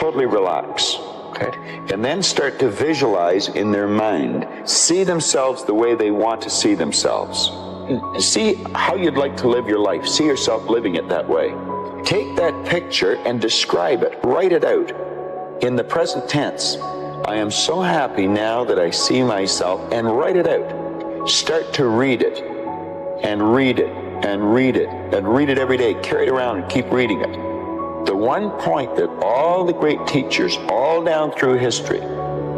totally relax. Okay. And then start to visualize in their mind, see themselves the way they want to see themselves. See how you'd like to live your life. See yourself living it that way. Take that picture and describe it. Write it out in the present tense. I am so happy now that I see myself, and write it out. Start to read it and read it and read it and read it every day. Carry it around and keep reading it. The one point that all the great teachers all down through history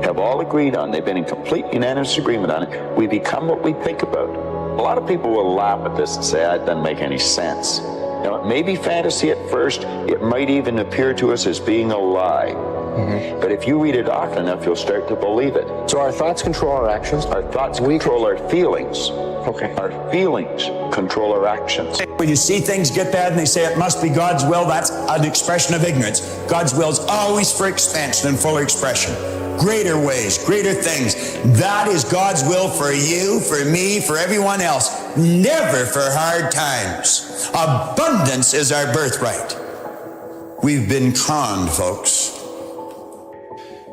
have all agreed on, they've been in complete unanimous agreement on it, we become what we think about. A lot of people will laugh at this and say, that doesn't make any sense. Now, it may be fantasy at first, it might even appear to us as being a lie. Mm-hmm. But if you read it often enough, you'll start to believe it. So our thoughts control our actions? Our thoughts control our feelings. Okay. Our feelings control our actions. When you see things get bad and they say it must be God's will, that's an expression of ignorance. God's will is always for expansion and fuller expression. Greater ways, greater things. That is God's will for you, for me, for everyone else. Never for hard times. Abundance is our birthright. We've been conned, folks.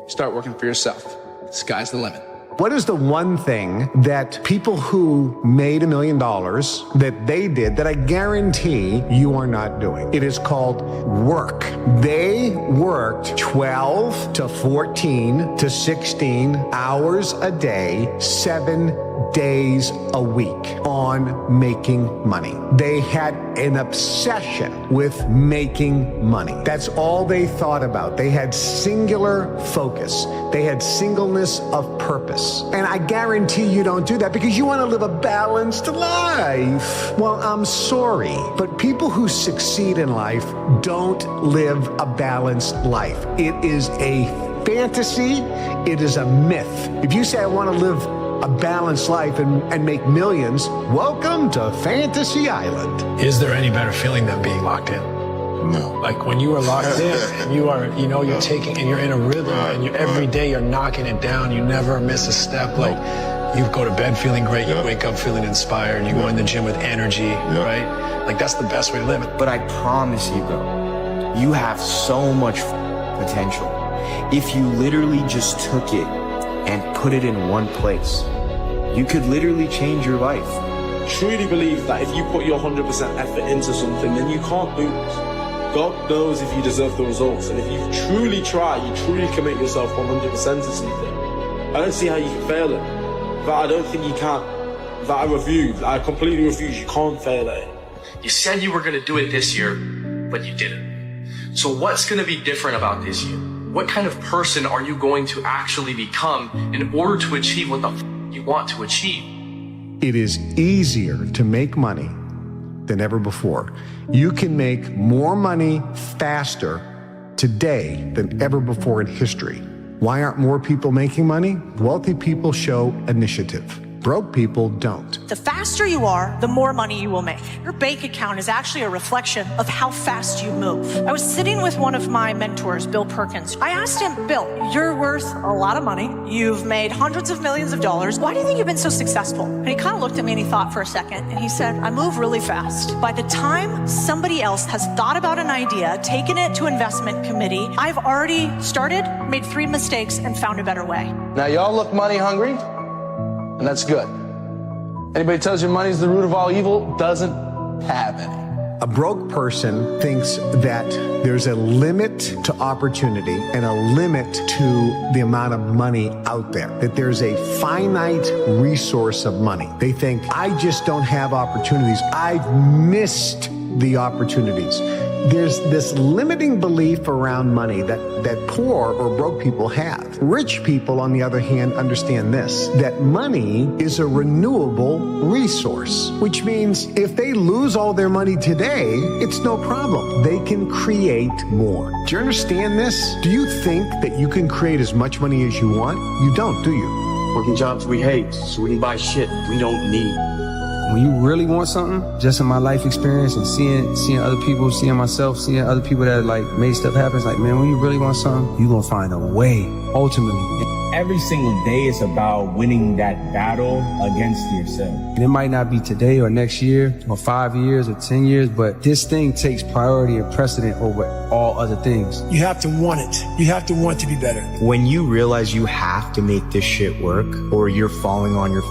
Start working for yourself. The sky's the limit. What is the one thing that people who made $1 million that they did that I guarantee you are not doing? It is called work. They worked 12 to 14 to 16 hours a day, 7 days a week on making money. They had an obsession with making money. That's all they thought about. They had singular focus. They had singleness of purpose. And I guarantee you don't do that because you want to live a balanced life. Well, I'm sorry, but people who succeed in life don't live a balanced life. It is a fantasy. It is a myth. If you say, I want to live a balanced life and make millions, welcome to Fantasy Island. Is there any better feeling than being locked in? No. Like when you are locked in and you are, you're taking, and you're in a rhythm and you every day you're knocking it down, you never miss a step. Like you go to bed feeling great, you wake up feeling inspired, you go in the gym with energy, right? Like that's the best way to live it. But I promise you though, you have so much potential. If you literally just took it and put it in one place, you could literally change your life. Truly believe that if you put your 100% effort into something, then you can't lose. God knows if you deserve the results, and if you truly try, you truly commit yourself 100% to something, I don't see how you can fail it. But I don't think you can. That I completely refuse, you can't fail it. You said you were going to do it this year, but you didn't. So what's going to be different about this year? What kind of person are you going to actually become in order to achieve what the you want to achieve? It is easier to make money than ever before. You can make more money faster today than ever before in history. Why aren't more people making money? Wealthy people show initiative. Broke people don't. The faster you are, the more money you will make. Your bank account is actually a reflection of how fast you move. I was sitting with one of my mentors, Bill Perkins. I asked him, Bill, you're worth a lot of money. You've made hundreds of millions of dollars. Why do you think you've been so successful? And he kind of looked at me and he thought for a second and he said, I move really fast. By the time somebody else has thought about an idea, taken it to investment committee, I've already started, made 3 mistakes and found a better way. Now y'all look money hungry, and that's good. Anybody tells you money is the root of all evil doesn't have any. A broke person thinks that there's a limit to opportunity and a limit to the amount of money out there, that there's a finite resource of money. They think, I just don't have opportunities. I've missed the opportunities. There's this limiting belief around money that poor or broke people have. Rich people, on the other hand, understand this, that money is a renewable resource, which means if they lose all their money today, it's no problem. They can create more. Do you understand this? Do you think that you can create as much money as you want? You don't, do you? Working jobs we hate, so we can buy shit we don't need. When you really want something, just in my life experience and seeing other people, seeing myself, seeing other people that like made stuff happen, it's like, man, when you really want something, you're gonna find a way, ultimately. every single day is about winning that battle against yourself. And it might not be today or next year or 5 years or 10 years, but this thing takes priority and precedent over all other things. You have to want it. You have to want to be better. When you realize you have to make this shit work or you're falling on your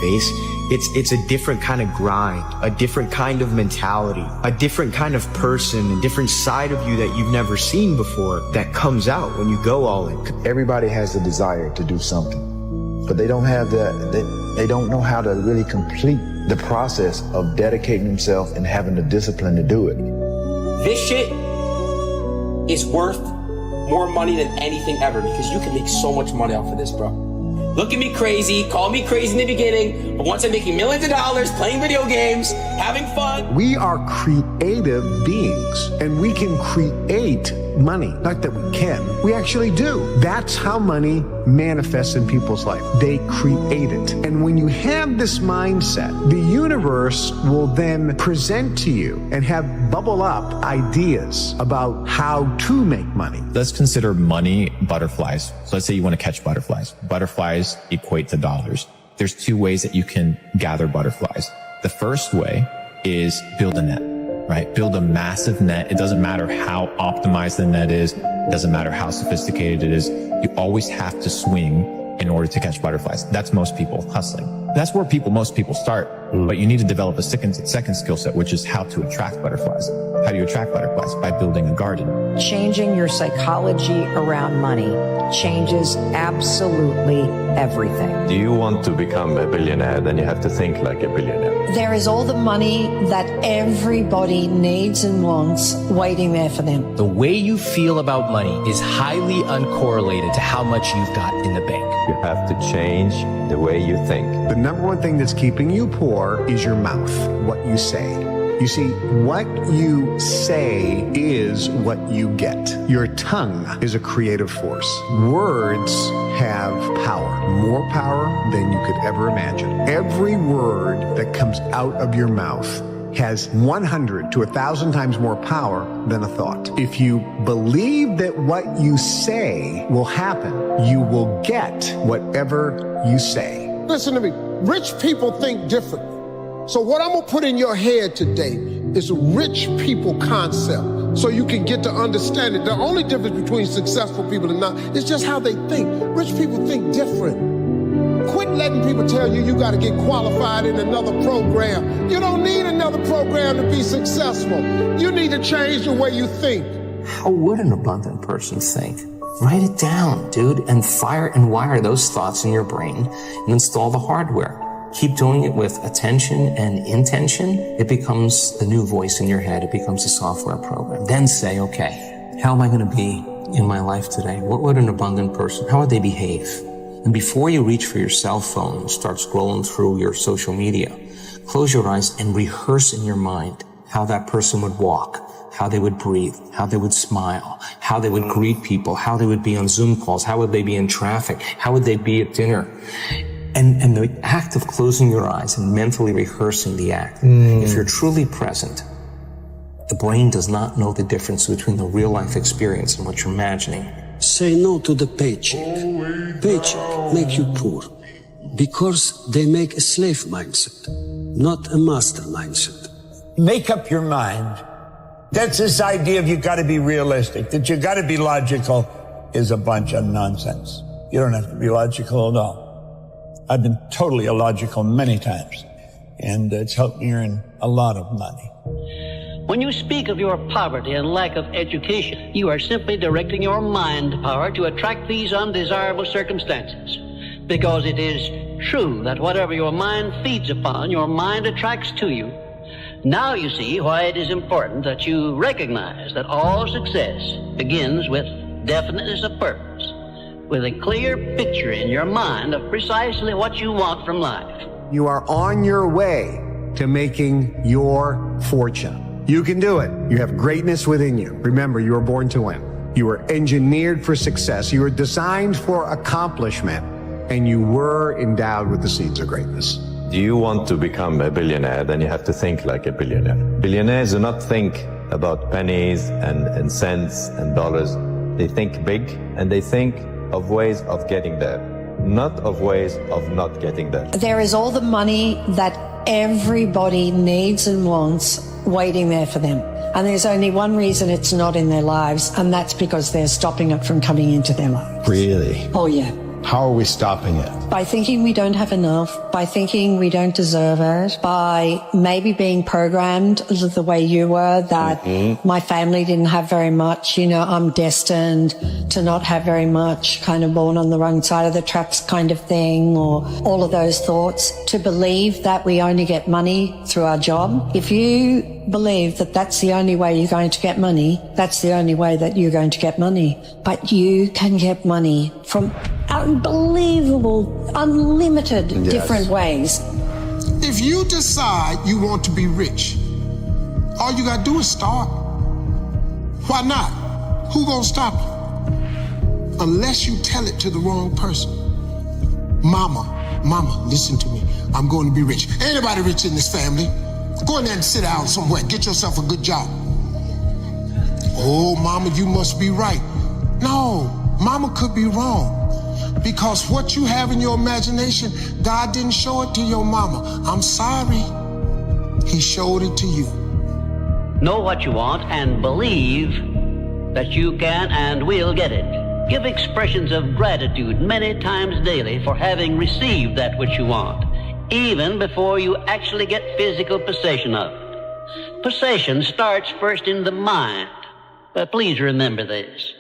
face, it's a different kind of grind, a different kind of mentality, a different kind of person, a different side of you that you've never seen before that comes out when you go all in. Everybody has the desire to do something, but they don't have they don't know how to really complete the process of dedicating themselves and having the discipline to do it. This shit is worth more money than anything ever because you can make so much money off of this, bro. Look at me crazy, call me crazy in the beginning, but once I'm making millions of dollars, playing video games, having fun. We are creative beings, and we can create money. Not that we can, we actually do. That's how money manifests in people's life. They create it. And when you have this mindset, the universe will then present to you and have bubble up ideas about how to make money. Let's consider money butterflies. So let's say you want to catch butterflies. Butterflies equate to dollars. There's two ways that you can gather butterflies. The first way is build a net, right? Build a massive net. It doesn't matter how optimized the net is. It doesn't matter how sophisticated it is. You always have to swing in order to catch butterflies. That's most people hustling. That's where most people start. But you need to develop a second skill set, which is how to attract butterflies. How do you attract butterflies? By building a garden. Changing your psychology around money changes absolutely everything. Do you want to become a billionaire? Then you have to think like a billionaire. There is all the money that everybody needs and wants waiting there for them. The way you feel about money is highly uncorrelated to how much you've got in the bank. You have to change the way you think. The number one thing that's keeping you poor is your mouth, what you say. You see, what you say is what you get. Your tongue is a creative force. Words have power, more power than you could ever imagine. Every word that comes out of your mouth has 100 to 1,000 times more power than a thought. If you believe that what you say will happen, you will get whatever you say. Listen to me. Rich people think differently. So what I'm gonna put in your head today is a rich people concept so you can get to understand it. The only difference between successful people and not is just how they think. Rich people think different. Quit letting people tell you you gotta get qualified in another program. You don't need another program to be successful. You need to change the way you think. How would an abundant person think? Write it down, dude, and fire and wire those thoughts in your brain and install the hardware. Keep doing it with attention and intention. It becomes the new voice in your head. It becomes a software program. Then say, okay, how am I going to be in my life today? What would an abundant person, how would they behave? And before you reach for your cell phone and start scrolling through your social media, close your eyes and rehearse in your mind how that person would walk, how they would breathe, how they would smile, how they would greet people, how they would be on Zoom calls, how would they be in traffic, how would they be at dinner. And the act of closing your eyes and mentally rehearsing the act, if you're truly present, the brain does not know the difference between the real life experience and what you're imagining. Say no to the paycheck. Paycheck make you poor because they make a slave mindset, not a master mindset. Make up your mind. That's this idea of you got to be realistic, that you got to be logical is a bunch of nonsense. You don't have to be logical at all. I've been totally illogical many times, and it's helped me earn a lot of money. When you speak of your poverty and lack of education, you are simply directing your mind power to attract these undesirable circumstances. Because it is true that whatever your mind feeds upon, your mind attracts to you. Now you see why it is important that you recognize that all success begins with definiteness of purpose, with a clear picture in your mind of precisely what you want from life. You are on your way to making your fortune. You can do it. You have greatness within you. Remember, you were born to win. You were engineered for success. You were designed for accomplishment, and you were endowed with the seeds of greatness. Do you want to become a billionaire? Then you have to think like a billionaire. Billionaires do not think about pennies and cents and dollars. They think big, and they think of ways of getting there, not of ways of not getting there. There is all the money that everybody needs and wants waiting there for them. And there's only one reason it's not in their lives, and that's because they're stopping it from coming into their lives. Really? Oh, yeah. How are we stopping it? By thinking we don't have enough, by thinking we don't deserve it, by maybe being programmed the way you were, that my family didn't have very much, I'm destined to not have very much, kind of born on the wrong side of the tracks kind of thing, or all of those thoughts. To believe that we only get money through our job. If you believe that that's the only way you're going to get money, that's the only way that you're going to get money. But you can get money from unbelievable, unlimited different ways. If you decide you want to be rich, all you gotta do is start. Why not? Who gonna stop you? Unless you tell it to the wrong person. Mama, listen to me. I'm going to be rich. Ain't nobody rich in this family. Go in there and sit down somewhere. Get yourself a good job. Oh, mama, you must be right. No, mama could be wrong. Because what you have in your imagination, God didn't show it to your mama. I'm sorry. He showed it to you. Know what you want and believe that you can and will get it. Give expressions of gratitude many times daily for having received that which you want, even before you actually get physical possession of it. Possession starts first in the mind, but please remember this.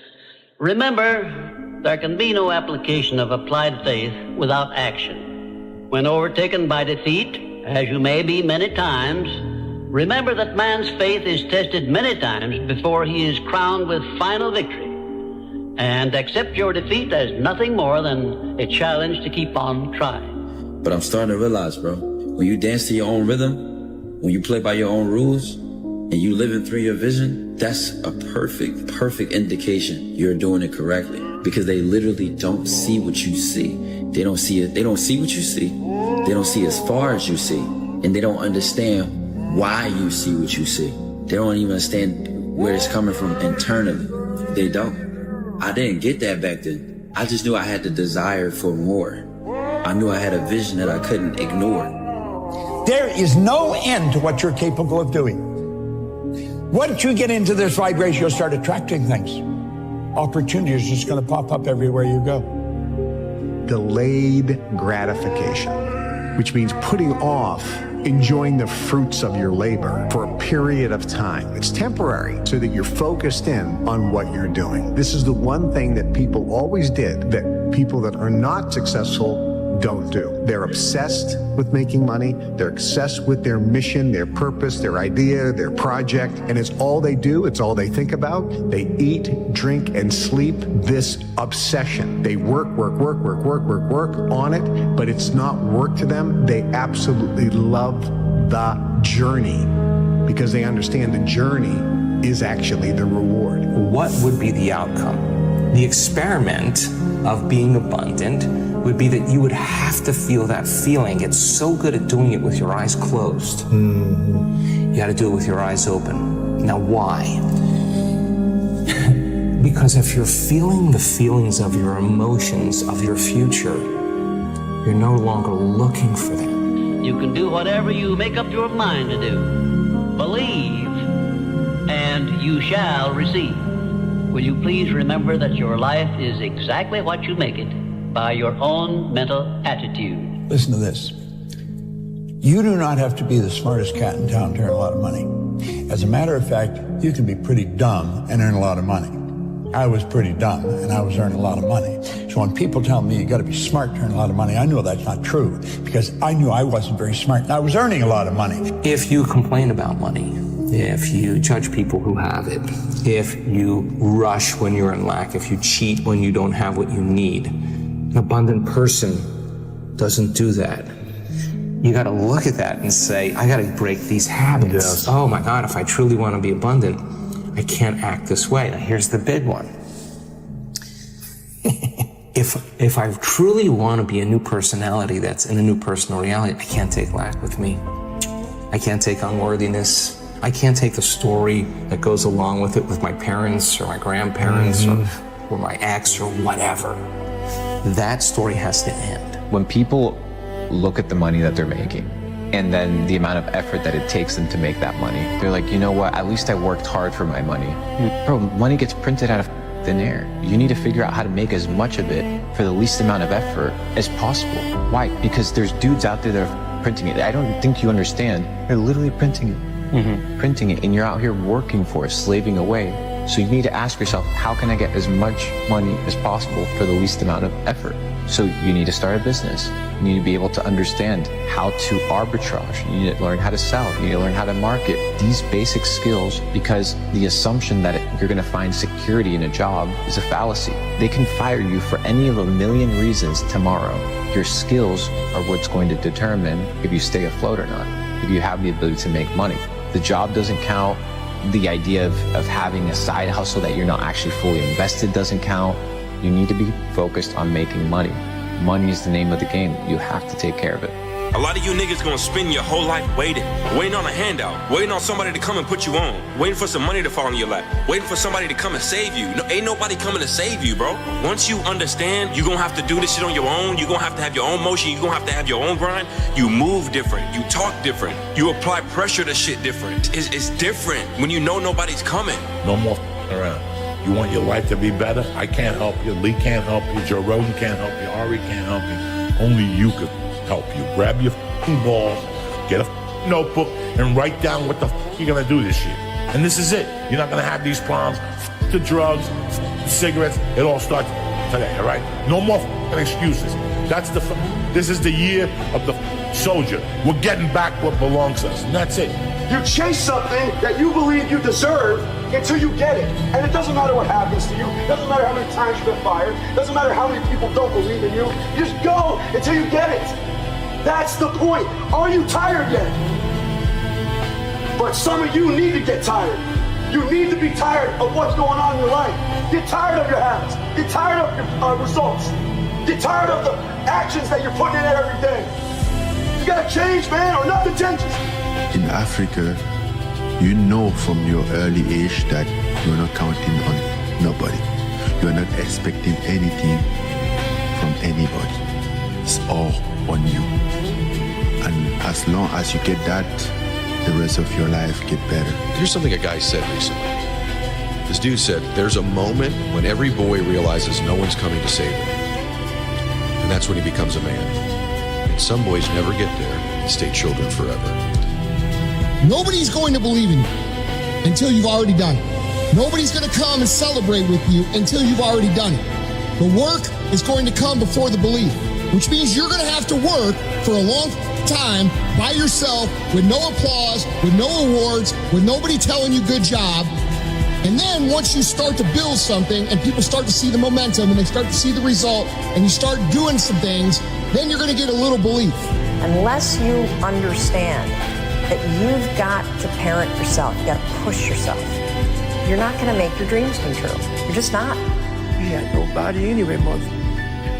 Remember, there can be no application of applied faith without action. When overtaken by defeat, as you may be many times, remember that man's faith is tested many times before he is crowned with final victory. And accept your defeat as nothing more than a challenge to keep on trying. But I'm starting to realize, bro, when you dance to your own rhythm, when you play by your own rules, and you living through your vision, that's a perfect indication you're doing it correctly. Because they literally don't see what you see. They don't see it. They don't see what you see. They don't see as far as you see. And they don't understand why you see what you see. They don't even understand where it's coming from internally. They don't. I didn't get that back then. I just knew I had the desire for more. I knew I had a vision that I couldn't ignore. There is no end to what you're capable of doing. Once you get into this vibration, you'll start attracting things. Opportunities are just going to pop up everywhere you go. Delayed gratification, which means putting off enjoying the fruits of your labor for a period of time. It's temporary so that you're focused in on what you're doing. This is the one thing that people always did that people that are not successful don't do. They're obsessed with making money. They're obsessed with their mission, their purpose, their idea, their project, and it's all they do. It's all they think about. They eat, drink, and sleep this obsession. They work on it, but it's not work to them. They absolutely love the journey because they understand the journey is actually the reward. What would be the outcome? The experiment of being abundant would be that you would have to feel that feeling. Get so good at doing it with your eyes closed. You got to do it with your eyes open. Now, why? Because if you're feeling the feelings of your emotions, of your future, you're no longer looking for them. You can do whatever you make up your mind to do. Believe, and you shall receive. Will you please remember that your life is exactly what you make it by your own mental attitude. Listen to this. You do not have to be the smartest cat in town to earn a lot of money. As a matter of fact, you can be pretty dumb and earn a lot of money. I was pretty dumb and I was earning a lot of money. So when people tell me you got to be smart to earn a lot of money, I know that's not true because I knew I wasn't very smart and I was earning a lot of money. If you complain about money, if you judge people who have it, if you rush when you're in lack, if you cheat when you don't have what you need, an abundant person doesn't do that. You got to look at that and say, I got to break these habits. Yes. Oh my God, if I truly want to be abundant, I can't act this way. Now here's the big one. If I truly want to be a new personality that's in a new personal reality, I can't take lack with me. I can't take unworthiness. I can't take the story that goes along with it with my parents or my grandparents or or my ex or whatever. That story has to end. When people look at the money that they're making and then the amount of effort that it takes them to make that money, they're like, you know what, at least I worked hard for my money. Bro, money gets printed out of thin air. You need to figure out how to make as much of it for the least amount of effort as possible. Why? Because there's dudes out there that are printing it. I don't think you understand. They're literally printing it. Printing it, and you're out here working for it, slaving away. So you need to ask yourself, how can I get as much money as possible for the least amount of effort? So you need to start a business. You need to be able to understand how to arbitrage. You need to learn how to sell. You need to learn how to market. These basic skills, because the assumption that you're going to find security in a job is a fallacy. They can fire you for any of a million reasons tomorrow. Your skills are what's going to determine if you stay afloat or not, if you have the ability to make money. The job doesn't count. The idea of having a side hustle that you're not actually fully invested doesn't count. You need to be focused on making money. Money is the name of the game. You have to take care of it. A lot of you niggas gonna spend your whole life waiting on a handout, waiting on somebody to come and put you on, waiting for some money to fall in your lap, waiting for somebody to come and save you. No, ain't nobody coming to save you, bro. Once you understand you're gonna have to do this shit on your own, you're gonna have to have your own motion, you're gonna have to have your own grind, you move different, you talk different, you apply pressure to shit different. It's different when you know nobody's coming. No more around. You want your life to be better? I can't help you. Lee can't help you. Joe Rogan can't help you. Ari can't help you. Only you could help you. Grab your balls, get a notebook, and write down what the you're gonna do this year. And this is it. You're not gonna have these problems. The drugs, the cigarettes. It all starts today. All right? No more excuses. This is the year of the soldier. We're getting back what belongs to us, and that's it. You chase something that you believe you deserve until you get it. And it doesn't matter what happens to you. It doesn't matter how many times you've been fired. It doesn't matter how many people don't believe in you. You just go until you get it. That's the point. Are you tired yet? But some of you need to get tired. You need to be tired of what's going on in your life. Get tired of your habits. Get tired of your results. Get tired of the actions that you're putting in every day. You gotta change, man, or nothing changes. In Africa, you know from your early age that you're not counting on nobody. You're not expecting anything from anybody. It's all on you. And as long as you get that, the rest of your life get better. Here's something a guy said recently. This dude said, there's a moment when every boy realizes no one's coming to save him. And that's when he becomes a man. And some boys never get there and stay children forever. Nobody's going to believe in you until you've already done it. Nobody's going to come and celebrate with you until you've already done it. The work is going to come before the belief, which means you're going to have to work for a long time by yourself with no applause, with no awards, with nobody telling you good job. And then once you start to build something and people start to see the momentum and they start to see the result and you start doing some things, then you're going to get a little belief. Unless you understand that you've got to parent yourself, you got to push yourself, you're not going to make your dreams come true. You're just not. You had nobody anyway, mother.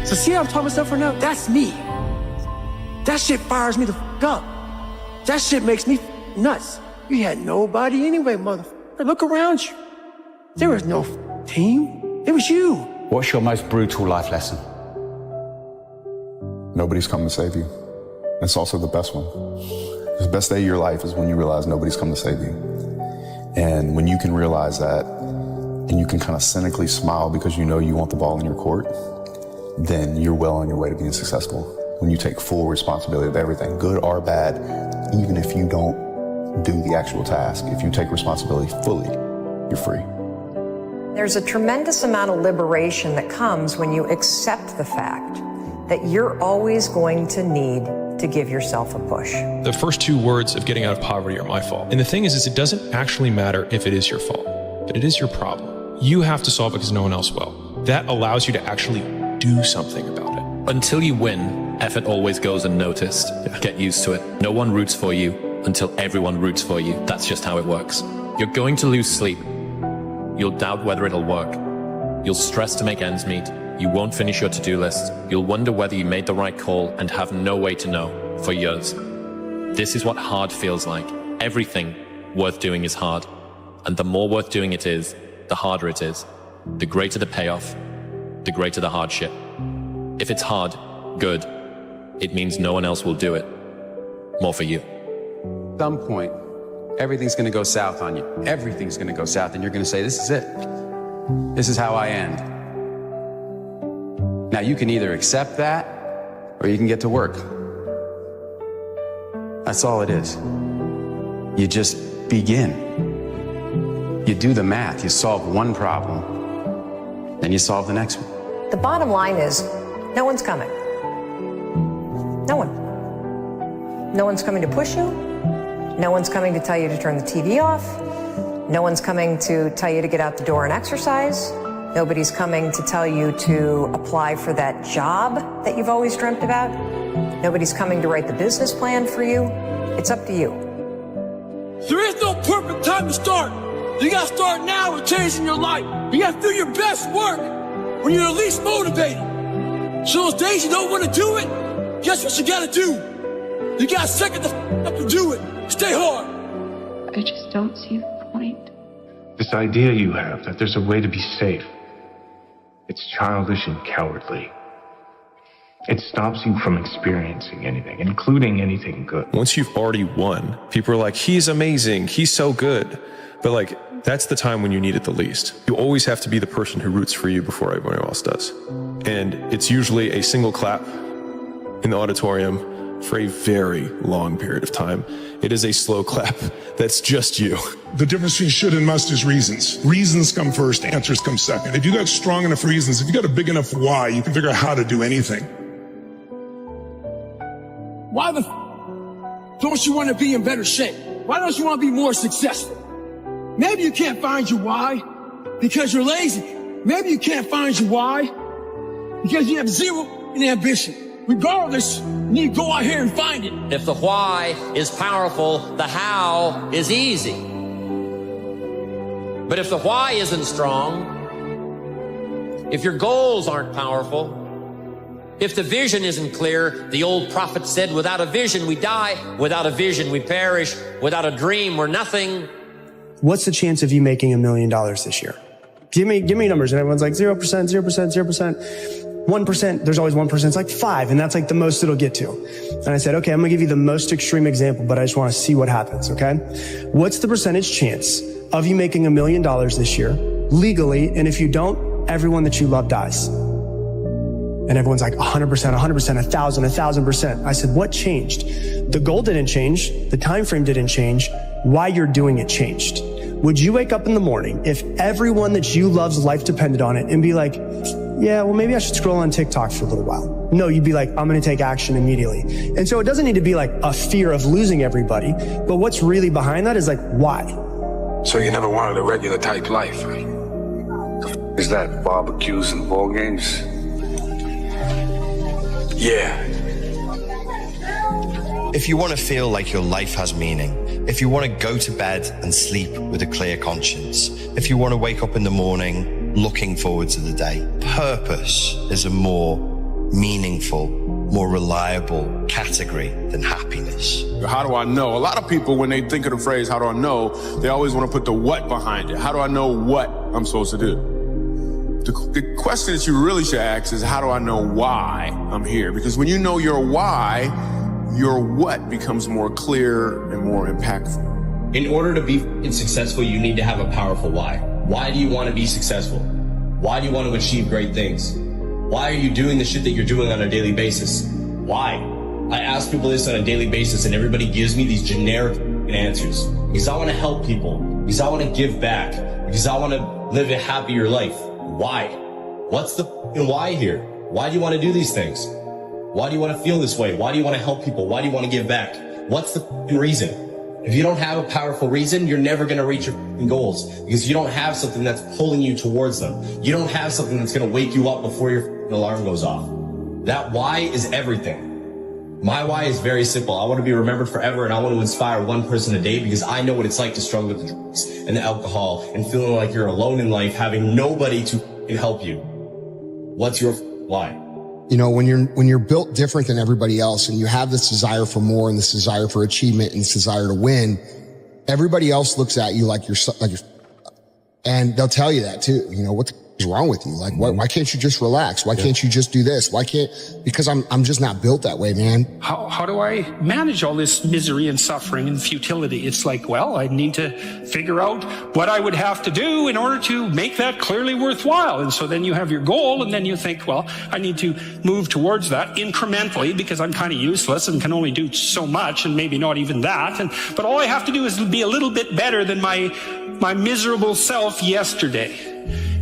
So see how I'm talking myself right now? That's me. That shit fires me the fuck up. That shit makes me nuts. You had nobody anyway, mother. Look around you. There was no team. It was you. What's your most brutal life lesson? Nobody's coming to save you. It's also the best one. The best day of your life is when you realize nobody's come to save you. And when you can realize that, and you can kind of cynically smile because you know you want the ball in your court, then you're well on your way to being successful. When you take full responsibility of everything, good or bad, even if you don't do the actual task, if you take responsibility fully, you're free. There's a tremendous amount of liberation that comes when you accept the fact that you're always going to need to give yourself a push. The first two words of getting out of poverty are my fault. And the thing is it doesn't actually matter if it is your fault, but it is your problem. You have to solve it because no one else will. That allows you to actually do something about it. Until you win, effort always goes unnoticed. Get used to it. No one roots for you until everyone roots for you. That's just how it works. You're going to lose sleep. You'll doubt whether it'll work. You'll stress to make ends meet. You won't finish your to-do list. You'll wonder whether you made the right call and have no way to know for years. This is what hard feels like. Everything worth doing is hard. And the more worth doing it is, the harder it is. the greater the payoff, the greater the hardship. If it's hard, good, it means no one else will do it. More for you. At some point, everything's going to go south on you. Everything's going to go south, and you're going to say, this is it. This is how I end. Now, you can either accept that, or you can get to work. That's all it is. You just begin. You do the math. You solve one problem, then you solve the next one. The bottom line is, no one's coming. No one. No one's coming to push you. No one's coming to tell you to turn the TV off. No one's coming to tell you to get out the door and exercise. Nobody's coming to tell you to apply for that job that you've always dreamt about. Nobody's coming to write the business plan for you. It's up to you. There is no perfect time to start. You gotta start now with changing your life. You gotta do your best work when you're least motivated. So those days you don't want to do it, guess what you gotta do? You gotta second the up and do it. Stay hard. I just don't see the point. This idea you have that there's a way to be safe, it's childish and cowardly. It stops you from experiencing anything, including anything good. Once you've already won, people are like, he's amazing, he's so good. But like, that's the time when you need it the least. You always have to be the person who roots for you before everyone else does. And it's usually a single clap in the auditorium for a very long period of time. It is a slow clap that's just you. The difference between should and must is reasons. Reasons come first, answers come second. If you got strong enough reasons, if you got a big enough why, you can figure out how to do anything. Why the don't you want to be in better shape? Why don't you want to be more successful? Maybe you can't find your why because you're lazy. Maybe you can't find your why because you have zero in ambition. Regardless, you need to go out here and find it. If the why is powerful, the how is easy. But if the why isn't strong, if your goals aren't powerful, if the vision isn't clear, the old prophet said, without a vision we die, without a vision we perish, without a dream we're nothing. What's the chance of you making $1 million this year? Give me numbers. And everyone's like 0%, 0%, 0%. 1%, there's always 1%. It's like 5, and that's like the most it'll get to. And I said, okay, I'm gonna give you the most extreme example, but I just wanna see what happens, okay? What's the percentage chance of you making $1 million this year, legally, and if you don't, everyone that you love dies? And everyone's like 100%, 100%, 1,000%. I said, what changed? The goal didn't change, the time frame didn't change, why you're doing it changed. Would you wake up in the morning if everyone that you love's life depended on it and be like, yeah, well, maybe I should scroll on TikTok for a little while? No, you'd be like, I'm going to take action immediately. And so it doesn't need to be like a fear of losing everybody, but what's really behind that is like, why? So you never wanted a regular type life, right? Is that barbecues and ball games? Yeah. If you want to feel like your life has meaning, if you want to go to bed and sleep with a clear conscience, if you want to wake up in the morning looking forward to the day, purpose is a more meaningful, more reliable category than happiness. How do I know? A lot of people, when they think of the phrase, how do I know, they always want to put the what behind it. How do I know what I'm supposed to do? The question that you really should ask is, how do I know why I'm here? Because when you know your why, your what becomes more clear and more impactful. In order to be successful, you need to have a powerful why. Why do you want to be successful? Why do you want to achieve great things? Why are you doing the shit that you're doing on a daily basis? Why? I ask people this on a daily basis and everybody gives me these generic answers. Because I want to help people. Because I want to give back. Because I want to live a happier life. Why? What's the why here? Why do you want to do these things? Why do you want to feel this way? Why do you want to help people? Why do you want to give back? What's the reason? If you don't have a powerful reason, you're never going to reach your goals because you don't have something that's pulling you towards them. You don't have something that's going to wake you up before your alarm goes off. That why is everything. My why is very simple. I want to be remembered forever and I want to inspire one person a day because I know what it's like to struggle with the drugs and the alcohol and feeling like you're alone in life, having nobody to help you. What's your why? You know, when you're built different than everybody else and you have this desire for more and this desire for achievement and this desire to win, everybody else looks at you like you're, and they'll tell you that too. You know, what is wrong with you? Like, why can't you just relax? Why can't you just do this? Because I'm just not built that way, man. How do I manage all this misery and suffering and futility? It's like, well, I need to figure out what I would have to do in order to make that clearly worthwhile. And so then you have your goal, and then you think, well, I need to move towards that incrementally because I'm kind of useless and can only do so much and maybe not even that. But all I have to do is be a little bit better than my miserable self yesterday.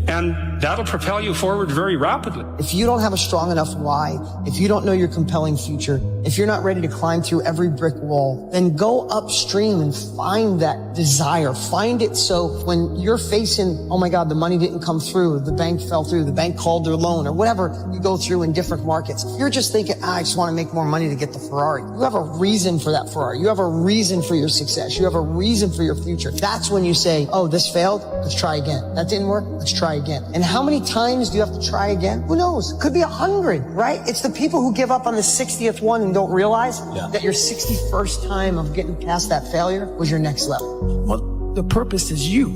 And that'll propel you forward very rapidly. If you don't have a strong enough why, if you don't know your compelling future, if you're not ready to climb through every brick wall, then go upstream and find that desire. Find it so when you're facing, oh my God, the money didn't come through, the bank fell through, the bank called their loan, or whatever you go through in different markets. If you're just thinking, I just want to make more money to get the Ferrari. You have a reason for that Ferrari. You have a reason for your success. You have a reason for your future. That's when you say, oh, this failed. Let's try again. That didn't work. Let's try again. And how many times do you have to try again? Who knows? Could be 100, right? It's the people who give up on the 60th one and don't realize that your 61st time of getting past that failure was your next level. Well, the purpose is you.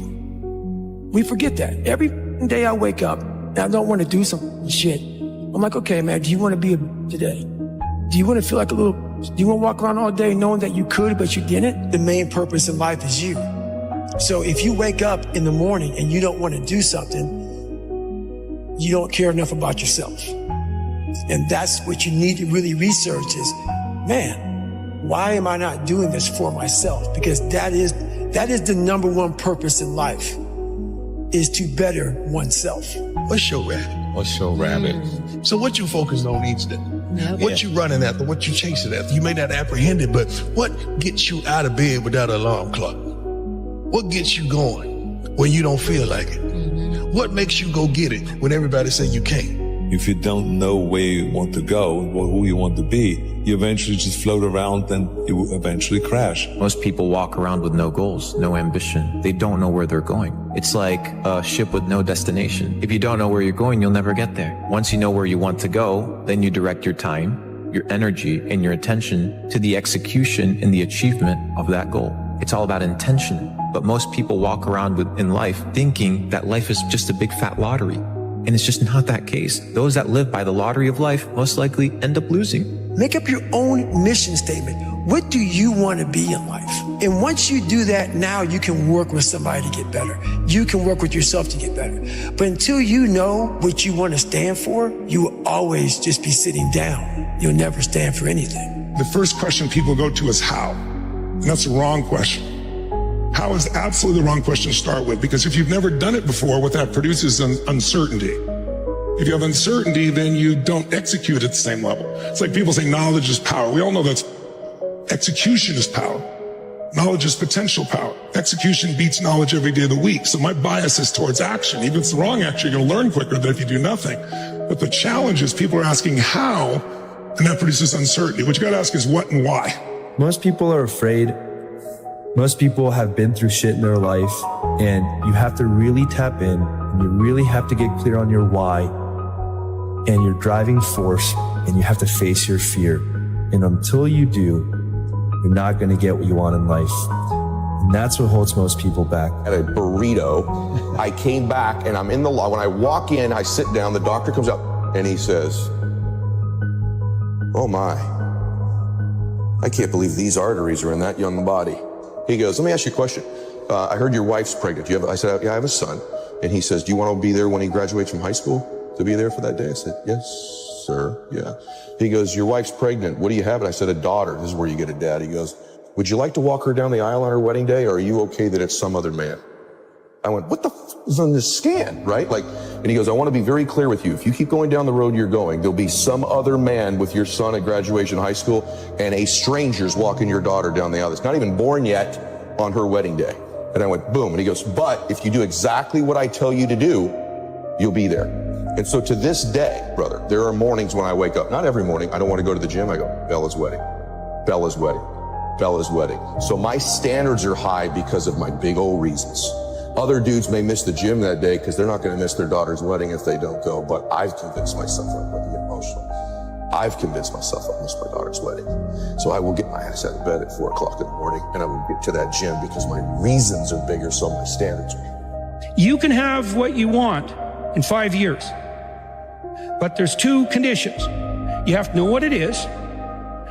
We forget that. Every day I wake up and I don't want to do some shit. I'm like, okay, man, do you want to be a today? Do you want to feel like a little, do you want to walk around all day knowing that you could, but you didn't? The main purpose in life is you. So if you wake up in the morning and you don't want to do something, you don't care enough about yourself. And that's what you need to really research is, man, why am I not doing this for myself? Because that is the number one purpose in life, is to better oneself. What's your rabbit? So what you focused on each day? What you running after? What you chasing after? You may not apprehend it, but what gets you out of bed without an alarm clock? What gets you going when you don't feel like it? What makes you go get it when everybody say you can't? If you don't know where you want to go or who you want to be, you eventually just float around and you will eventually crash. Most people walk around with no goals, no ambition. They don't know where they're going. It's like a ship with no destination. If you don't know where you're going, you'll never get there. Once you know where you want to go, then you direct your time, your energy, and your attention to the execution and the achievement of that goal. It's all about intention. But most people walk around in life thinking that life is just a big fat lottery. And it's just not that case. Those that live by the lottery of life most likely end up losing. Make up your own mission statement. What do you want to be in life? And once you do that, now you can work with somebody to get better. You can work with yourself to get better. But until you know what you want to stand for, you will always just be sitting down. You'll never stand for anything. The first question people go to is how? And that's the wrong question. How is absolutely the wrong question to start with, because if you've never done it before, what that produces is uncertainty. If you have uncertainty, then you don't execute at the same level. It's like people say knowledge is power. We all know that execution is power. Knowledge is potential power. Execution beats knowledge every day of the week. So my bias is towards action. Even if it's the wrong action, you're going to learn quicker than if you do nothing. But the challenge is people are asking how, and that produces uncertainty. What you got to ask is what and why. Most people are afraid. Most people have been through shit in their life, and you have to really tap in, and you really have to get clear on your why and your driving force, and you have to face your fear. And until you do, you're not going to get what you want in life. And that's what holds most people back. At a burrito, I came back and I'm in the when I walk in, I sit down, the doctor comes up and he says, oh my, I can't believe these arteries are in that young body. He goes, let me ask you a question. I heard your wife's pregnant. I said, yeah, I have a son. And he says, do you want to be there when he graduates from high school to be there for that day? I said, yes, sir. Yeah. He goes, your wife's pregnant. What do you have? And I said, a daughter. This is where you get a dad. He goes, would you like to walk her down the aisle on her wedding day? Or are you okay that it's some other man? I went, what the f is on this scan, right? And he goes, I want to be very clear with you. If you keep going down the road you're going, there'll be some other man with your son at graduation high school and a stranger's walking your daughter down the aisle that's not even born yet on her wedding day. And I went, boom. And he goes, but if you do exactly what I tell you to do, you'll be there. And so to this day, brother, there are mornings when I wake up, not every morning, I don't want to go to the gym. I go, Bella's wedding, Bella's wedding, Bella's wedding. So my standards are high because of my big old reasons. Other dudes may miss the gym that day because they're not going to miss their daughter's wedding if they don't go. But I've convinced myself I'm going to get emotional. I've convinced myself I'll miss my daughter's wedding. So I will get my ass out of bed at 4 o'clock in the morning and I will get to that gym because my reasons are bigger, so my standards are bigger. You can have what you want in 5 years. But there's 2 conditions. You have to know what it is,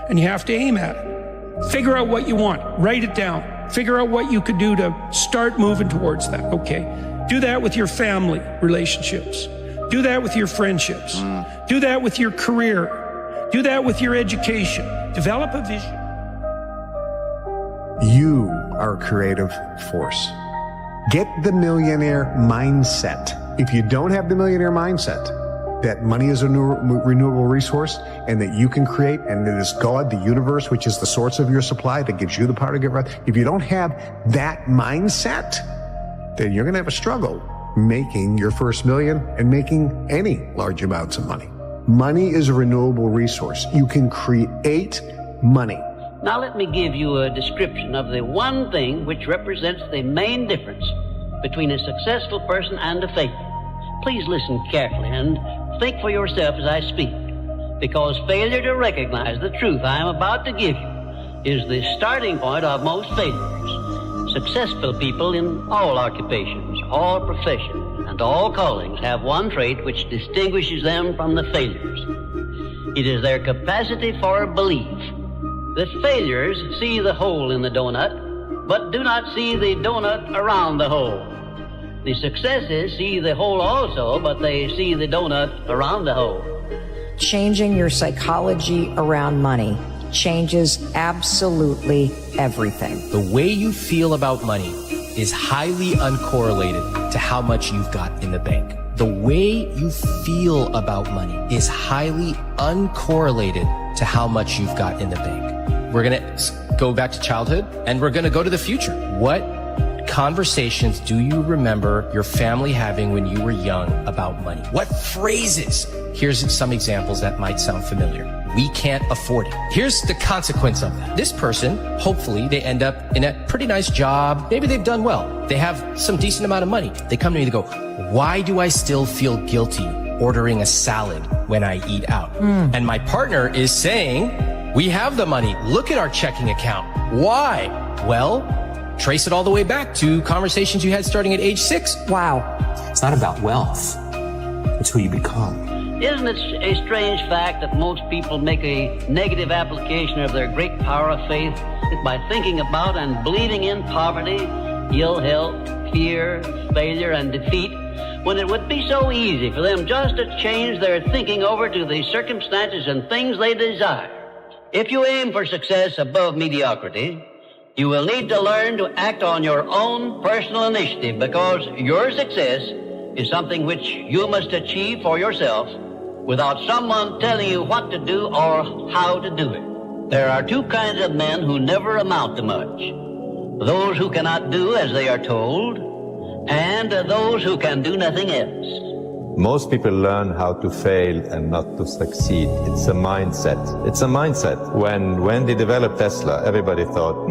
and you have to aim at it. Figure out what you want. Write it down. Figure out what you could do to start moving towards that, okay? Do that with your family relationships. Do that with your friendships. Do that with your career. Do that with your education. Develop a vision. You are a creative force. Get the millionaire mindset. If you don't have the millionaire mindset, that money is a renewable resource and that you can create, and it is God, the universe, which is the source of your supply that gives you the power to get right. If you don't have that mindset, then you're going to have a struggle making your first million and making any large amounts of money. Money is a renewable resource. You can create money. Now let me give you a description of the one thing which represents the main difference between a successful person and a failure. Please listen carefully and think for yourself as I speak, because failure to recognize the truth I am about to give you is the starting point of most failures. Successful people in all occupations, all professions, and all callings have one trait which distinguishes them from the failures. It is their capacity for belief. The failures see the hole in the donut, but do not see the donut around the hole. The successes see the hole also, but they see the donut around the hole. Changing your psychology around money changes absolutely everything. The way you feel about money is highly uncorrelated to how much you've got in the bank. The way you feel about money is highly uncorrelated to how much you've got in the bank. We're going to go back to childhood, and we're going to go to the future. What conversations do you remember your family having when you were young about money? What phrases? Here's some examples that might sound familiar. We can't afford it. Here's the consequence of that. This person, hopefully, they end up in a pretty nice job. Maybe they've done well. They have some decent amount of money. They come to me and go, why do I still feel guilty ordering a salad when I eat out? And my partner is saying, we have the money. Look at our checking account. Why? Well, trace it all the way back to conversations you had starting at age 6. Wow. It's not about wealth. It's who you become. Isn't it a strange fact that most people make a negative application of their great power of faith by thinking about and believing in poverty, ill health, fear, failure, and defeat, when it would be so easy for them just to change their thinking over to the circumstances and things they desire? If you aim for success above mediocrity, you will need to learn to act on your own personal initiative, because your success is something which you must achieve for yourself without someone telling you what to do or how to do it. There are 2 kinds of men who never amount to much: those who cannot do as they are told, and those who can do nothing else. Most people learn how to fail and not to succeed. It's a mindset. It's a mindset. When they developed Tesla, everybody thought,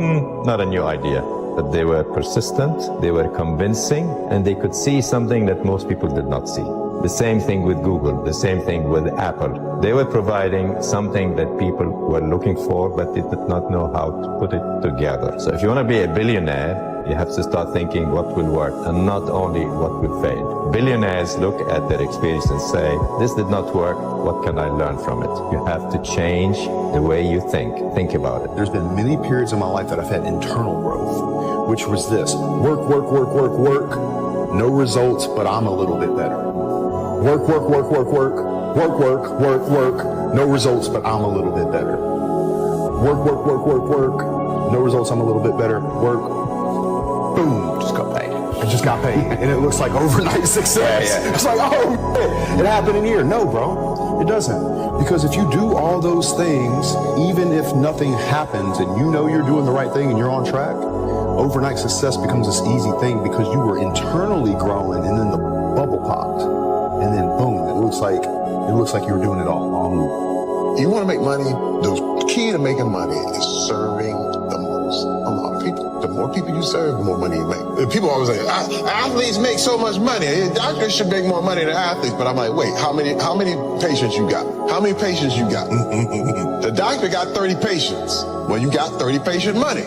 not a new idea. But they were persistent, they were convincing, and they could see something that most people did not see. The same thing with Google, the same thing with Apple. They were providing something that people were looking for, but they did not know how to put it together. So if you want to be a billionaire, you have to start thinking what will work and not only what will fail. Billionaires look at their experience and say, this did not work, what can I learn from it? You have to change the way you think. Think about it. There's been many periods in my life that I've had internal growth, which was this: work, work, work, work, work, no results, but I'm a little bit better. Work, work, work, work, work, work, work, work, work, no results, but I'm a little bit better. Work, work, work, work, work, no results, I'm a little bit better. Work, boom, just got paid. I just got paid. And it looks like overnight success. Yeah. It's like, oh, man, it happened in a year. No, bro, it doesn't. Because if you do all those things, even if nothing happens and you know you're doing the right thing and you're on track, overnight success becomes this easy thing because you were internally growing and then the bubble popped. And then boom, it looks like you were doing it all wrong. You want to make money, the key to making money is serving the most amount of people. The more people you serve, the more money you make. People always say, athletes make so much money. Doctors should make more money than athletes. But I'm like, wait, how many patients you got? How many patients you got? The doctor got 30 patients. Well, you got 30 patient money.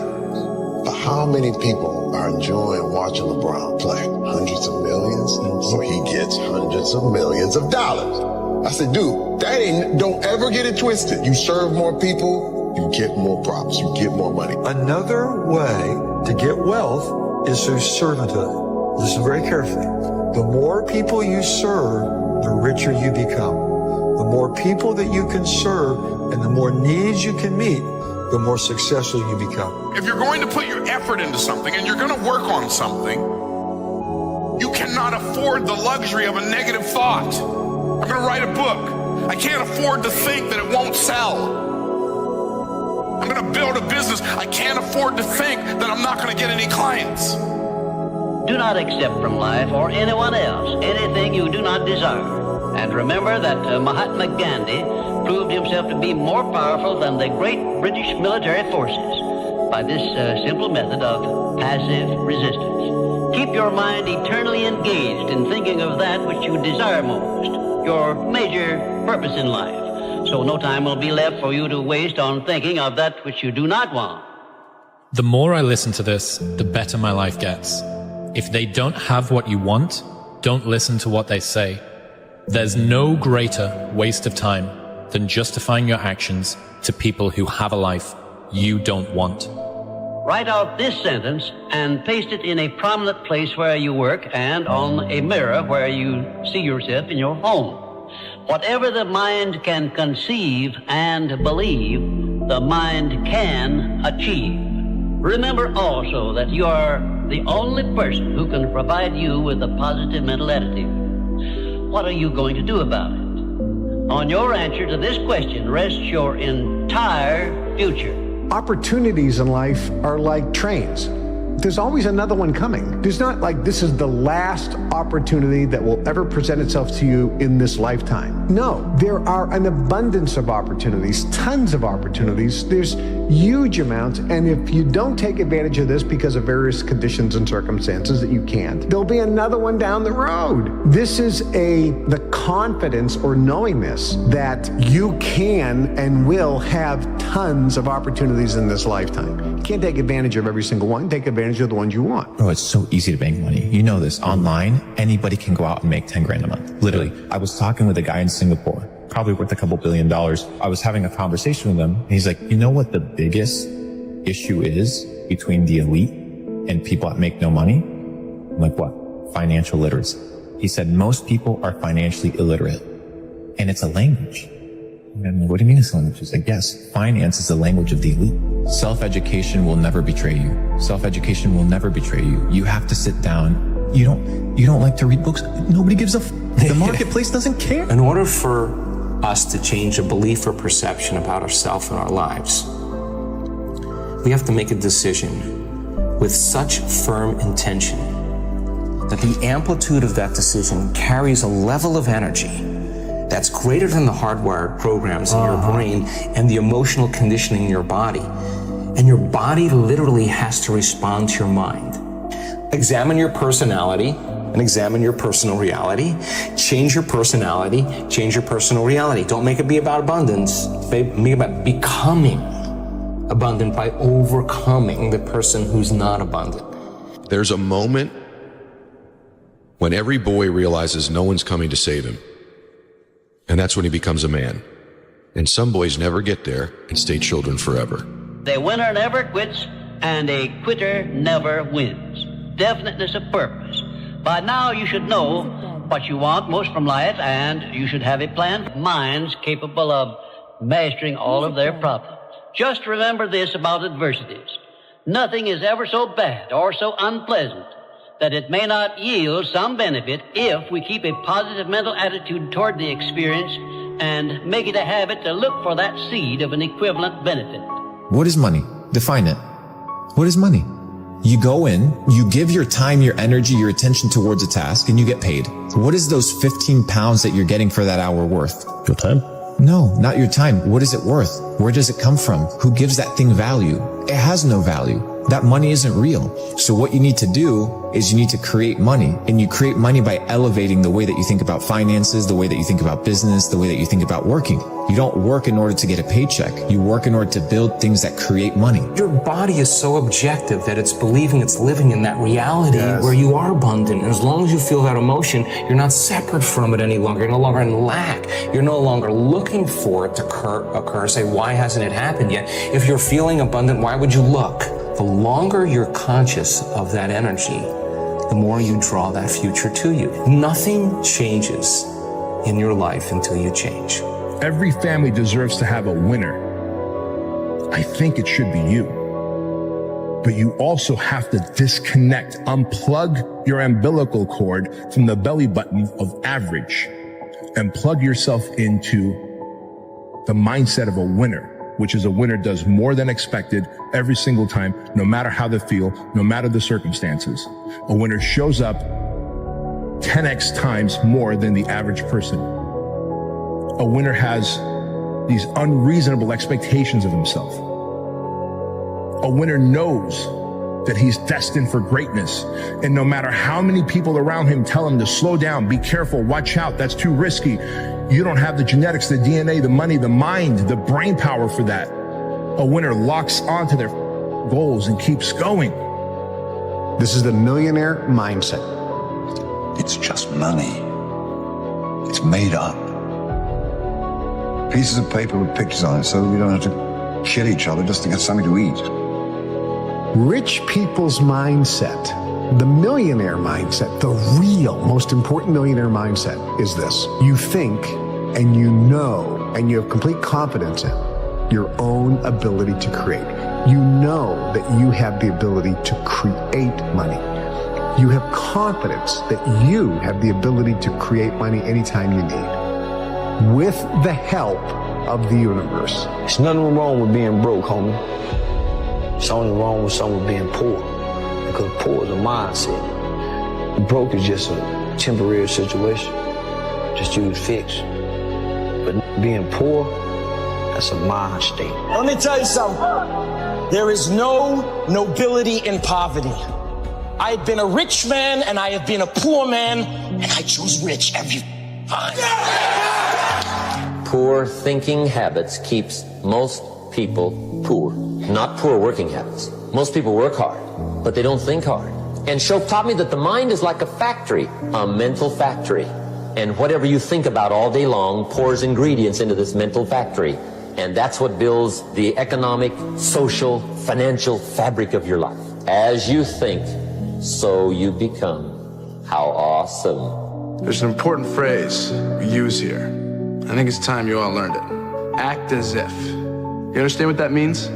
But how many people are enjoying watching LeBron play? Hundreds of millions? Or he gets hundreds of millions of dollars. I said, dude, don't ever get it twisted. You serve more people, you get more props, you get more money. Another way to get wealth is through servanthood. Listen very carefully. The more people you serve, the richer you become. The more people that you can serve and the more needs you can meet, the more successful you become. If you're going to put your effort into something and you're going to work on something, you cannot afford the luxury of a negative thought. I'm going to write a book. I can't afford to think that it won't sell. I'm going to build a business. I can't afford to think that I'm not going to get any clients. Do not accept from life or anyone else anything you do not desire. And remember that Mahatma Gandhi proved himself to be more powerful than the great British military forces by this simple method of passive resistance. Keep your mind eternally engaged in thinking of that which you desire most, your major purpose in life, so no time will be left for you to waste on thinking of that which you do not want. The more I listen to this, the better my life gets. If they don't have what you want, don't listen to what they say. There's no greater waste of time than justifying your actions to people who have a life you don't want. Write out this sentence and paste it in a prominent place where you work and on a mirror where you see yourself in your home. Whatever the mind can conceive and believe, the mind can achieve. Remember also that you are the only person who can provide you with a positive mental attitude. What are you going to do about it? On your answer to this question rests your entire future. Opportunities in life are like trains. There's always another one coming. There's not like this is the last opportunity that will ever present itself to you in this lifetime. No, there are an abundance of opportunities, tons of opportunities. There's huge amounts, and if you don't take advantage of this because of various conditions and circumstances that you can't, there'll be another one down the road. This is the confidence or knowingness that you can and will have tons of opportunities in this lifetime. You can't take advantage of every single one. Take advantage of the ones you want. Bro, it's so easy to bank money. You know this. Online, anybody can go out and make 10 grand a month. Literally. I was talking with a guy in Singapore, probably worth a couple $1 billion. I was having a conversation with him, and he's like, you know what the biggest issue is between the elite and people that make no money? I'm like, what? Financial literacy. He said, most people are financially illiterate, and it's a language. And what do you mean it's a language? He's like, yes, finance is the language of the elite. Self-education will never betray you. Self-education will never betray you. You have to sit down. You don't like to read books. Nobody gives a the marketplace doesn't care. In order for us to change a belief or perception about ourselves and our lives, we have to make a decision with such firm intention that the amplitude of that decision carries a level of energy that's greater than the hardwired programs in your brain and the emotional conditioning in your body. And your body literally has to respond to your mind. Examine your personality and examine your personal reality. Change your personality, change your personal reality. Don't make it be about abundance. Make it about becoming abundant by overcoming the person who's not abundant. There's a moment when every boy realizes no one's coming to save him. And that's when he becomes a man. And some boys never get there and stay children forever. A winner never quits, and a quitter never wins. Definiteness of purpose. By now you should know what you want most from life, and you should have a plan for minds capable of mastering all of their problems. Just remember this about adversities. Nothing is ever so bad or so unpleasant that it may not yield some benefit if we keep a positive mental attitude toward the experience and make it a habit to look for that seed of an equivalent benefit. What is money? Define it. What is money? You go in, you give your time, your energy, your attention towards a task, and you get paid. What is those 15 pounds that you're getting for that hour worth? Your time? No, not your time. What is it worth? Where does it come from? Who gives that thing value? It has no value. that money isn't real. So what you need to do is you need to create money, and you create money by elevating the way that you think about finances, the way that you think about business, the way that you think about working. You don't work in order to get a paycheck. You work in order to build things that create money. Your body is so objective that it's believing it's living in that reality where you are abundant. And as long as you feel that emotion, you're not separate from it any longer. You're no longer in lack. You're no longer looking for it to occur. Say, why hasn't it happened yet? If you're feeling abundant, why would you look? The longer you're conscious of that energy, the more you draw that future to you. Nothing changes in your life until you change. Every family deserves to have a winner. I think it should be you. But you also have to disconnect, unplug your umbilical cord from the belly button of average and plug yourself into the mindset of a winner, which is a winner does more than expected every single time, no matter how they feel, no matter the circumstances. A winner shows up 10x times more than the average person. A winner has these unreasonable expectations of himself. A winner knows that he's destined for greatness. And no matter how many people around him tell him to slow down, be careful, watch out, that's too risky, you don't have the genetics, the DNA, the money, the mind, the brain power for that. A winner locks onto their goals and keeps going. This is the millionaire mindset. It's just money. It's made up. Pieces of paper with pictures on it so we don't have to kill each other just to get something to eat. Rich people's mindset, the millionaire mindset, the real most important millionaire mindset is this. You think and you know and you have complete confidence in your own ability to create. You know that you have the ability to create money. You have confidence that you have the ability to create money anytime you need, with the help of the universe. There's nothing wrong with being broke, homie. It's only wrong with someone being poor, because poor is a mindset. Broke is just a temporary situation, just you fix. But being poor, that's a mind state. Let me tell you something. There is no nobility in poverty. I have been a rich man and I have been a poor man, and I choose rich every time. Poor thinking habits keeps most people poor. Not poor working habits. Most people work hard, but they don't think hard. And Shope taught me that the mind is like a factory, a mental factory. And whatever you think about all day long pours ingredients into this mental factory. And that's what builds the economic, social, financial fabric of your life. As you think, so you become. How awesome. There's an important phrase we use here. I think it's time you all learned it. Act as if. You understand what that means?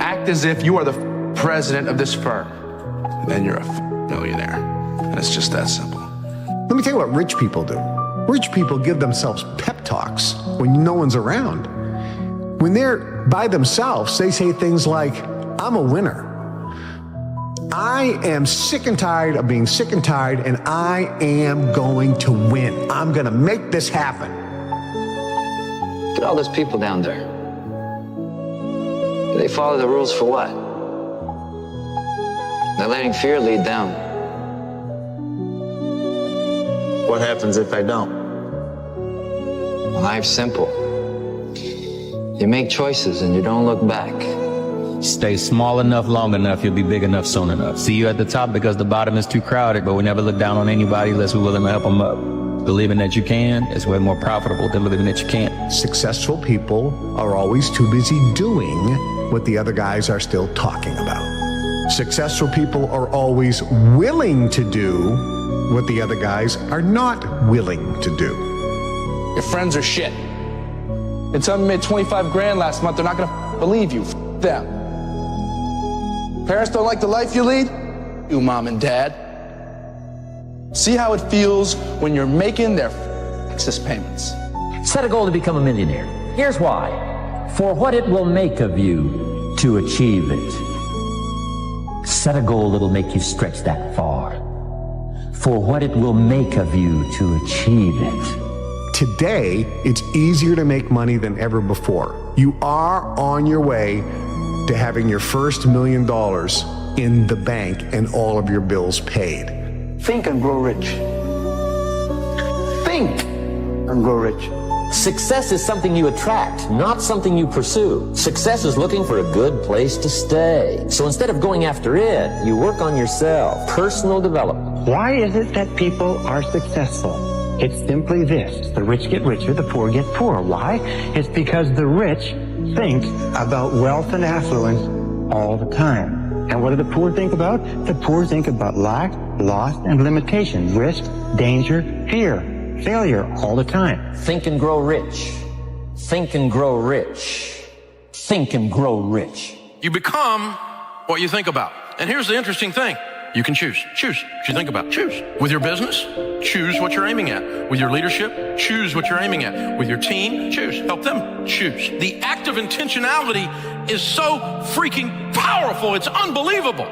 Act as if you are the president of this firm. And then you're a millionaire. And it's just that simple. Let me tell you what rich people do. Rich people give themselves pep talks when no one's around. When they're by themselves, they say things like, I'm a winner. I am sick and tired of being sick and tired, and I am going to win. I'm going to make this happen. Look at all those people down there. They follow the rules for what? They're letting fear lead them. What happens if I don't? Life's simple. You make choices and you don't look back. Stay small enough, long enough, you'll be big enough soon enough. See you at the top because the bottom is too crowded, but we never look down on anybody unless we're willing to help them up. Believing that you can is way more profitable than believing that you can't. Successful people are always too busy doing what the other guys are still talking about. Successful people are always willing to do what the other guys are not willing to do. Your friends are shit. They tell me you made 25 grand last month, they're not gonna believe you. F them. Parents don't like the life you lead? You, mom and dad. See how it feels when you're making their excess payments. Set a goal to become a millionaire. Here's why. For what it will make of you to achieve it. Set a goal that'll make you stretch that far. For what it will make of you to achieve it. Today, it's easier to make money than ever before. You are on your way to having your first $1 million in the bank and all of your bills paid. Think and grow rich. Think and grow rich. Success is something you attract, not something you pursue. Success is looking for a good place to stay. So instead of going after it, you work on yourself. Personal development. Why is it that people are successful? It's simply this. The rich get richer, the poor get poorer. Why? It's because the rich think about wealth and affluence all the time. And what do the poor think about? The poor think about lack, loss, and limitation, risk, danger, fear. Failure all the time. Think and grow rich. Think and grow rich. Think and grow rich. You become what you think about. And here's the interesting thing. You can choose. Choose what you think about. Choose. With your business, choose what you're aiming at. With your leadership, choose what you're aiming at. With your team, choose. Help them choose. The act of intentionality is so freaking powerful. It's unbelievable.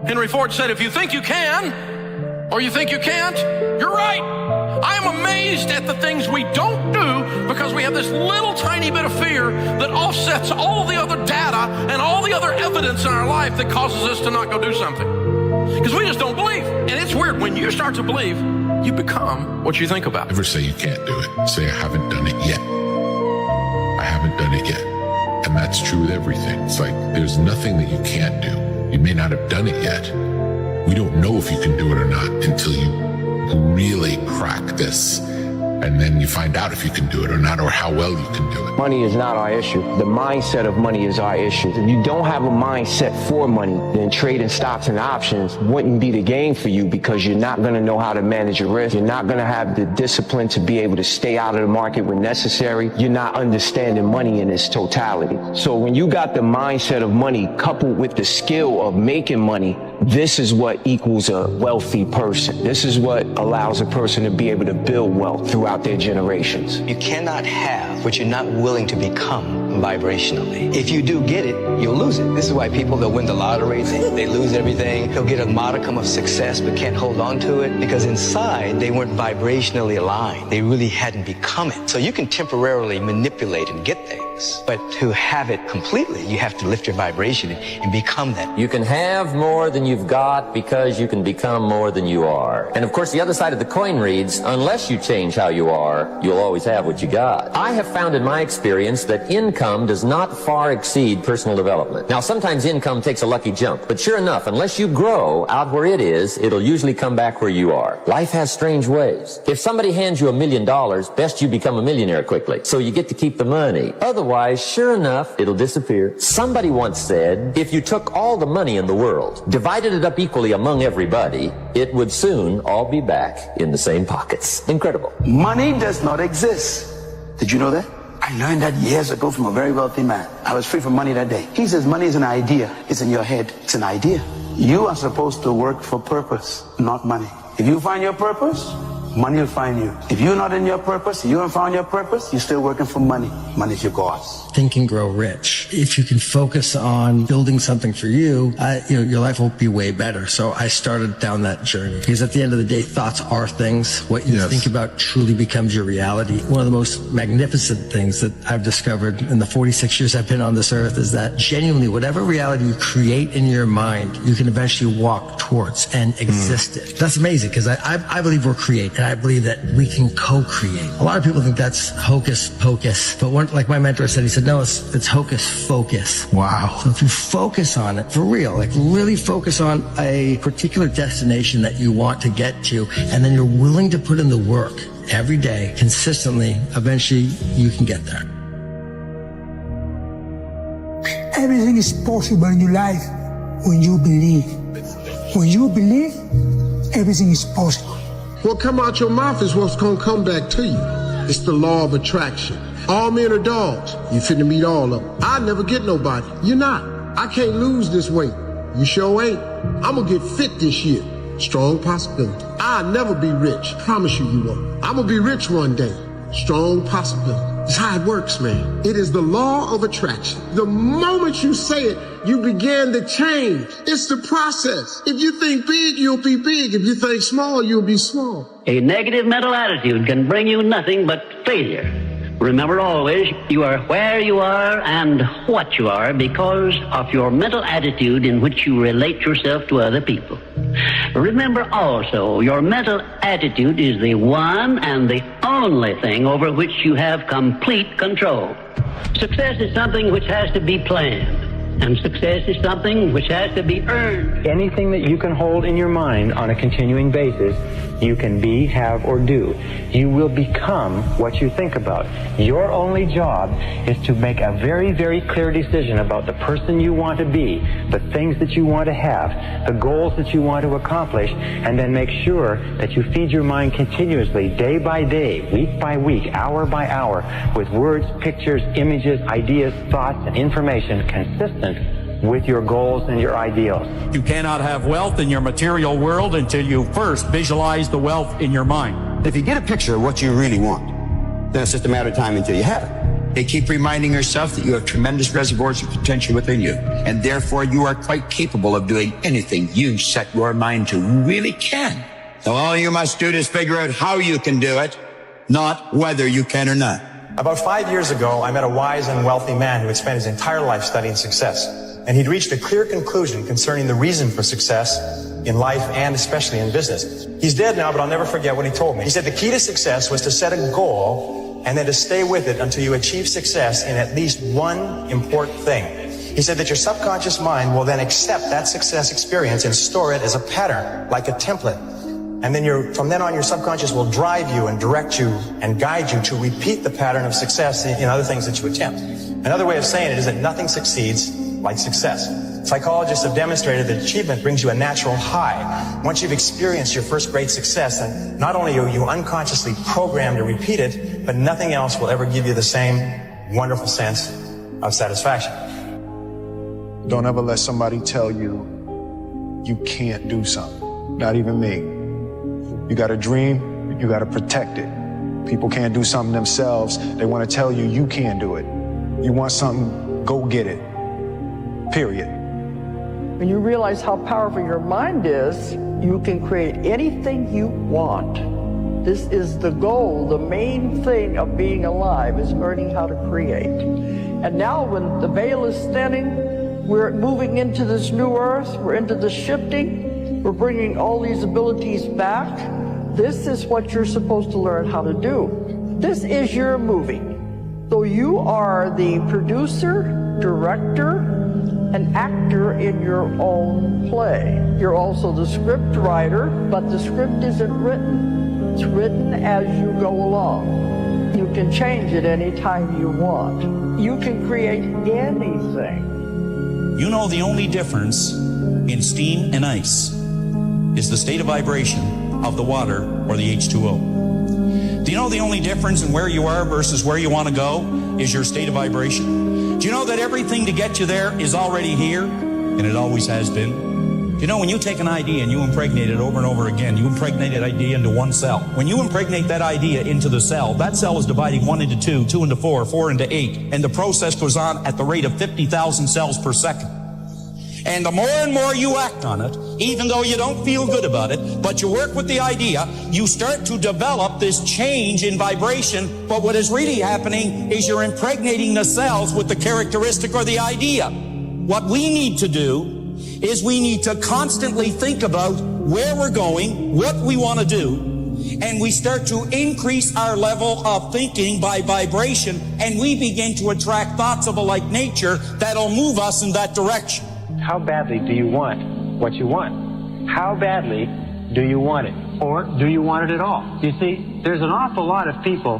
Henry Ford said, if you think you can, or you think you can't, you're right. I am amazed at the things we don't do because we have this little tiny bit of fear that offsets all the other data and all the other evidence in our life that causes us to not go do something. Because we just don't believe. And it's weird. When you start to believe, you become what you think about. Never say you can't do it. Say, I haven't done it yet. I haven't done it yet. And that's true with everything. It's like there's nothing that you can't do. You may not have done it yet. We don't know if you can do it or not until you really crack this, and then you find out if you can do it or not, or how well you can do it. Money is not our issue. The mindset of money is our issue. If you don't have a mindset for money, then trading stocks and options wouldn't be the game for you because you're not going to know how to manage your risk. You're not going to have the discipline to be able to stay out of the market when necessary. You're not understanding money in its totality. So when you got the mindset of money coupled with the skill of making money, this is what equals a wealthy person. This is what allows a person to be able to build wealth throughout their generations. You cannot have what you're not willing to become vibrationally. If you do get it, you'll lose it. This is why people that win the lottery, they lose everything. They'll get a modicum of success but can't hold on to it because inside they weren't vibrationally aligned. They really hadn't become it. So you can temporarily manipulate and get things, but to have it completely, you have to lift your vibration and become that. You can have more than you've got because you can become more than you are. And of course, the other side of the coin reads, unless you change how you are, you'll always have what you got. I have found in my experience that income does not far exceed personal development. Now, sometimes income takes a lucky jump, but sure enough, unless you grow out where it is, it'll usually come back where you are. Life has strange ways. If somebody hands you $1 million, best you become a millionaire quickly, so you get to keep the money. Otherwise, sure enough, it'll disappear. Somebody once said, if you took all the money in the world, divided it up equally among everybody, it would soon all be back in the same pockets. Incredible. Money does not exist. Did you know that? I learned that years ago from a very wealthy man. I was free from money that day. He says money is an idea. It's in your head. It's an idea. You are supposed to work for purpose, not money. If you find your purpose, money will find you. If you're not in your purpose, you haven't found your purpose, you're still working for money. Money's your boss. Think and grow rich. If you can focus on building something for you, your life will be way better. So I started down that journey because at the end of the day, thoughts are things. What you think about truly becomes your reality. One of the most magnificent things that I've discovered in the 46 years I've been on this earth is that genuinely whatever reality you create in your mind, you can eventually walk towards and exist it. That's amazing because I believe we're creative and I believe that we can co-create. A lot of people think that's hocus pocus, but like my mentor said, he said, no, it's hocus focus. Wow. So if you focus on it for real, like really focus on a particular destination that you want to get to, and then you're willing to put in the work every day, consistently, eventually you can get there. Everything is possible in your life when you believe. When you believe, everything is possible. What come out your mouth is what's gonna come back to you. It's the law of attraction. All men are dogs. You finna meet all of them. I never get nobody. You're not. I can't lose this weight. You sure ain't. I'm gonna get fit this year. Strong possibility. I'll never be rich. Promise you won't. I'm gonna be rich one day. Strong possibility. It's how it works, man. It is the law of attraction. The moment you say it, you begin to change. It's the process. If you think big, you'll be big. If you think small, you'll be small. A negative mental attitude can bring you nothing but failure. Remember always, you are where you are and what you are because of your mental attitude in which you relate yourself to other people. Remember also, your mental attitude is the one and the only thing over which you have complete control. Success is something which has to be planned. And success is something which has to be earned. Anything that you can hold in your mind on a continuing basis, you can be, have, or do. You will become what you think about. Your only job is to make a very, very clear decision about the person you want to be, the things that you want to have, the goals that you want to accomplish, and then make sure that you feed your mind continuously, day by day, week by week, hour by hour, with words, pictures, images, ideas, thoughts, and information consistent with your goals and your ideals. You cannot have wealth in your material world until you first visualize the wealth in your mind. If you get a picture of what you really want, then it's just a matter of time until you have it. They keep reminding yourself that you have tremendous reservoirs of potential within you, and therefore you are quite capable of doing anything you set your mind to. You really can. So all you must do is figure out how you can do it, not whether you can or not. About 5 years ago, I met a wise and wealthy man who had spent his entire life studying success. And he'd reached a clear conclusion concerning the reason for success in life and especially in business. He's dead now, but I'll never forget what he told me. He said the key to success was to set a goal and then to stay with it until you achieve success in at least one important thing. He said that your subconscious mind will then accept that success experience and store it as a pattern, like a template. And then from then on, your subconscious will drive you and direct you and guide you to repeat the pattern of success in other things that you attempt. Another way of saying it is that nothing succeeds like success. Psychologists have demonstrated that achievement brings you a natural high. Once you've experienced your first great success, then not only are you unconsciously programmed to repeat it, but nothing else will ever give you the same wonderful sense of satisfaction. Don't ever let somebody tell you you can't do something. Not even me. You got a dream, you got to protect it. People can't do something themselves. They want to tell you you can't do it. You want something, go get it. Period. When you realize how powerful your mind is, you can create anything you want. This is the goal, the main thing of being alive is learning how to create. And now when the veil is thinning, we're moving into this new earth, we're into the shifting, we're bringing all these abilities back. This is what you're supposed to learn how to do. This is your movie. So you are the producer, director, an actor in your own play. You're also the script writer, but the script isn't written. It's written as you go along. You can change it any time you want. You can create anything. You know the only difference in steam and ice is the state of vibration of the water or the H2O. Do you know the only difference in where you are versus where you want to go is your state of vibration? Do you know that everything to get you there is already here? And it always has been. Do you know when you take an idea and you impregnate it over and over again, you impregnate that idea into one cell. When you impregnate that idea into the cell, that cell is dividing 1 into 2, 2 into 4, 4 into 8. And the process goes on at the rate of 50,000 cells per second. And the more and more you act on it, even though you don't feel good about it, but you work with the idea, you start to develop this change in vibration. But what is really happening is you're impregnating the cells with the characteristic or the idea. What we need to do is we need to constantly think about where we're going, what we want to do, and we start to increase our level of thinking by vibration, and we begin to attract thoughts of a like nature that'll move us in that direction. How badly do you want what you want? How badly do you want it? Or do you want it at all? You see, there's an awful lot of people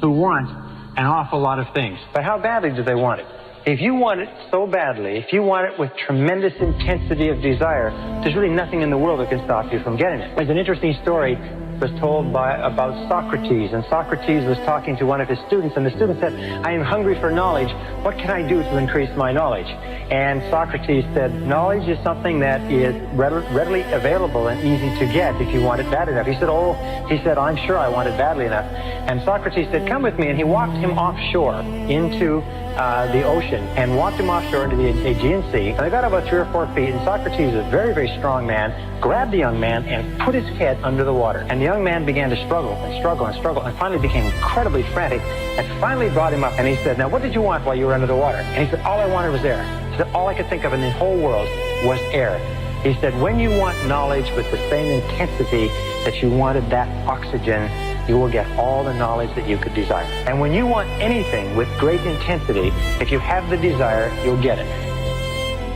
who want an awful lot of things. But how badly do they want it? If you want it so badly, if you want it with tremendous intensity of desire, there's really nothing in the world that can stop you from getting it. There's an interesting story was told about Socrates, and Socrates was talking to one of his students, and the student said, I am hungry for knowledge. What can I do to increase my knowledge? And Socrates said, knowledge is something that is readily available and easy to get if you want it bad enough. He said, I'm sure I want it badly enough. And Socrates said, come with me, and he walked him offshore into the ocean and walked him offshore into the Aegean Sea. And they got about 3 or 4 feet, and Socrates, a very, very strong man, grabbed the young man and put his head under the water. And the young man began to struggle and finally became incredibly frantic and finally brought him up and he said, now what did you want while you were under the water? And he said, all I wanted was air. He said, all I could think of in the whole world was air. He said, when you want knowledge with the same intensity that you wanted that oxygen, you will get all the knowledge that you could desire. And when you want anything with great intensity, if you have the desire, you'll get it.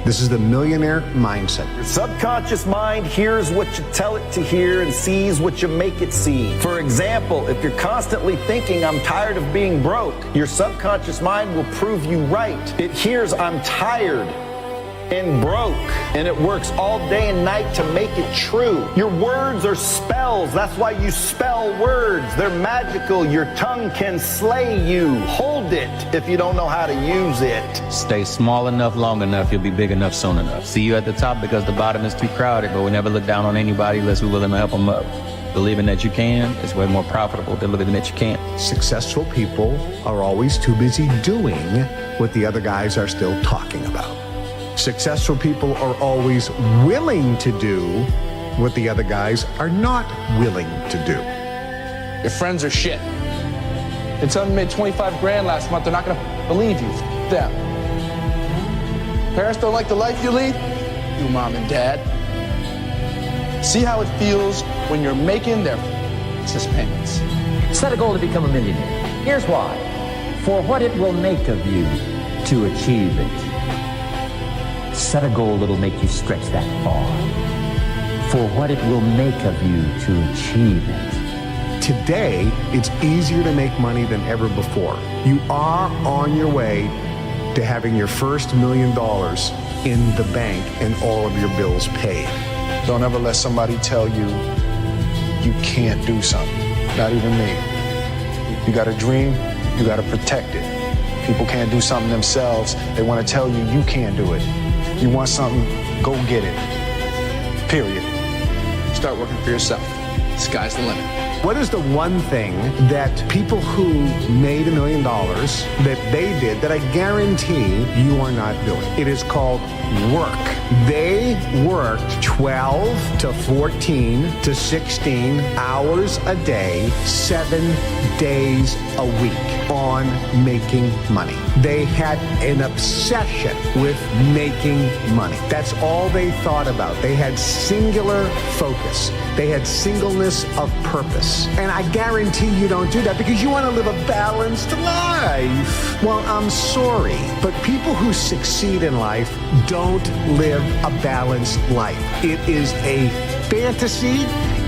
This is the millionaire mindset. Your subconscious mind hears what you tell it to hear and sees what you make it see. For example, if you're constantly thinking, I'm tired of being broke, your subconscious mind will prove you right. It hears, I'm tired and broke, and it works all day and night to make it true. Your words are spells. That's why you spell words. They're magical. Your tongue can slay you. Hold it if you don't know how to use it. Stay small enough long enough, you'll be big enough soon enough. See you at the top because the bottom is too crowded, but we never look down on anybody unless we're willing to help them up. Believing that you can is way more profitable than believing that you can't. Successful people are always too busy doing what the other guys are still talking about. Successful people are always willing to do what the other guys are not willing to do. Your friends are shit. They tell me you made 25 grand last month, they're not gonna believe you. F them. Parents don't like the life you lead? You, mom and dad. See how it feels when you're making their payments. Set a goal to become a millionaire. Here's why. For what it will make of you to achieve it. Set a goal that'll make you stretch that far. For what it will make of you to achieve it. Today, it's easier to make money than ever before. You are on your way to having your first $1 million in the bank and all of your bills paid. Don't ever let somebody tell you you can't do something. Not even me. You got a dream, you got to protect it. People can't do something themselves. They want to tell you you can't do it. You want something, go get it. Period. Start working for yourself. Sky's the limit. What is the one thing that people who made $1 million that they did that I guarantee you are not doing? It is called work. They worked 12 to 14 to 16 hours a day, 7 days a week on making money. They had an obsession with making money. That's all they thought about. They had singular focus. They had singleness of purpose. And I guarantee you don't do that because you want to live a balanced life. Well, I'm sorry, but people who succeed in life don't live a balanced life. It is a fantasy.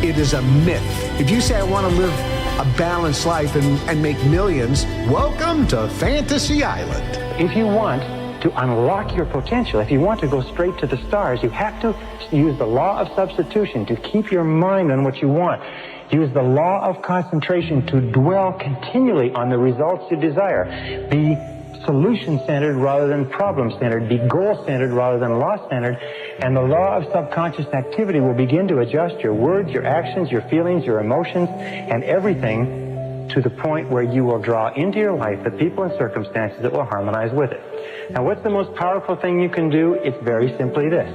It is a myth. If you say I want to live a balanced life and make millions, welcome to Fantasy Island. If you want to unlock your potential, if you want to go straight to the stars, you have to use the law of substitution to keep your mind on what you want. Use the law of concentration to dwell continually on the results you desire. Be solution-centered rather than problem-centered. Be goal-centered rather than loss-centered. And the law of subconscious activity will begin to adjust your words, your actions, your feelings, your emotions, and everything to the point where you will draw into your life the people and circumstances that will harmonize with it. Now, what's the most powerful thing you can do? It's very simply this.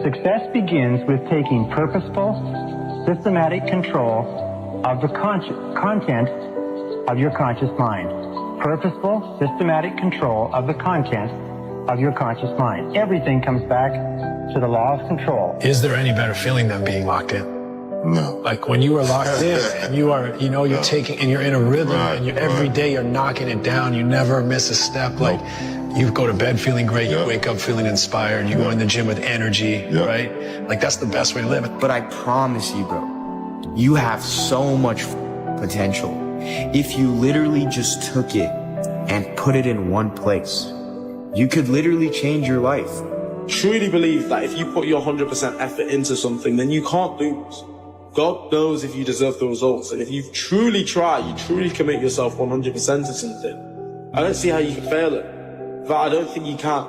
Success begins with taking purposeful, systematic control of the content of your conscious mind. Purposeful, systematic control of the content of your conscious mind. Everything comes back to the law of control. Is there any better feeling than being locked in? No. Like when you are locked in and you are, you're taking, and you're in a rhythm and every day you're knocking it down. You never miss a step. Like you go to bed feeling great. You wake up feeling inspired. You go in the gym with energy, right? Like that's the best way to live it. But I promise you, bro, you have so much potential. If you literally just took it and put it in one place, you could literally change your life. Truly believe that if you put your 100% effort into something, then you can't lose. God knows if you deserve the results. And if you truly try, you truly commit yourself 100% to something, I don't see how you can fail it. In fact, I don't think you can.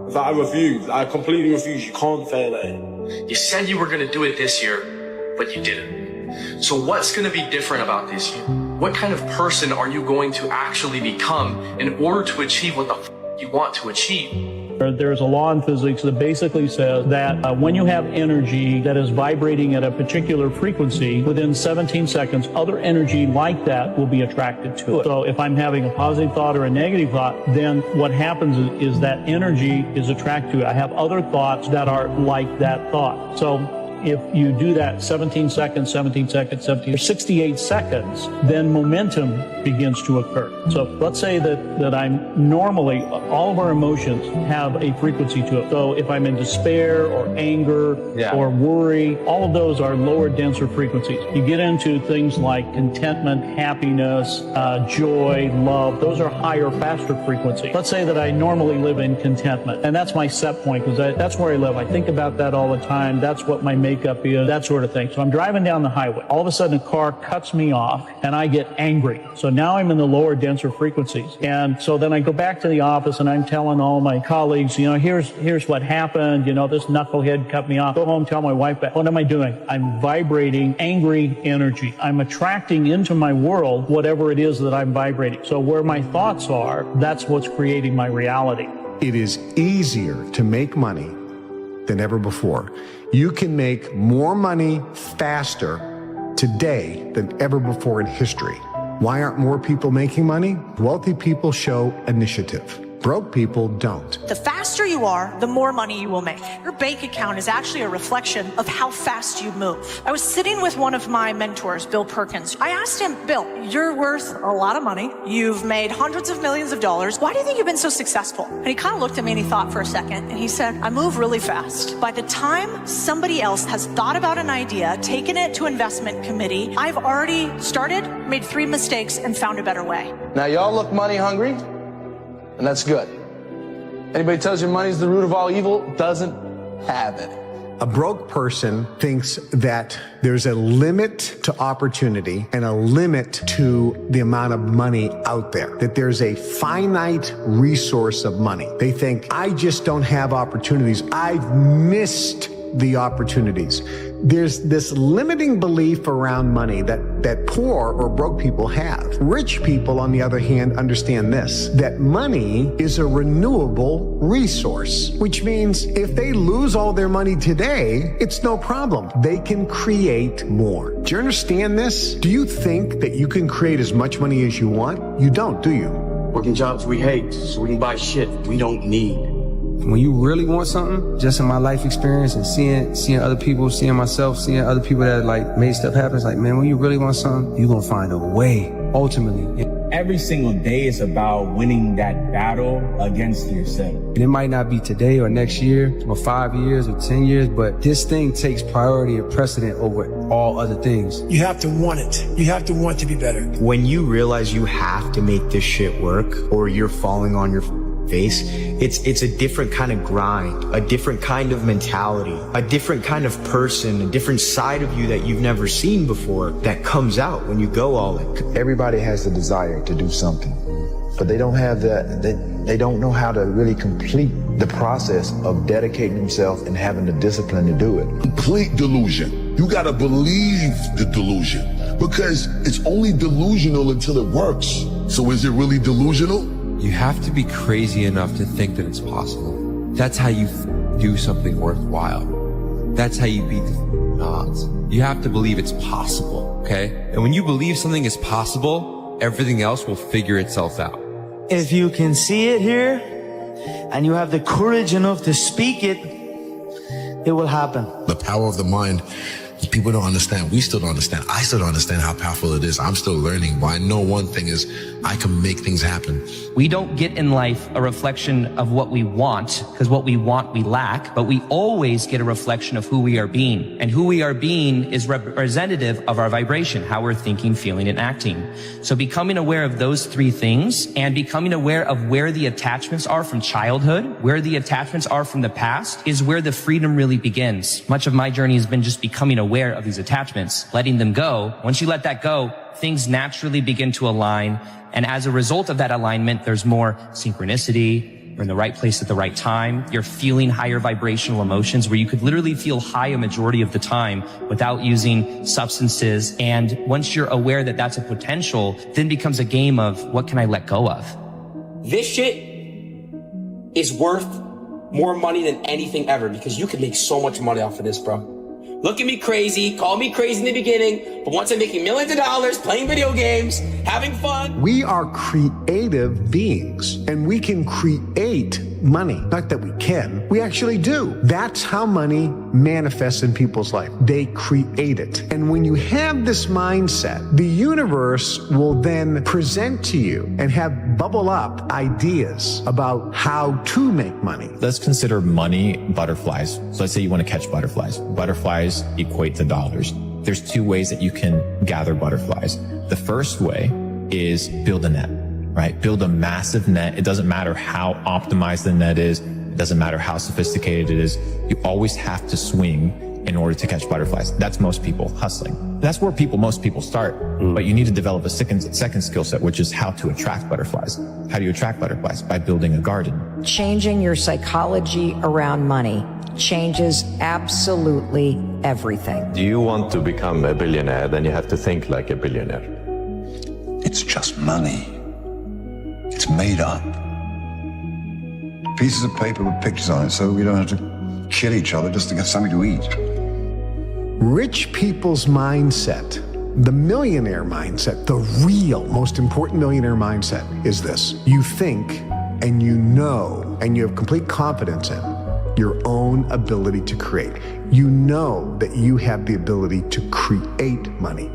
In fact, I completely refuse. You can't fail at it. You said you were going to do it this year, but you didn't. So what's going to be different about this year? What kind of person are you going to actually become in order to achieve what the you want to achieve? There's a law in physics that basically says that when you have energy that is vibrating at a particular frequency, within 17 seconds, other energy like that will be attracted to it. So if I'm having a positive thought or a negative thought, then what happens is that energy is attracted to it. I have other thoughts that are like that thought. So if you do that 17 seconds, 68 seconds, then momentum begins to occur. So let's say that I'm normally, all of our emotions have a frequency to it. So if I'm in despair or anger or worry, all of those are lower, denser frequencies. You get into things like contentment, happiness, joy, love. Those are higher, faster frequencies. Let's say that I normally live in contentment, and that's my set point because that's where I live. I think about that all the time. That's what my makeup is, that sort of thing. So I'm driving down the highway. All of a sudden, a car cuts me off, and I get angry. So now I'm in the lower, denser frequencies. And so then I go back to the office, and I'm telling all my colleagues, here's what happened. This knucklehead cut me off. Go home, tell my wife back. What am I doing? I'm vibrating angry energy. I'm attracting into my world whatever it is that I'm vibrating. So where my thoughts are, that's what's creating my reality. It is easier to make money than ever before. You can make more money faster today than ever before in history. Why aren't more people making money? Wealthy people show initiative. Broke people don't. The faster you are, the more money you will make. Your bank account is actually a reflection of how fast you move. I was sitting with one of my mentors, Bill Perkins. I asked him, Bill, you're worth a lot of money. You've made hundreds of millions of dollars. Why do you think you've been so successful? And he kind of looked at me and he thought for a second, and he said, I move really fast. By the time somebody else has thought about an idea, taken it to investment committee, I've already started, made 3 mistakes, and found a better way. Now y'all look money hungry, and that's good. Anybody tells you money's the root of all evil doesn't have it. A broke person thinks that there's a limit to opportunity and a limit to the amount of money out there, that there's a finite resource of money. They think, I just don't have opportunities. I've missed the opportunities. There's this limiting belief around money that poor or broke people have. Rich people, on the other hand, understand this, that money is a renewable resource, which means if they lose all their money today, it's no problem. They can create more. Do you understand this? Do you think that you can create as much money as you want? You don't, do you? Working jobs we hate so we can buy shit we don't need. When you really want something, just in my life experience and seeing other people, seeing myself, seeing other people that made stuff happen, it's like, man, when you really want something, you're gonna find a way, ultimately. Every single day is about winning that battle against yourself. And it might not be today or next year or 5 years or 10 years, but this thing takes priority and precedent over all other things. You have to want it. You have to want to be better. When you realize you have to make this shit work or you're falling on your face, it's a different kind of grind, a different kind of mentality, a different kind of person, a different side of you that you've never seen before that comes out when you go all in. Everybody has the desire to do something, but they don't have they don't know how to really complete the process of dedicating themselves and having the discipline to do it. Complete delusion. You gotta believe the delusion because it's only delusional until it works. So is it really delusional? You have to be crazy enough to think that it's possible. That's how you do something worthwhile. That's how you beat the odds. You have to believe it's possible, okay? And when you believe something is possible, everything else will figure itself out. If you can see it here, and you have the courage enough to speak it, it will happen. The power of the mind, people don't understand. We still don't understand. I still don't understand how powerful it is. I'm still learning. But I know one thing is I can make things happen. We don't get in life a reflection of what we want, because what we want we lack, but we always get a reflection of who we are being. And who we are being is representative of our vibration, how we're thinking, feeling, and acting. So becoming aware of those 3 things and becoming aware of where the attachments are from childhood, where the attachments are from the past, is where the freedom really begins. Much of my journey has been just becoming aware of these attachments, letting them go. Once you let that go, things naturally begin to align. And as a result of that alignment, there's more synchronicity. You're in the right place at the right time. You're feeling higher vibrational emotions where you could literally feel high a majority of the time without using substances. And once you're aware that that's a potential, then becomes a game of what can I let go of? This shit is worth more money than anything ever because you can make so much money off of this, bro. Look at me crazy, call me crazy in the beginning, but once I'm making millions of dollars, playing video games, having fun. We are creative beings, and we can create money. Not that we can, we actually do. That's how money manifests in people's life. They create it. And when you have this mindset, the universe will then present to you and have bubble up ideas about how to make money. Let's consider money butterflies. So let's say you want to catch butterflies. Butterflies equate to dollars. There's two ways that you can gather butterflies. The first way is build a net, right? Build a massive net. It doesn't matter how optimized the net is. It doesn't matter how sophisticated it is. You always have to swing in order to catch butterflies. That's most people hustling. That's where most people start. But you need to develop a second skill set, which is how to attract butterflies. How do you attract butterflies? By building a garden. Changing your psychology around money changes absolutely everything. Do you want to become a billionaire? Then you have to think like a billionaire. It's just money. It's made up. Pieces of paper with pictures on it so we don't have to kill each other just to get something to eat. Rich people's mindset, the millionaire mindset, the real most important millionaire mindset is this. You think and you know and you have complete confidence in your own ability to create. You know that you have the ability to create money.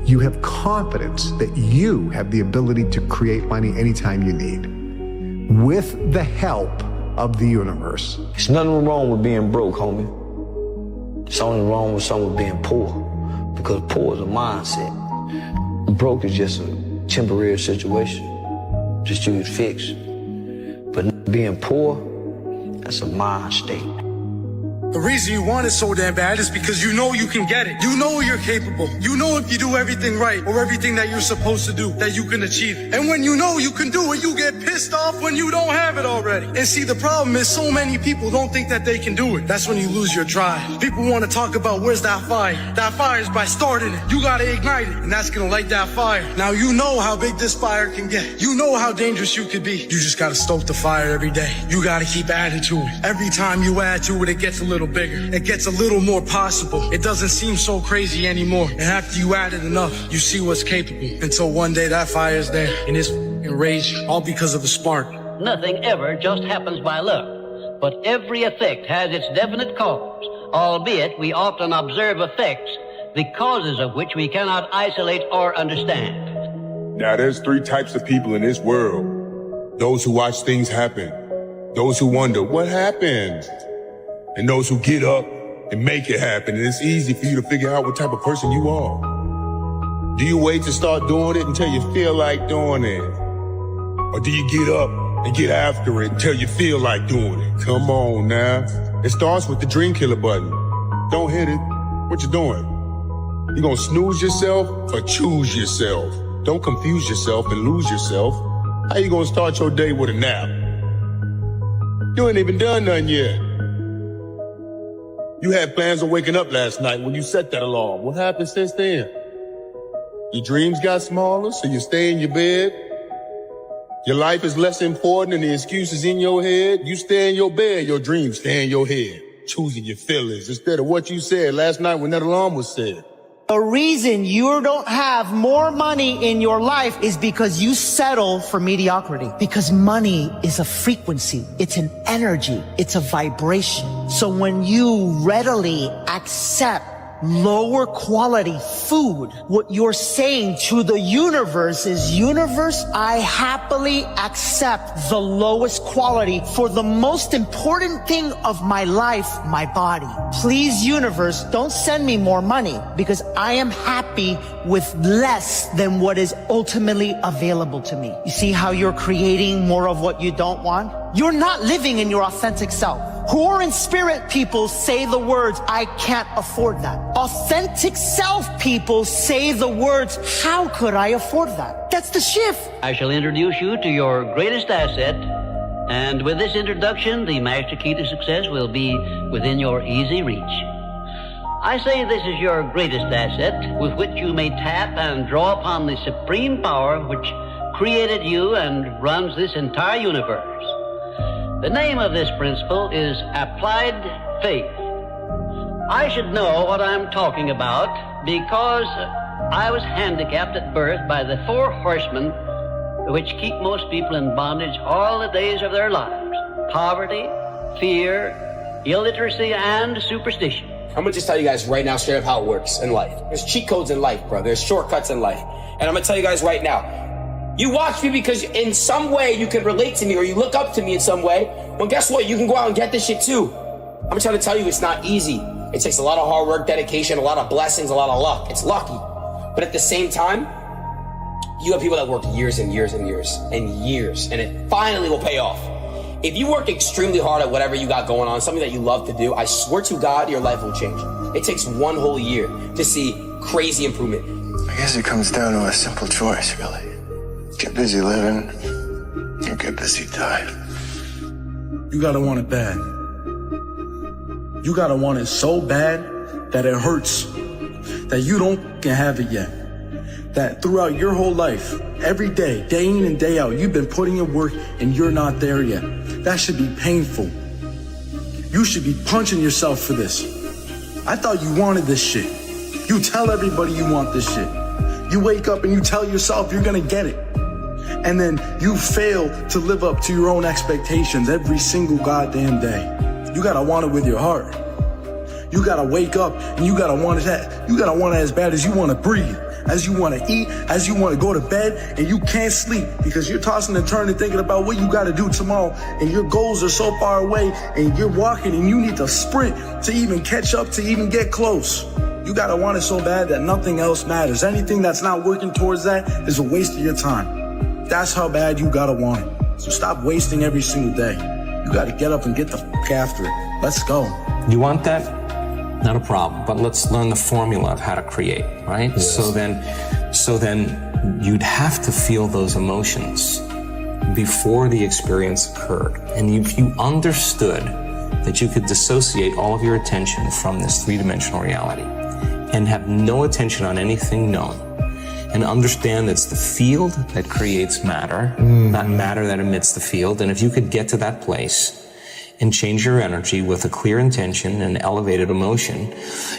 You have confidence that you have the ability to create money anytime you need, with the help of the universe. There's nothing wrong with being broke, homie. It's only wrong with someone being poor, because poor is a mindset. Broke is just a temporary situation, just you fix. But being poor, that's a mind state. The reason you want it so damn bad is because you know you can get it. You know you're capable. You know if you do everything right or everything that you're supposed to do, that you can achieve it. And when you know you can do it, you get pissed off when you don't have it already. And see, the problem is so many people don't think that they can do it. That's when you lose your drive. People want to talk about where's that fire. That fire is by starting it. You gotta ignite it, and that's gonna light that fire. Now you know how big this fire can get. You know how dangerous you could be. You just gotta stoke the fire every day. You gotta keep adding to it. Every time you add to it, it gets a little bigger. It gets a little more possible. It doesn't seem so crazy anymore. And after you add it enough, you see what's capable. Until one day that fire's there and it's raging, all because of a spark. Nothing ever just happens by luck, but every effect has its definite cause, albeit we often observe effects, the causes of which we cannot isolate or understand. Now there's three types of people in this world. Those who watch things happen, those who wonder what happened, and those who get up and make it happen. And it's easy for you to figure out what type of person you are. Do you wait to start doing it until you feel like doing it? Or do you get up and get after it until you feel like doing it? Come on now. It starts with the dream killer button. Don't hit it. What you doing? You gonna snooze yourself or choose yourself? Don't confuse yourself and lose yourself. How you gonna start your day with a nap? You ain't even done nothing yet. You had plans on waking up last night when you set that alarm. What happened since then? Your dreams got smaller, so you stay in your bed. Your life is less important and the excuses in your head. You stay in your bed, your dreams stay in your head. Choosing your feelings instead of what you said last night when that alarm was said. The reason you don't have more money in your life is because you settle for mediocrity. Because money is a frequency. It's an energy. It's a vibration. So when you readily accept lower quality food, what you're saying to the universe is, universe, I happily accept the lowest quality for the most important thing of my life, my body. Please, universe, don't send me more money because I am happy with less than what is ultimately available to me. You see how you're creating more of what you don't want? You're not living in your authentic self. Poor in spirit people say the words, I can't afford that. Authentic self people say the words, how could I afford that? That's the shift. I shall introduce you to your greatest asset, and with this introduction, the master key to success will be within your easy reach. I say this is your greatest asset with which you may tap and draw upon the supreme power which created you and runs this entire universe. The name of this principle is applied faith. I should know what I'm talking about because I was handicapped at birth by the 4 horsemen which keep most people in bondage all the days of their lives: poverty, fear, illiteracy, and superstition. I'm gonna just tell you guys right now straight up how it works in life. There's cheat codes in life, bro. There's shortcuts in life. And I'm gonna tell you guys right now, you watch me because in some way you can relate to me or you look up to me in some way. Well, guess what? You can go out and get this shit too. I'm trying to tell you it's not easy. It takes a lot of hard work, dedication, a lot of blessings, a lot of luck. It's lucky. But at the same time, you have people that work years and years and years and years, and it finally will pay off. If you work extremely hard at whatever you got going on, something that you love to do, I swear to God, your life will change. It takes 1 whole year to see crazy improvement. I guess it comes down to a simple choice, really. Get busy living, or get busy dying. You gotta want it bad. You gotta want it so bad that it hurts. That you don't have it yet. That throughout your whole life, every day, day in and day out, you've been putting in work and you're not there yet. That should be painful. You should be punching yourself for this. I thought you wanted this shit. You tell everybody you want this shit. You wake up and you tell yourself you're gonna get it. And then you fail to live up to your own expectations every single goddamn day. You gotta want it with your heart. You gotta wake up and you gotta want it. You gotta want it as bad as you wanna breathe, as you wanna eat, as you wanna go to bed, and you can't sleep because you're tossing and turning thinking about what you gotta do tomorrow, and your goals are so far away, and you're walking and you need to sprint to even catch up, to even get close. You gotta want it so bad that nothing else matters. Anything that's not working towards that is a waste of your time. That's how bad you gotta want it. So stop wasting every single day. You gotta get up and get the fuck after it. Let's go. You want that? Not a problem, but let's learn the formula of how to create, right? Yes. So then you'd have to feel those emotions before the experience occurred. And if you understood that you could dissociate all of your attention from this 3-dimensional reality and have no attention on anything known, and understand it's the field that creates matter, not matter that emits the field. And if you could get to that place and change your energy with a clear intention and elevated emotion,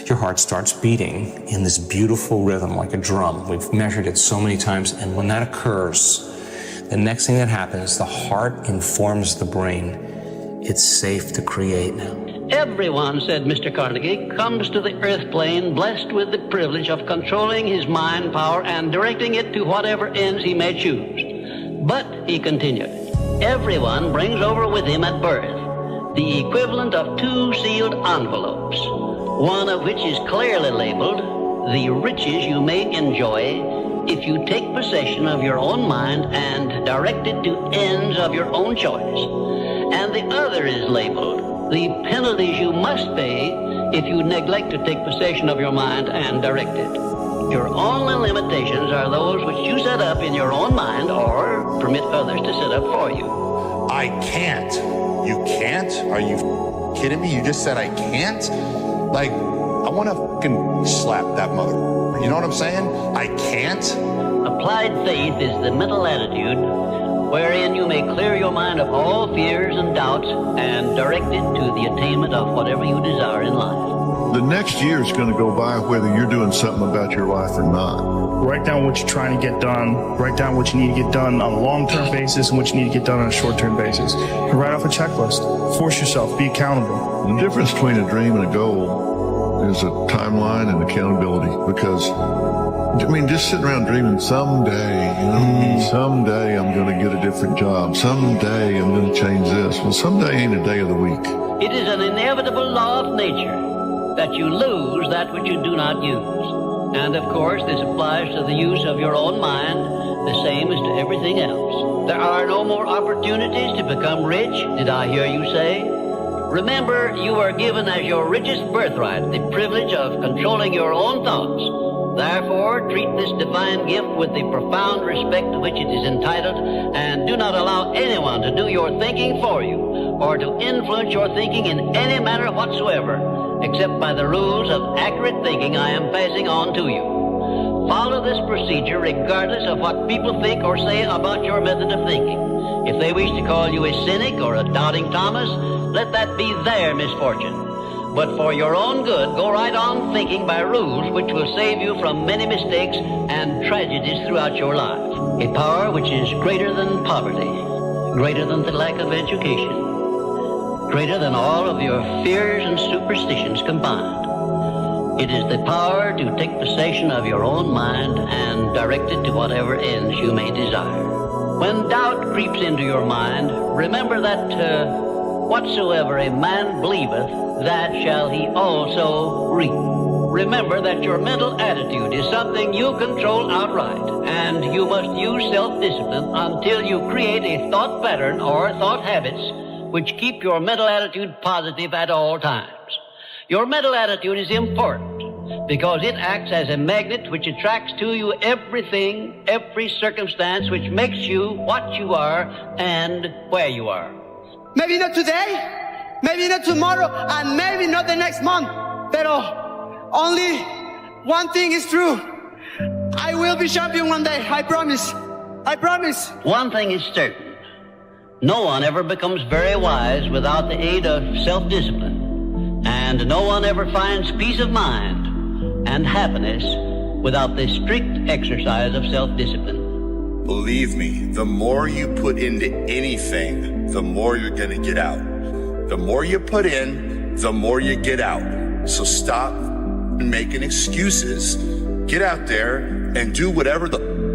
your heart starts beating in this beautiful rhythm like a drum. We've measured it so many times. And when that occurs, the next thing that happens, the heart informs the brain. It's safe to create now. Everyone, said Mr. Carnegie, comes to the earth plane blessed with the privilege of controlling his mind power and directing it to whatever ends he may choose. But, he continued, everyone brings over with him at birth the equivalent of 2 sealed envelopes, one of which is clearly labeled, the riches you may enjoy if you take possession of your own mind and direct it to ends of your own choice. And the other is labeled, the penalties you must pay if you neglect to take possession of your mind and direct it. Your only limitations are those which you set up in your own mind or permit others to set up for you. I can't. You can't? Are you kidding me? You just said I can't? Like, I want to fucking slap that mother. You know what I'm saying? I can't? Applied faith is the mental attitude wherein you may clear your mind of all fears and doubts and direct it to the attainment of whatever you desire in life. The next year is going to go by whether you're doing something about your life or not. Write down what you're trying to get done. Write down what you need to get done on a long-term basis and what you need to get done on a short-term basis. And write off a checklist. Force yourself. Be accountable. The difference between a dream and a goal is a timeline and accountability. Because, I mean, just sitting around dreaming someday, someday I'm going to get a different job. Someday I'm going to change this. Well, someday ain't a day of the week. It is an inevitable law of nature that you lose that which you do not use. And of course, this applies to the use of your own mind, the same as to everything else. There are no more opportunities to become rich, did I hear you say? Remember, you are given as your richest birthright the privilege of controlling your own thoughts. Therefore, treat this divine gift with the profound respect to which it is entitled, and do not allow anyone to do your thinking for you, or to influence your thinking in any manner whatsoever, except by the rules of accurate thinking I am passing on to you. Follow this procedure regardless of what people think or say about your method of thinking. If they wish to call you a cynic or a doubting Thomas, let that be their misfortune. But for your own good, go right on thinking by rules which will save you from many mistakes and tragedies throughout your life. A power which is greater than poverty, greater than the lack of education, greater than all of your fears and superstitions combined. It is the power to take possession of your own mind and direct it to whatever ends you may desire. When doubt creeps into your mind, remember that whatsoever a man believeth, that shall he also reap. Remember that your mental attitude is something you control outright, and you must use self-discipline until you create a thought pattern or thought habits which keep your mental attitude positive at all times. Your mental attitude is important because it acts as a magnet which attracts to you everything, every circumstance which makes you what you are and where you are. Maybe not today, maybe not tomorrow, and maybe not the next month. Pero only one thing is true. I will be champion one day. I promise. I promise. One thing is certain. No one ever becomes very wise without the aid of self-discipline. And no one ever finds peace of mind and happiness without the strict exercise of self-discipline. Believe me, the more you put into anything, the more you're going to get out. The more you put in, the more you get out. So stop making excuses. Get out there and do whatever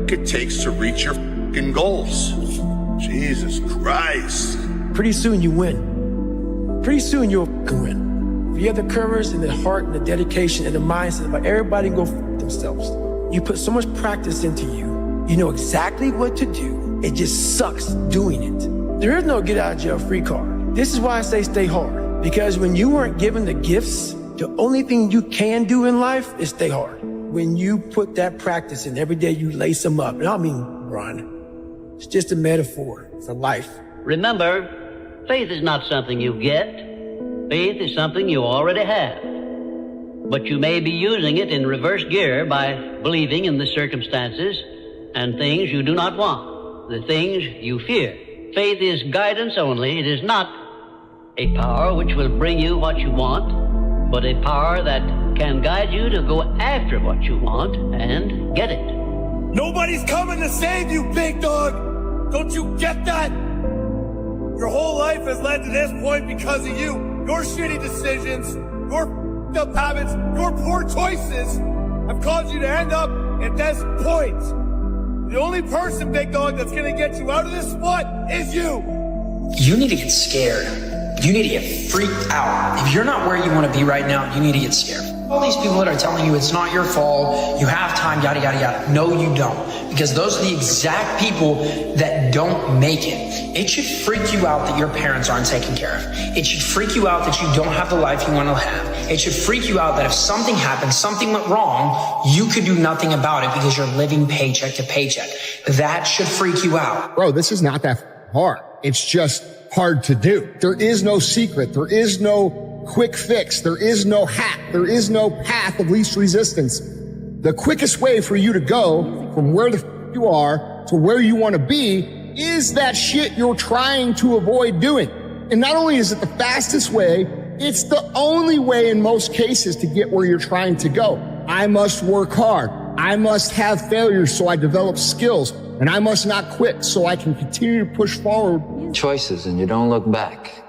it takes to reach your goals. Jesus Christ. Pretty soon you win. Pretty soon you'll win. If you have the courage and the heart and the dedication and the mindset about everybody go themselves, you put so much practice into you, you know exactly what to do. It just sucks doing it. There is no get out of jail free card. This is why I say stay hard. Because when you weren't given the gifts, the only thing you can do in life is stay hard. When you put that practice in every day, you lace them up. And I mean run. It's just a metaphor for life. Remember, faith is not something you get. Faith is something you already have. But you may be using it in reverse gear by believing in the circumstances and things you do not want, the things you fear. Faith is guidance only. It is not a power which will bring you what you want, but a power that can guide you to go after what you want and get it. Nobody's coming to save you, big dog. Don't you get that? Your whole life has led to this point because of you. Your shitty decisions, your f***ed up habits, your poor choices have caused you to end up at this point. The only person, big dog, that's gonna get you out of this spot is you. You need to get scared. You need to get freaked out. If you're not where you want to be right now, you need to get scared. All these people that are telling you it's not your fault, you have time, yada, yada, yada. No, you don't. Because those are the exact people that don't make it. It should freak you out that your parents aren't taken care of. It should freak you out that you don't have the life you want to have. It should freak you out that if something happened, something went wrong, you could do nothing about it because you're living paycheck to paycheck. That should freak you out. Bro, this is not that hard. It's just hard to do. There is no secret. There is no quick fix. There is no hack. There is no path of least resistance. The quickest way for you to go from where the you are to where you want to be is that shit you're trying to avoid doing. And not only is it the fastest way, it's the only way in most cases to get where you're trying to go. I must work hard. I must have failures so I develop skills. And I must not quit so I can continue to push forward. Choices and you don't look back.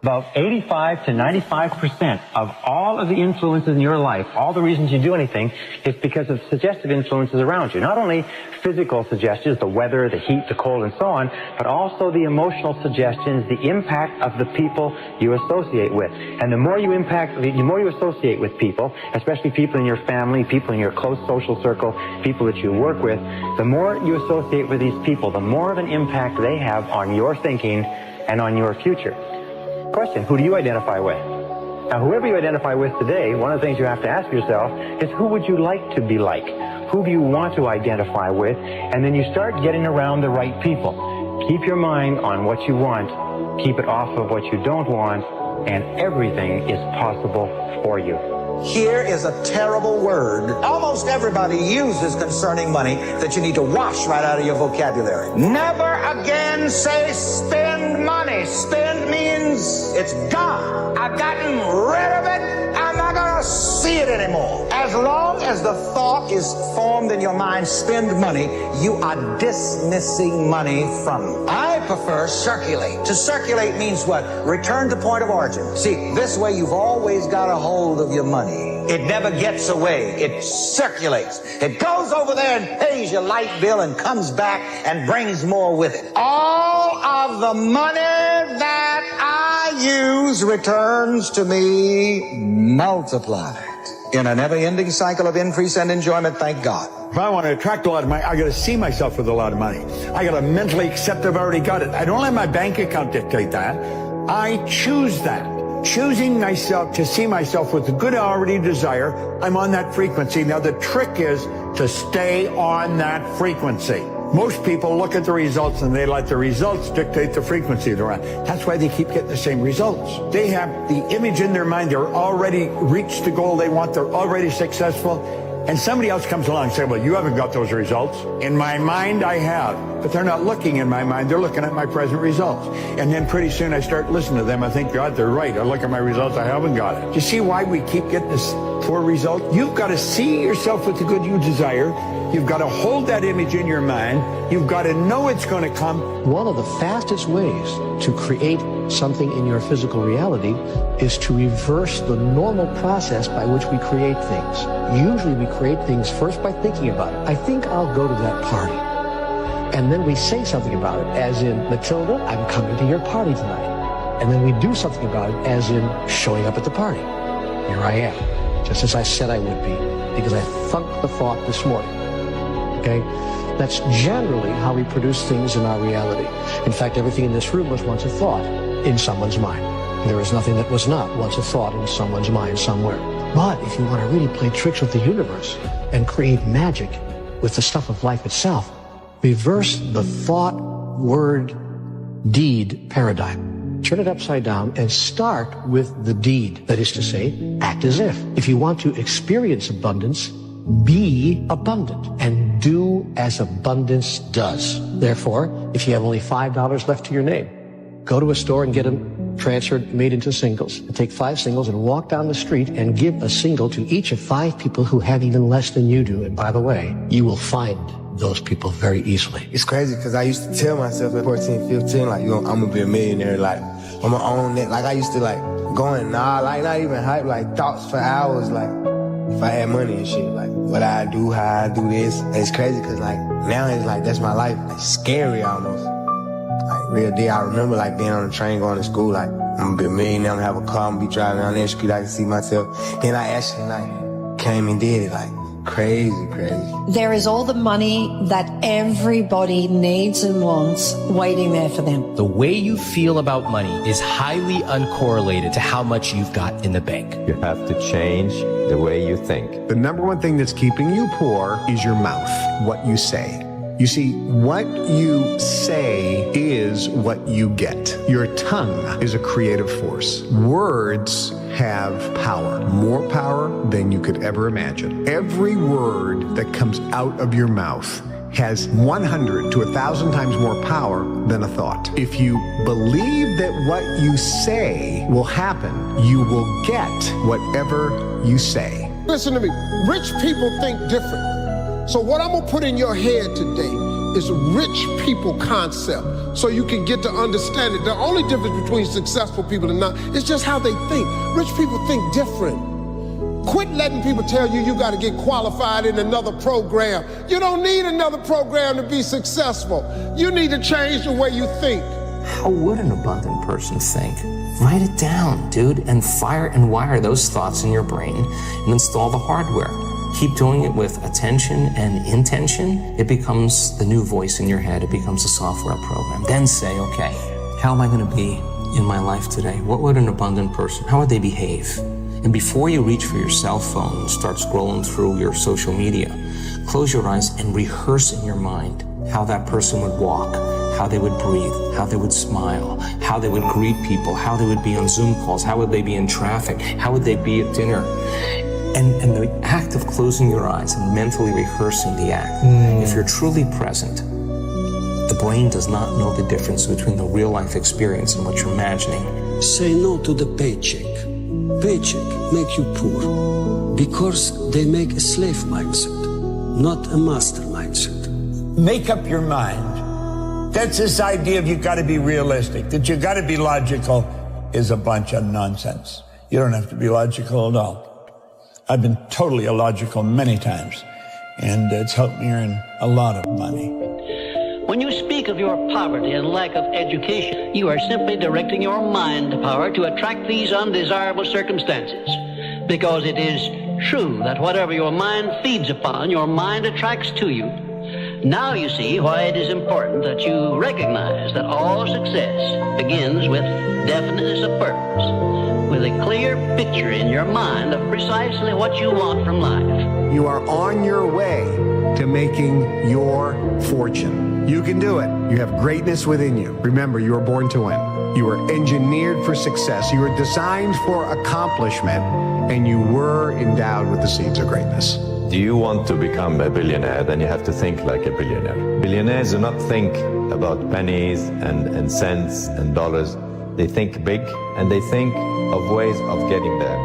About 85 to 95% of all of the influences in your life, all the reasons you do anything, is because of suggestive influences around you. Not only physical suggestions, the weather, the heat, the cold, and so on, but also the emotional suggestions, the impact of the people you associate with. And the more you associate with people, especially people in your family, people in your close social circle, people that you work with, the more you associate with these people, the more of an impact they have on your thinking and on your future. Question, who do you identify with? Now, whoever you identify with today, one of the things you have to ask yourself is who would you like to be like? Who do you want to identify with? And then you start getting around the right people. Keep your mind on what you want, keep it off of what you don't want, and everything is possible for you. Here is a terrible word almost everybody uses concerning money that you need to wash right out of your vocabulary. Never again say spend money. Spend means it's gone. I've gotten rid of it. I'm not gonna see it anymore. As long as the thought is formed in your mind, spend money, you are dismissing money from you. I prefer circulate. To circulate means what? Return to point of origin. See, this way you've always got a hold of your money. It never gets away. It circulates. It goes over there and pays your light bill and comes back and brings more with it. All of the money that I use returns to me multiplied in a never-ending cycle of increase and enjoyment, thank God. If I want to attract a lot of money, I got to see myself with a lot of money. I got to mentally accept I've already got it. I don't let my bank account dictate that. I choose that. Choosing myself to see myself with the good I already desire, I'm on that frequency. Now the trick is to stay on that frequency. Most people look at the results and they let the results dictate the frequency they're on. That's why they keep getting the same results. They have the image in their mind. They're already reached the goal they want. They're already successful. And somebody else comes along and says, well, you haven't got those results. In my mind, I have. But they're not looking in my mind. They're looking at my present results. And then pretty soon I start listening to them. I think, God, they're right. I look at my results. I haven't got it. Do you see why we keep getting this poor result? You've got to see yourself with the good you desire. You've got to hold that image in your mind. You've got to know it's going to come. One of the fastest ways to create something in your physical reality is to reverse the normal process by which we create things. Usually we create things first by thinking about it. I think I'll go to that party. And then we say something about it, as in, Matilda, I'm coming to your party tonight. And then we do something about it, as in showing up at the party. Here I am, just as I said I would be, because I thunked the thought this morning. Okay? That's generally how we produce things in our reality. In fact, everything in this room was once a thought in someone's mind. There is nothing that was not once a thought in someone's mind somewhere. But if you want to really play tricks with the universe and create magic with the stuff of life itself, reverse the thought, word, deed paradigm. Turn it upside down and start with the deed. That is to say, act as if. If you want to experience abundance, be abundant and do as abundance does. Therefore, if you have only $5 left to your name, go to a store and get them transferred, made into singles. And take 5 singles and walk down the street and give a single to each of 5 people who have even less than you do. And by the way, you will find those people very easily. It's crazy because I used to tell myself at 14, 15, like, I'm going to be a millionaire. Like, I'm going to own it. Like, I used to, like, going, like, not even hype, like, thoughts for hours, like, if I had money and shit, like, what I do, how I do this. And it's crazy because, like, now it's like, that's my life. Like, scary almost. Like, real deal. I remember, like, being on the train going to school, like, I'm gonna be a millionaire, I'm gonna have a car, I'm gonna be driving down that street, I can see myself. Then I actually, like, came and did it, like, crazy. There is all the money that everybody needs and wants waiting there for them. The way you feel about money is highly uncorrelated to how much you've got in the bank. You have to change the way you think. The number one thing that's keeping you poor is your mouth, what you say. You see, what you say is what you get. Your tongue is a creative force. Words have power, more power than you could ever imagine. Every word that comes out of your mouth has 100 to 1,000 times more power than a thought. If you believe that what you say will happen, you will get whatever you say. Listen to me. Rich people think different. So what I'm going to put in your head today is a rich people concept so you can get to understand it. The only difference between successful people and not is just how they think. Rich people think different. Quit letting people tell you you got to get qualified in another program. You don't need another program to be successful. You need to change the way you think. How would an abundant person think? Write it down, dude, and fire and wire those thoughts in your brain and install the hardware. Keep doing it with attention and intention. It becomes the new voice in your head. It becomes a software program. Then say, okay, how am I going to be in my life today? What would an abundant person, how would they behave? And before you reach for your cell phone and start scrolling through your social media, close your eyes and rehearse in your mind how that person would walk, how they would breathe, how they would smile, how they would greet people, how they would be on Zoom calls, how would they be in traffic, how would they be at dinner. And the act of closing your eyes and mentally rehearsing the act, if you're truly present, The brain does not know the difference between the real life experience and what you're imagining. Say no to the paycheck. Paycheck make you poor because they make a slave mindset, not a master mindset. Make up your mind. That's this idea of you got to be realistic, that you got to be logical is a bunch of nonsense. You don't have to be logical at all. I've been totally illogical many times, and it's helped me earn a lot of money. When you speak of your poverty and lack of education, you are simply directing your mind power to attract these undesirable circumstances. Because it is true that whatever your mind feeds upon, your mind attracts to you. Now you see why it is important that you recognize that all success begins with definiteness of purpose, with a clear picture in your mind of precisely what you want from life. You are on your way to making your fortune. You can do it. You have greatness within you. Remember, you were born to win. You were engineered for success. You were designed for accomplishment, and you were endowed with the seeds of greatness. Do you want to become a billionaire? Then you have to think like a billionaire. Billionaires do not think about pennies and cents and dollars. They think big, and they think of ways of getting there,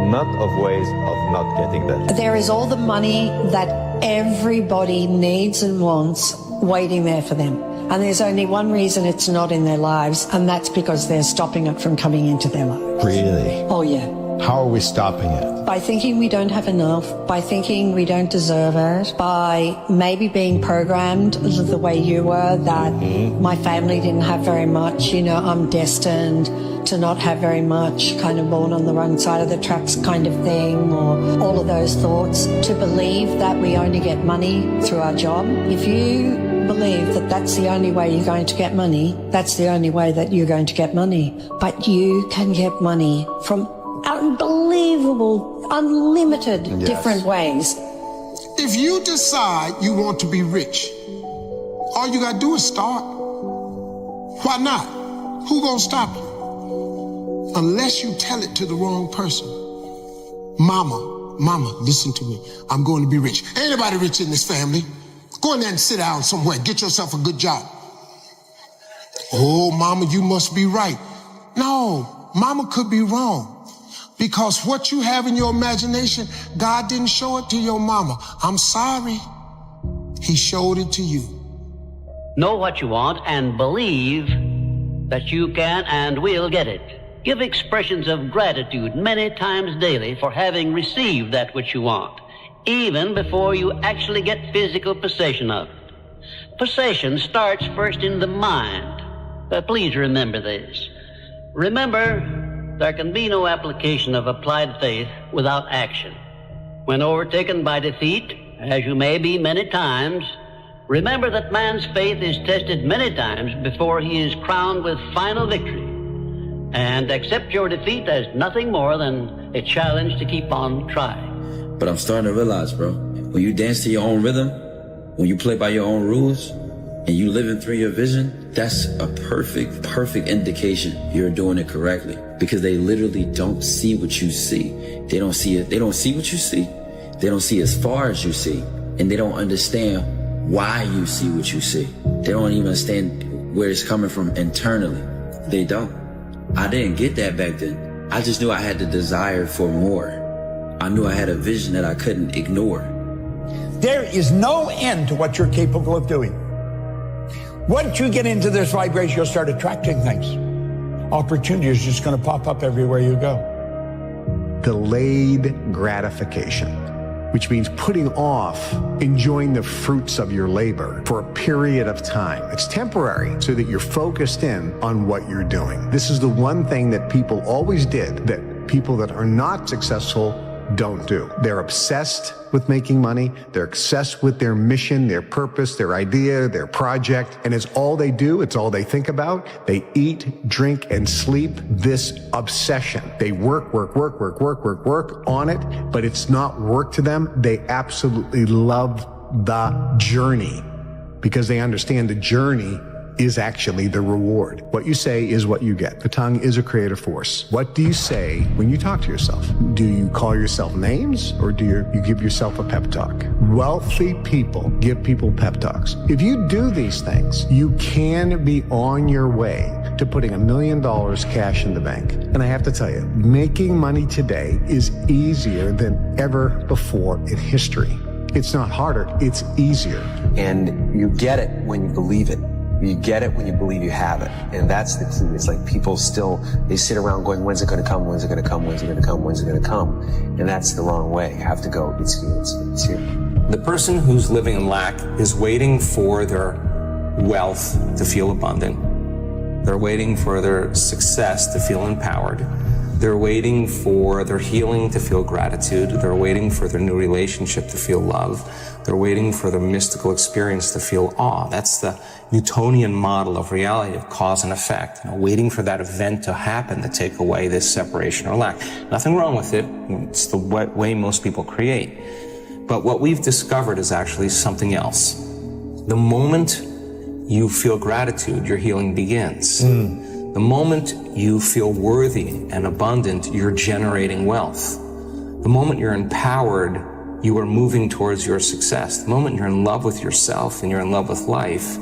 not of ways of not getting there. There is all the money that everybody needs and wants waiting there for them. And there's only one reason it's not in their lives, and that's because they're stopping it from coming into their lives. Really? Oh, yeah. How are we stopping it? By thinking we don't have enough, by thinking we don't deserve it, by maybe being programmed the way you were, that my family didn't have very much, I'm destined to not have very much, kind of born on the wrong side of the tracks kind of thing, or all of those thoughts, to believe that we only get money through our job. If you believe that that's the only way you're going to get money, that's the only way that you're going to get money. But you can get money from unbelievable, unlimited different ways. If you decide you want to be rich, all you gotta do is start. Why not? Who gonna stop you? Unless you tell it to the wrong person. Mama, listen to me. I'm going to be rich. Ain't anybody rich in this family. Go in there and sit down somewhere. Get yourself a good job. Oh, mama, you must be right. No, mama could be wrong. Because what you have in your imagination, God didn't show it to your mama. I'm sorry. He showed it to you. Know what you want and believe that you can and will get it. Give expressions of gratitude many times daily for having received that which you want, even before you actually get physical possession of it. Possession starts first in the mind. But please remember this. Remember, there can be no application of applied faith without action. When overtaken by defeat, as you may be many times, remember that man's faith is tested many times before he is crowned with final victory. And accept your defeat as nothing more than a challenge to keep on trying. But I'm starting to realize, bro, when you dance to your own rhythm, when you play by your own rules, and you living through your vision, that's a perfect indication you're doing it correctly. Because they literally don't see what you see. They don't see it. They don't see what you see. They don't see as far as you see. And they don't understand why you see what you see. They don't even understand where it's coming from internally. They don't. I didn't get that back then. I just knew I had the desire for more. I knew I had a vision that I couldn't ignore. There is no end to what you're capable of doing. Once you get into this vibration, you'll start attracting things. Opportunity is just going to pop up everywhere you go. Delayed gratification, which means putting off enjoying the fruits of your labor for a period of time. It's temporary so that you're focused in on what you're doing. This is the one thing that people always did that people that are not successful don't do. They're obsessed with making money. They're obsessed with their mission, their purpose, their idea, their project. And it's all they do. It's all they think about. They eat, drink, and sleep this obsession. They work on it, but it's not work to them. They absolutely love the journey because they understand the journey is actually the reward. What you say is what you get. The tongue is a creative force. What do you say when you talk to yourself? Do you call yourself names or do you give yourself a pep talk? Wealthy people give people pep talks. If you do these things, you can be on your way to putting $1 million cash in the bank. And I have to tell you, making money today is easier than ever before in history. It's not harder, it's easier. And you get it when you believe it. You get it when you believe you have it. And that's the key. It's like people still, they sit around going, when's it going to come? When's it going to come? When's it going to come? When's it going to come? And that's the wrong way. You have to go, it's here, it's here. The person who's living in lack is waiting for their wealth to feel abundant. They're waiting for their success to feel empowered. They're waiting for their healing to feel gratitude. They're waiting for their new relationship to feel love. They're waiting for their mystical experience to feel awe. That's the Newtonian model of reality, of cause and effect. Waiting for that event to happen to take away this separation or lack. Nothing wrong with it. It's the way most people create. But what we've discovered is actually something else. The moment you feel gratitude, your healing begins. The moment you feel worthy and abundant, you're generating wealth. The moment you're empowered, you are moving towards your success. The moment you're in love with yourself and you're in love with life,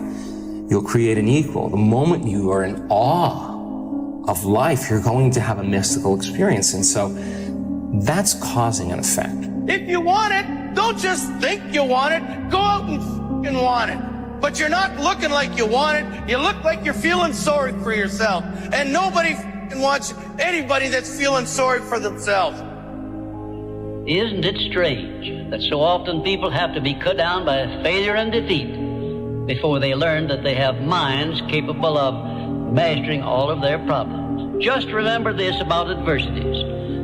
you'll create an equal. The moment you are in awe of life, you're going to have a mystical experience. And so that's causing an effect. If you want it, don't just think you want it, go out and f***ing want it. But you're not looking like you want it. You look like you're feeling sorry for yourself. And nobody f***ing wants anybody that's feeling sorry for themselves. Isn't it strange that so often people have to be cut down by failure and defeat before they learn that they have minds capable of mastering all of their problems? Just remember this about adversities.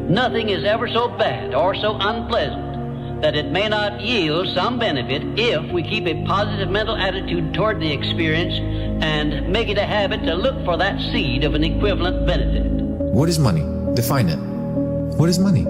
Nothing is ever so bad or so unpleasant that it may not yield some benefit if we keep a positive mental attitude toward the experience and make it a habit to look for that seed of an equivalent benefit. What is money? Define it. What is money?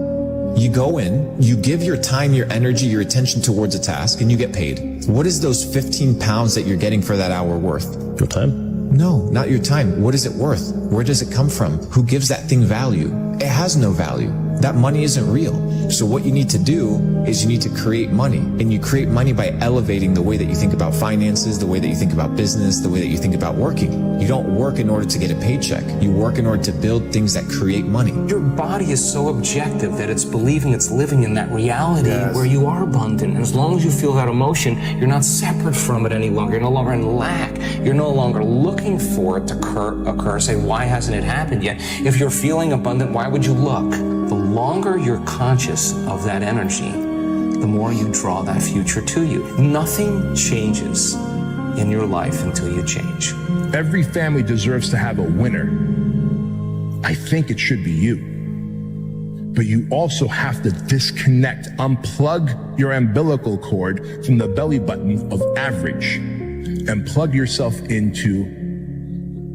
You go in, you give your time, your energy, your attention towards a task, and you get paid. What is those 15 pounds that you're getting for that hour worth? Your time? No, not your time. What is it worth? Where does it come from? Who gives that thing value? It has no value. That money isn't real. So what you need to do is you need to create money. And you create money by elevating the way that you think about finances, the way that you think about business, the way that you think about working. You don't work in order to get a paycheck. You work in order to build things that create money. Your body is so objective that it's believing it's living in that reality where you are abundant. And as long as you feel that emotion, you're not separate from it any longer. You're no longer in lack. You're no longer looking for it to occur. Say, why hasn't it happened yet? If you're feeling abundant, why would you look? The longer you're conscious of that energy, the more you draw that future to you. Nothing changes in your life until you change. Every family deserves to have a winner. I think it should be you. But you also have to disconnect, unplug your umbilical cord from the belly button of average and plug yourself into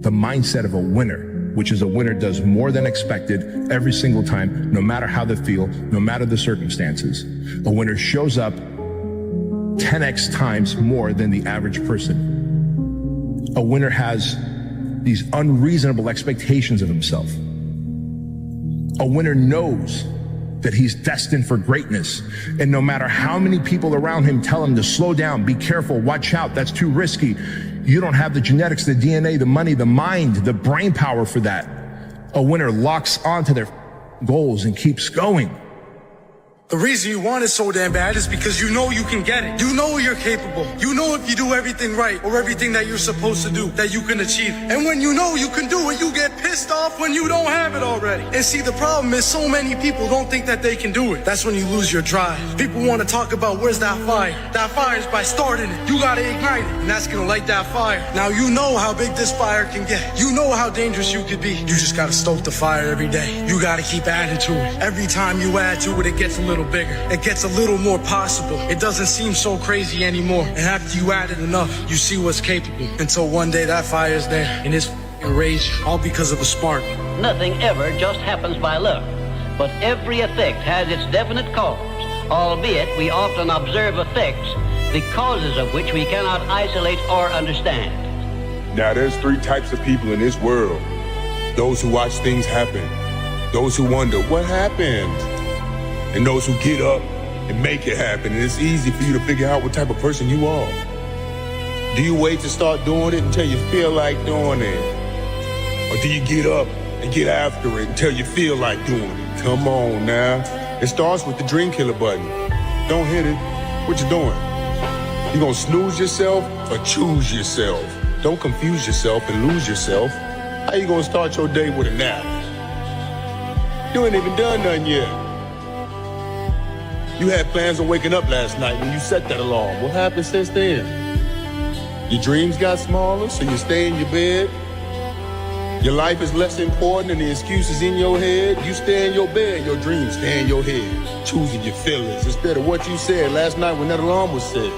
the mindset of a winner, which is a winner does more than expected every single time, no matter how they feel, no matter the circumstances. A winner shows up 10x times more than the average person. A winner has these unreasonable expectations of himself. A winner knows that he's destined for greatness. And no matter how many people around him tell him to slow down, be careful, watch out, that's too risky, you don't have the genetics, the DNA, the money, the mind, the brain power for that. A winner locks onto their goals and keeps going. The reason you want it so damn bad is because you know you can get it. You know you're capable. You know if you do everything right or everything that you're supposed to do, that you can achieve it. And when you know you can do it, you get pissed off when you don't have it already. And see, the problem is so many people don't think that they can do it. That's when you lose your drive. People want to talk about where's that fire. That fire is by starting it. You gotta ignite it, and that's gonna light that fire. Now you know how big this fire can get. You know how dangerous you could be. You just gotta stoke the fire every day. You gotta keep adding to it. Every time you add to it, it gets a little bigger. It gets a little more possible. It doesn't seem so crazy anymore. And after you add it enough, you see what's capable. Until one day that fire's there and it's rage, all because of a spark. Nothing ever just happens by luck, but every effect has its definite cause, albeit we often observe effects, the causes of which we cannot isolate or understand. Now, there's three types of people in this world. Those who watch things happen, those who wonder what happened, and those who get up and make it happen. And it's easy for you to figure out what type of person you are. Do you wait to start doing it until you feel like doing it? Or do you get up and get after it until you feel like doing it? Come on now. It starts with the dream killer button. Don't hit it. What you doing? You gonna snooze yourself or choose yourself? Don't confuse yourself and lose yourself. How you gonna start your day with a nap? You ain't even done nothing yet. You had plans on waking up last night when you set that alarm. What happened since then? Your dreams got smaller, so you stay in your bed. Your life is less important than the excuses in your head. You stay in your bed, your dreams stay in your head, choosing your feelings instead of what you said last night when that alarm was set.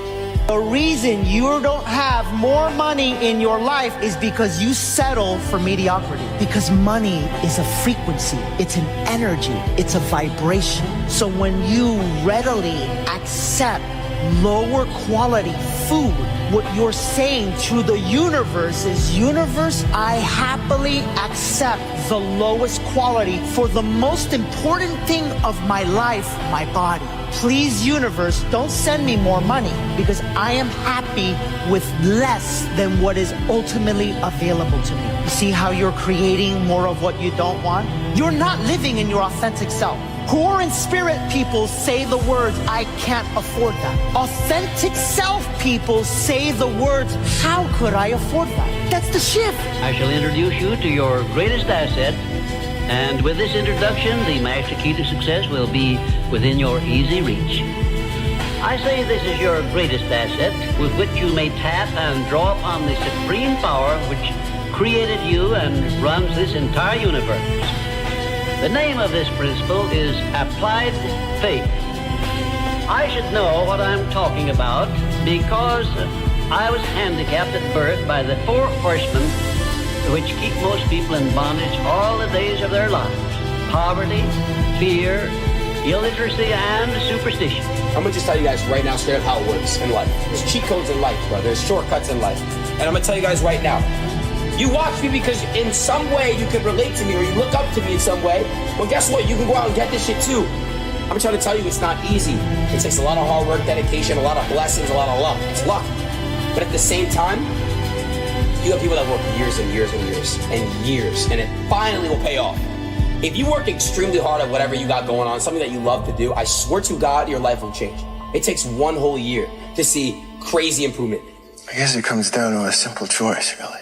The reason you don't have more money in your life is because you settle for mediocrity. Because money is a frequency, it's an energy, it's a vibration. So when you readily accept lower quality food, what you're saying to the universe is, universe, I happily accept the lowest quality for the most important thing of my life, my body. Please, universe, don't send me more money because I am happy with less than what is ultimately available to me. You see how you're creating more of what you don't want? You're not living in your authentic self. Poor in spirit people say the words, I can't afford that. Authentic self people say the words, how could I afford that? That's the shift. I shall introduce you to your greatest asset. And with this introduction, the master key to success will be within your easy reach. I say this is your greatest asset with which you may tap and draw upon the supreme power which created you and runs this entire universe. The name of this principle is applied faith. I should know what I'm talking about because I was handicapped at birth by the 4 horsemen which keep most people in bondage all the days of their lives. Poverty, fear, illiteracy, and superstition. I'm gonna just tell you guys right now straight up how it works in life. There's cheat codes in life, bro. There's shortcuts in life. And I'm gonna tell you guys right now. You watch me because in some way you can relate to me or you look up to me in some way. Well, guess what? You can go out and get this shit too. I'm trying to tell you it's not easy. It takes a lot of hard work, dedication, a lot of blessings, a lot of luck. It's luck. But at the same time, you have people that work years and years and years and years, and it finally will pay off. If you work extremely hard at whatever you got going on, something that you love to do, I swear to God, your life will change. It takes 1 whole year to see crazy improvement. I guess it comes down to a simple choice, really.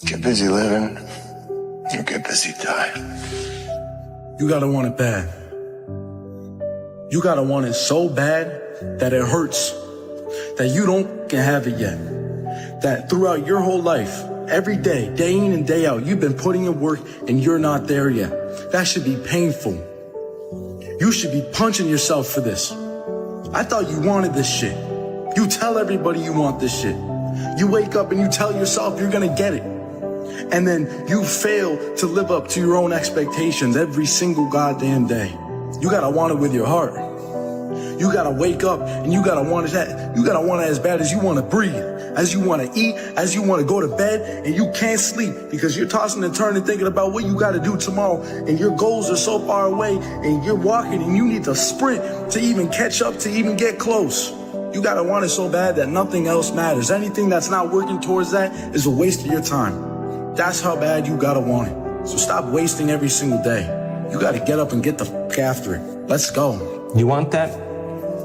Get busy living, or get busy dying. You gotta want it bad. You gotta want it so bad that it hurts. That you don't have it yet. That throughout your whole life, every day, day in and day out, you've been putting in work and you're not there yet. That should be painful. You should be punching yourself for this. I thought you wanted this shit. You tell everybody you want this shit. You wake up and you tell yourself you're gonna get it. And then you fail to live up to your own expectations every single goddamn day. You gotta want it with your heart. You gotta wake up and you gotta want it. You gotta want it as bad as you wanna breathe, as you wanna eat, as you wanna go to bed, and you can't sleep because you're tossing and turning thinking about what you gotta do tomorrow, and your goals are so far away, and you're walking and you need to sprint to even catch up, to even get close. You gotta want it so bad that nothing else matters. Anything that's not working towards that is a waste of your time. That's how bad you gotta want it. So stop wasting every single day. You gotta get up and get the fuck after it. Let's go. You want that?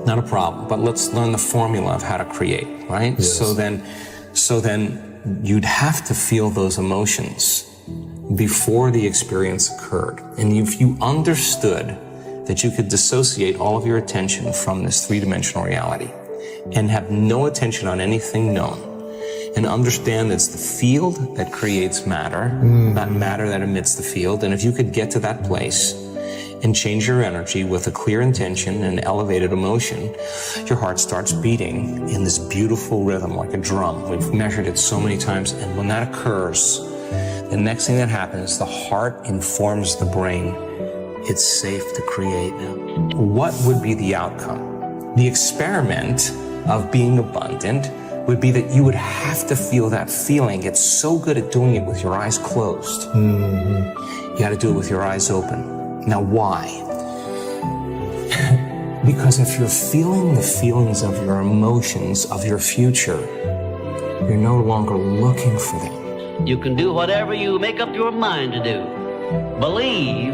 Not a problem, but let's learn the formula of how to create, right? Yes. So then you'd have to feel those emotions before the experience occurred. And if you understood that you could dissociate all of your attention from this 3-dimensional reality and have no attention on anything known, and understand it's the field that creates matter, not matter that emits the field, and if you could get to that place and change your energy with a clear intention and elevated emotion, your heart starts beating in this beautiful rhythm like a drum. We've measured it so many times, and when that occurs, the next thing that happens, the heart informs the brain, it's safe to create now. What would be the outcome? The experiment of being abundant would be that you would have to feel that feeling. It's so good at doing it with your eyes closed. You got to do it with your eyes open. Now, why? Because if you're feeling the feelings of your emotions, of your future, you're no longer looking for them. You can do whatever you make up your mind to do. Believe,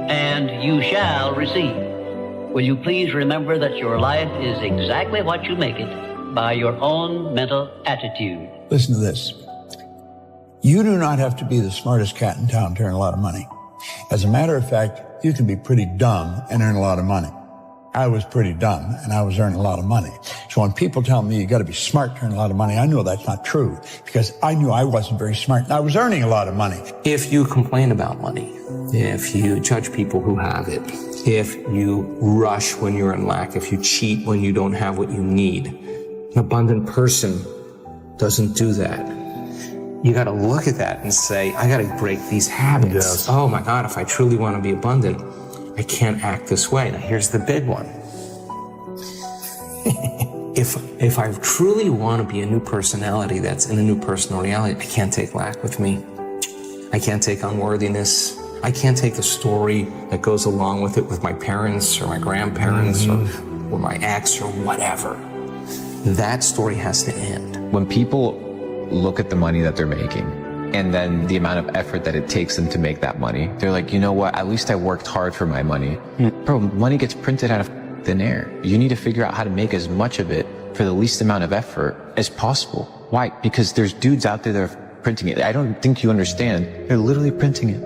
and you shall receive. Will you please remember that your life is exactly what you make it by your own mental attitude. Listen to this. You do not have to be the smartest cat in town to earn a lot of money. As a matter of fact, you can be pretty dumb and earn a lot of money. I was pretty dumb and I was earning a lot of money. So when people tell me you got to be smart to earn a lot of money, I know that's not true because I knew I wasn't very smart and I was earning a lot of money. If you complain about money, if you judge people who have it, if you rush when you're in lack, if you cheat when you don't have what you need, an abundant person doesn't do that. You got to look at that and say, I got to break these habits. Yes. Oh my God, if I truly want to be abundant, I can't act this way. Now here's the big one. If I truly want to be a new personality that's in a new personal reality, I can't take lack with me. I can't take unworthiness. I can't take the story that goes along with it with my parents or my grandparents or my ex or whatever. That story has to end. When people look at the money that they're making and then the amount of effort that it takes them to make that money, they're like, you know what, at least I worked hard for my money. Bro, money gets printed out of thin air. You need to figure out how to make as much of it for the least amount of effort as possible. Why? Because there's dudes out there that are printing it. I don't think you understand. They're literally printing it.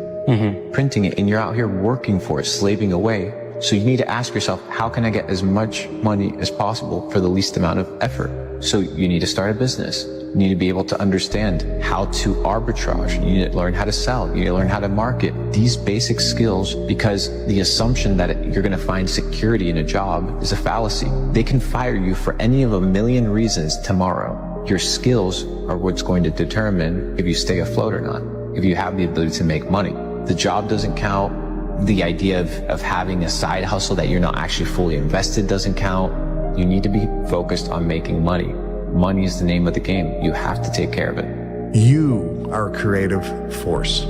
Printing it, and you're out here working for it, slaving away. So you need to ask yourself, how can I get as much money as possible for the least amount of effort? So you need to start a business. You need to be able to understand how to arbitrage. You need to learn how to sell. You need to learn how to market. These basic skills, because the assumption that you're going to find security in a job is a fallacy. They can fire you for any of a million reasons tomorrow. Your skills are what's going to determine if you stay afloat or not, if you have the ability to make money. The job doesn't count. The idea of having a side hustle that you're not actually fully invested doesn't count. You need to be focused on making money. Money is the name of the game. You have to take care of it. You are a creative force.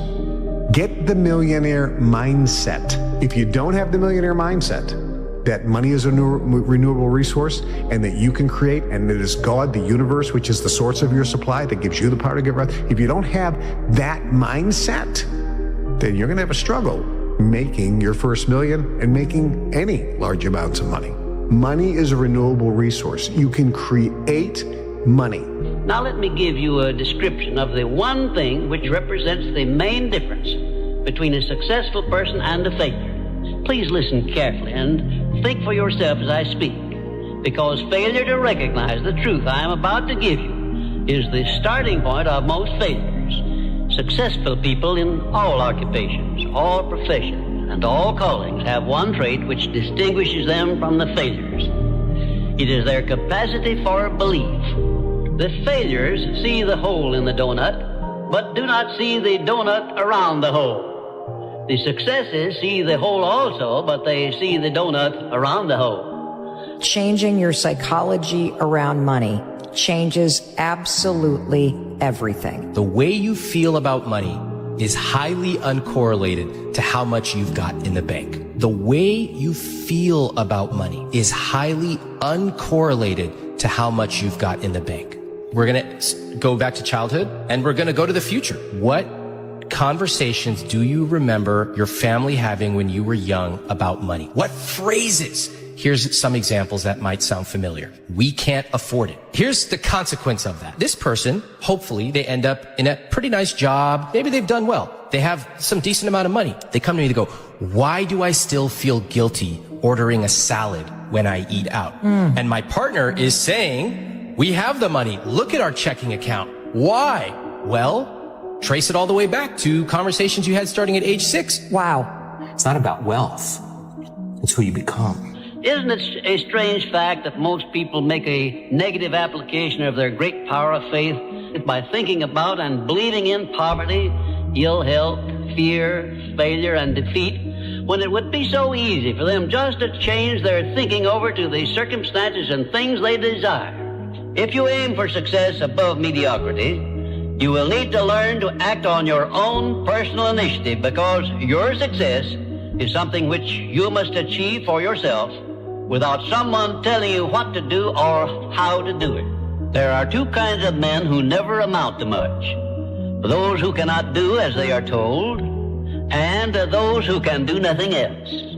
Get the millionaire mindset. If you don't have the millionaire mindset, that money is a renewable resource and that you can create, and it is God, the universe, which is the source of your supply, that gives you the power to get right. If you don't have that mindset, then you're going to have a struggle making your first million and making any large amounts of money. Money is a renewable resource. You can create money. Now let me give you a description of the one thing which represents the main difference between a successful person and a failure. Please listen carefully and think for yourself as I speak, because failure to recognize the truth I am about to give you is the starting point of most failures. Successful people in all occupations, all professions, and all callings have one trait which distinguishes them from the failures. It is their capacity for belief. The failures see the hole in the donut, but do not see the donut around the hole. The successes see the hole also, but they see the donut around the hole. Changing your psychology around money changes absolutely everything. The way you feel about money is highly uncorrelated to how much you've got in the bank. The way you feel about money is highly uncorrelated to how much you've got in the bank. We're going to go back to childhood and we're going to go to the future. What conversations do you remember your family having when you were young about money? What phrases? Here's some examples that might sound familiar. We can't afford it. Here's the consequence of that. This person, hopefully, they end up in a pretty nice job. Maybe they've done well. They have some decent amount of money. They come to me, they go, why do I still feel guilty ordering a salad when I eat out? And my partner is saying, we have the money. Look at our checking account. Why? Well, trace it all the way back to conversations you had starting at age 6. Wow. It's not about wealth. It's who you become. Isn't it a strange fact that most people make a negative application of their great power of faith by thinking about and believing in poverty, ill health, fear, failure, and defeat, when it would be so easy for them just to change their thinking over to the circumstances and things they desire? If you aim for success above mediocrity, you will need to learn to act on your own personal initiative, because your success is something which you must achieve for yourself without someone telling you what to do or how to do it. There are two kinds of men who never amount to much: those who cannot do as they are told, and those who can do nothing else.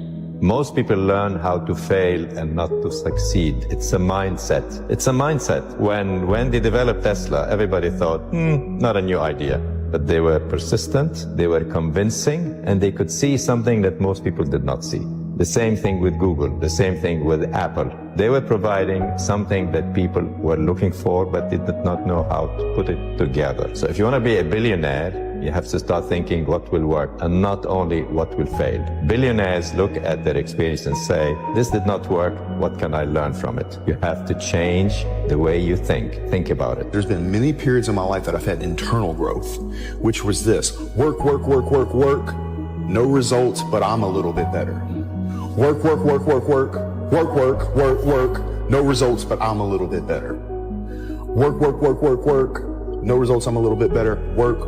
Most people learn how to fail and not to succeed. It's a mindset. It's a mindset. When they developed Tesla, everybody thought, not a new idea. But they were persistent, they were convincing, and they could see something that most people did not see. The same thing with Google, the same thing with Apple. They were providing something that people were looking for, but they did not know how to put it together. So if you want to be a billionaire, you have to start thinking what will work and not only what will fail. Billionaires look at their experience and say, this did not work, what can I learn from it? You have to change the way you think. Think about it. There's been many periods in my life that I've had internal growth, which was this: work, no results, but I'm a little bit better. Work, no results, but I'm a little bit better. Work, no results, I'm a little bit better. Work,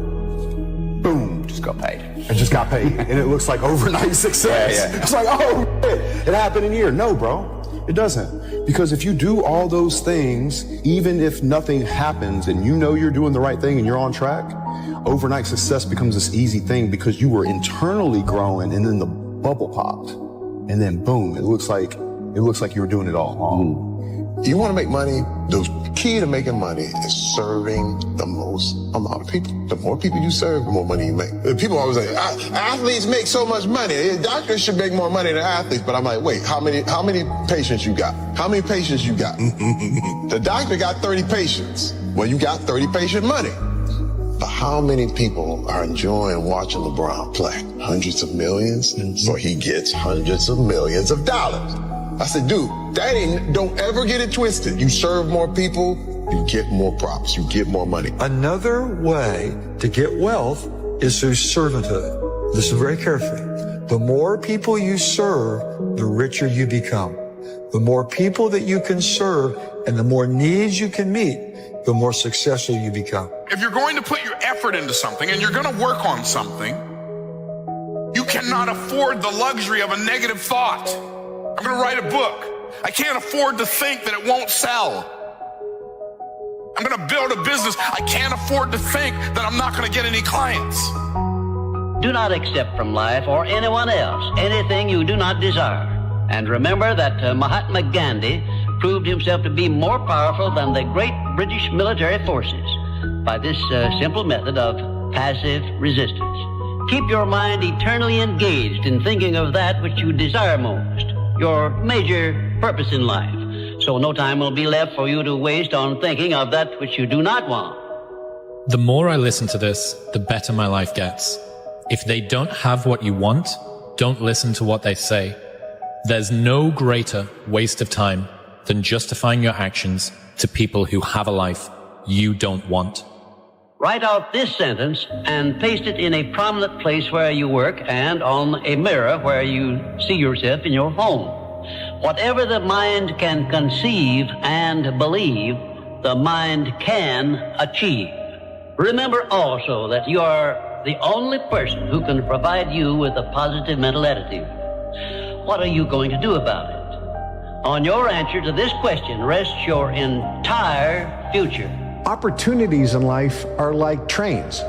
boom, just got paid. I just got paid. And it looks like overnight success. Yeah. It's like, oh, it happened in a year. No, bro, it doesn't. Because if you do all those things, even if nothing happens and you know you're doing the right thing and you're on track, overnight success becomes this easy thing because you were internally growing and then the bubble popped. And then boom, it looks like you were doing it all wrong. You want to make money, the key to making money is serving the most amount of people. The more people you serve, the more money you make. People always say, athletes make so much money. Doctors should make more money than athletes. But I'm like, wait, how many patients you got? How many patients you got? The doctor got 30 patients. Well, you got 30 patient money. But how many people are enjoying watching LeBron play? Hundreds of millions? So he gets hundreds of millions of dollars. I said, dude, don't ever get it twisted. You serve more people, you get more props, you get more money. Another way to get wealth is through servanthood. Listen very carefully. The more people you serve, the richer you become. The more people that you can serve and the more needs you can meet, the more successful you become. If you're going to put your effort into something and you're going to work on something, you cannot afford the luxury of a negative thought. I'm going to write a book. I can't afford to think that it won't sell. I'm going to build a business. I can't afford to think that I'm not going to get any clients. Do not accept from life or anyone else anything you do not desire. And remember that Mahatma Gandhi proved himself to be more powerful than the great British military forces by this simple method of passive resistance. Keep your mind eternally engaged in thinking of that which you desire most, your major purpose in life, so no time will be left for you to waste on thinking of that which you do not want. The more I listen to this, the better my life gets. If they don't have what you want, don't listen to what they say. There's no greater waste of time than justifying your actions to people who have a life you don't want. Write out this sentence and paste it in a prominent place where you work and on a mirror where you see yourself in your home. Whatever the mind can conceive and believe, the mind can achieve. Remember also that you are the only person who can provide you with a positive mental attitude. What are you going to do about it? On your answer to this question rests your entire future. Opportunities in life are like trains.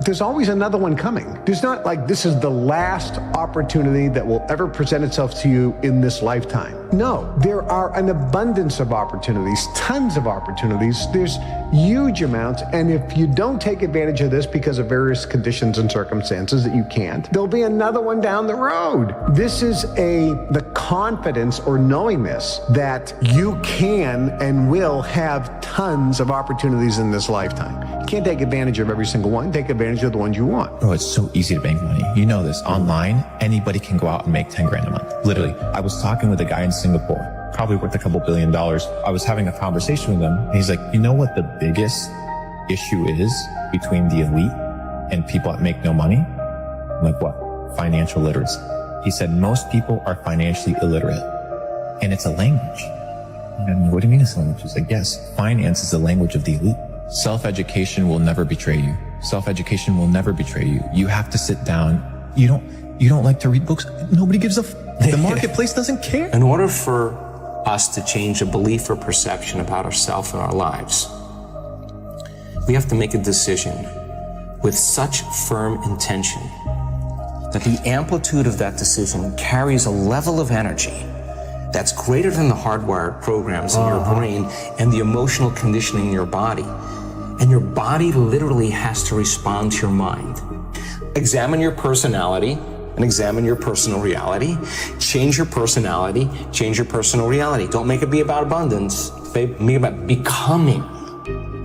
There's always another one coming. There's not like this is the last opportunity that will ever present itself to you in this lifetime. No, there are an abundance of opportunities, tons of opportunities. There's huge amounts. And if you don't take advantage of this because of various conditions and circumstances that you can't, there'll be another one down the road. This is the confidence or knowing this, that you can and will have tons of opportunities in this lifetime. You can't take advantage of every single one. Take advantage of the ones you want. Oh, it's so easy to bank money. You know this. Online, anybody can go out and make 10 grand a month. Literally. I was talking with a guy in Singapore, probably worth a couple $1 billion. I was having a conversation with him, and he's like, you know what the biggest issue is between the elite and people that make no money? I'm like, what? Financial literacy. He said most people are financially illiterate, and it's a language. And what do you mean it's a language? It's like, yes, finance is the language of the elite. Self-education will never betray you. Self-education will never betray you. You have to sit down. You don't like to read books. Nobody gives a the marketplace doesn't care. In order for us to change a belief or perception about ourselves and our lives, we have to make a decision with such firm intention that the amplitude of that decision carries a level of energy that's greater than the hardwired programs in your brain and the emotional conditioning in your body. And your body literally has to respond to your mind. Examine your personality and examine your personal reality. Change your personality, change your personal reality. Don't make it be about abundance. Make it about becoming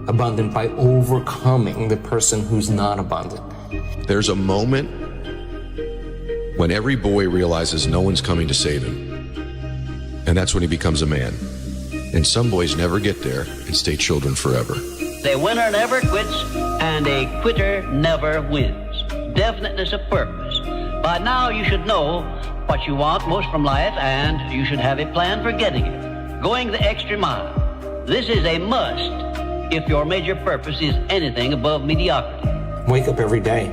abundant by overcoming the person who's not abundant. There's a moment when every boy realizes no one's coming to save him. And that's when he becomes a man. And some boys never get there and stay children forever. A winner never quits, and a quitter never wins. Definiteness of purpose. By now you should know what you want most from life, and you should have a plan for getting it. Going the extra mile. This is a must if your major purpose is anything above mediocrity. Wake up every day.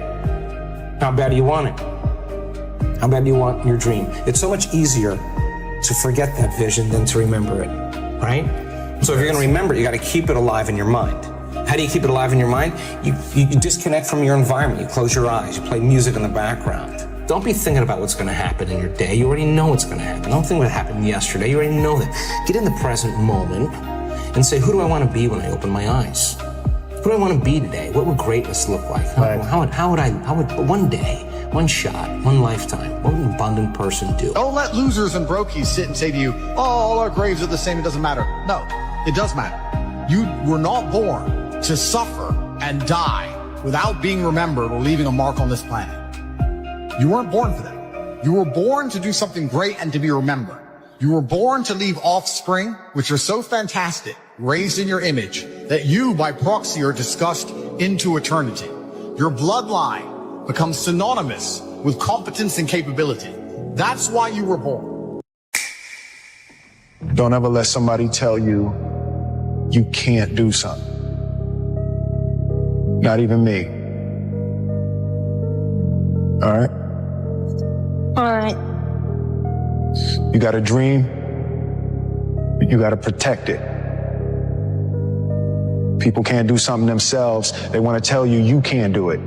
How bad do you want it? How bad do you want your dream? It's so much easier to forget that vision than to remember it, right? So if you're going to remember it, you got to keep it alive in your mind. How do you keep it alive in your mind? You disconnect from your environment. You close your eyes. You play music in the background. Don't be thinking about what's going to happen in your day. You already know what's going to happen. Don't think what happened yesterday. You already know that. Get in the present moment and say, who do I want to be when I open my eyes? Who do I want to be today? What would greatness look like? How would one day, one shot, one lifetime, what would an abundant person do? Don't let losers and brokies sit and say to you, oh, all our graves are the same, it doesn't matter. No, it does matter. You were not born to suffer and die without being remembered or leaving a mark on this planet. You weren't born for that. You were born to do something great and to be remembered. You were born to leave offspring, which are so fantastic, raised in your image, that you, by proxy, are discussed into eternity. Your bloodline becomes synonymous with competence and capability. That's why you were born. Don't ever let somebody tell you you can't do something. Not even me. All right? All right. You got a dream, you got to protect it. People can't do something themselves. They want to tell you you can't do it.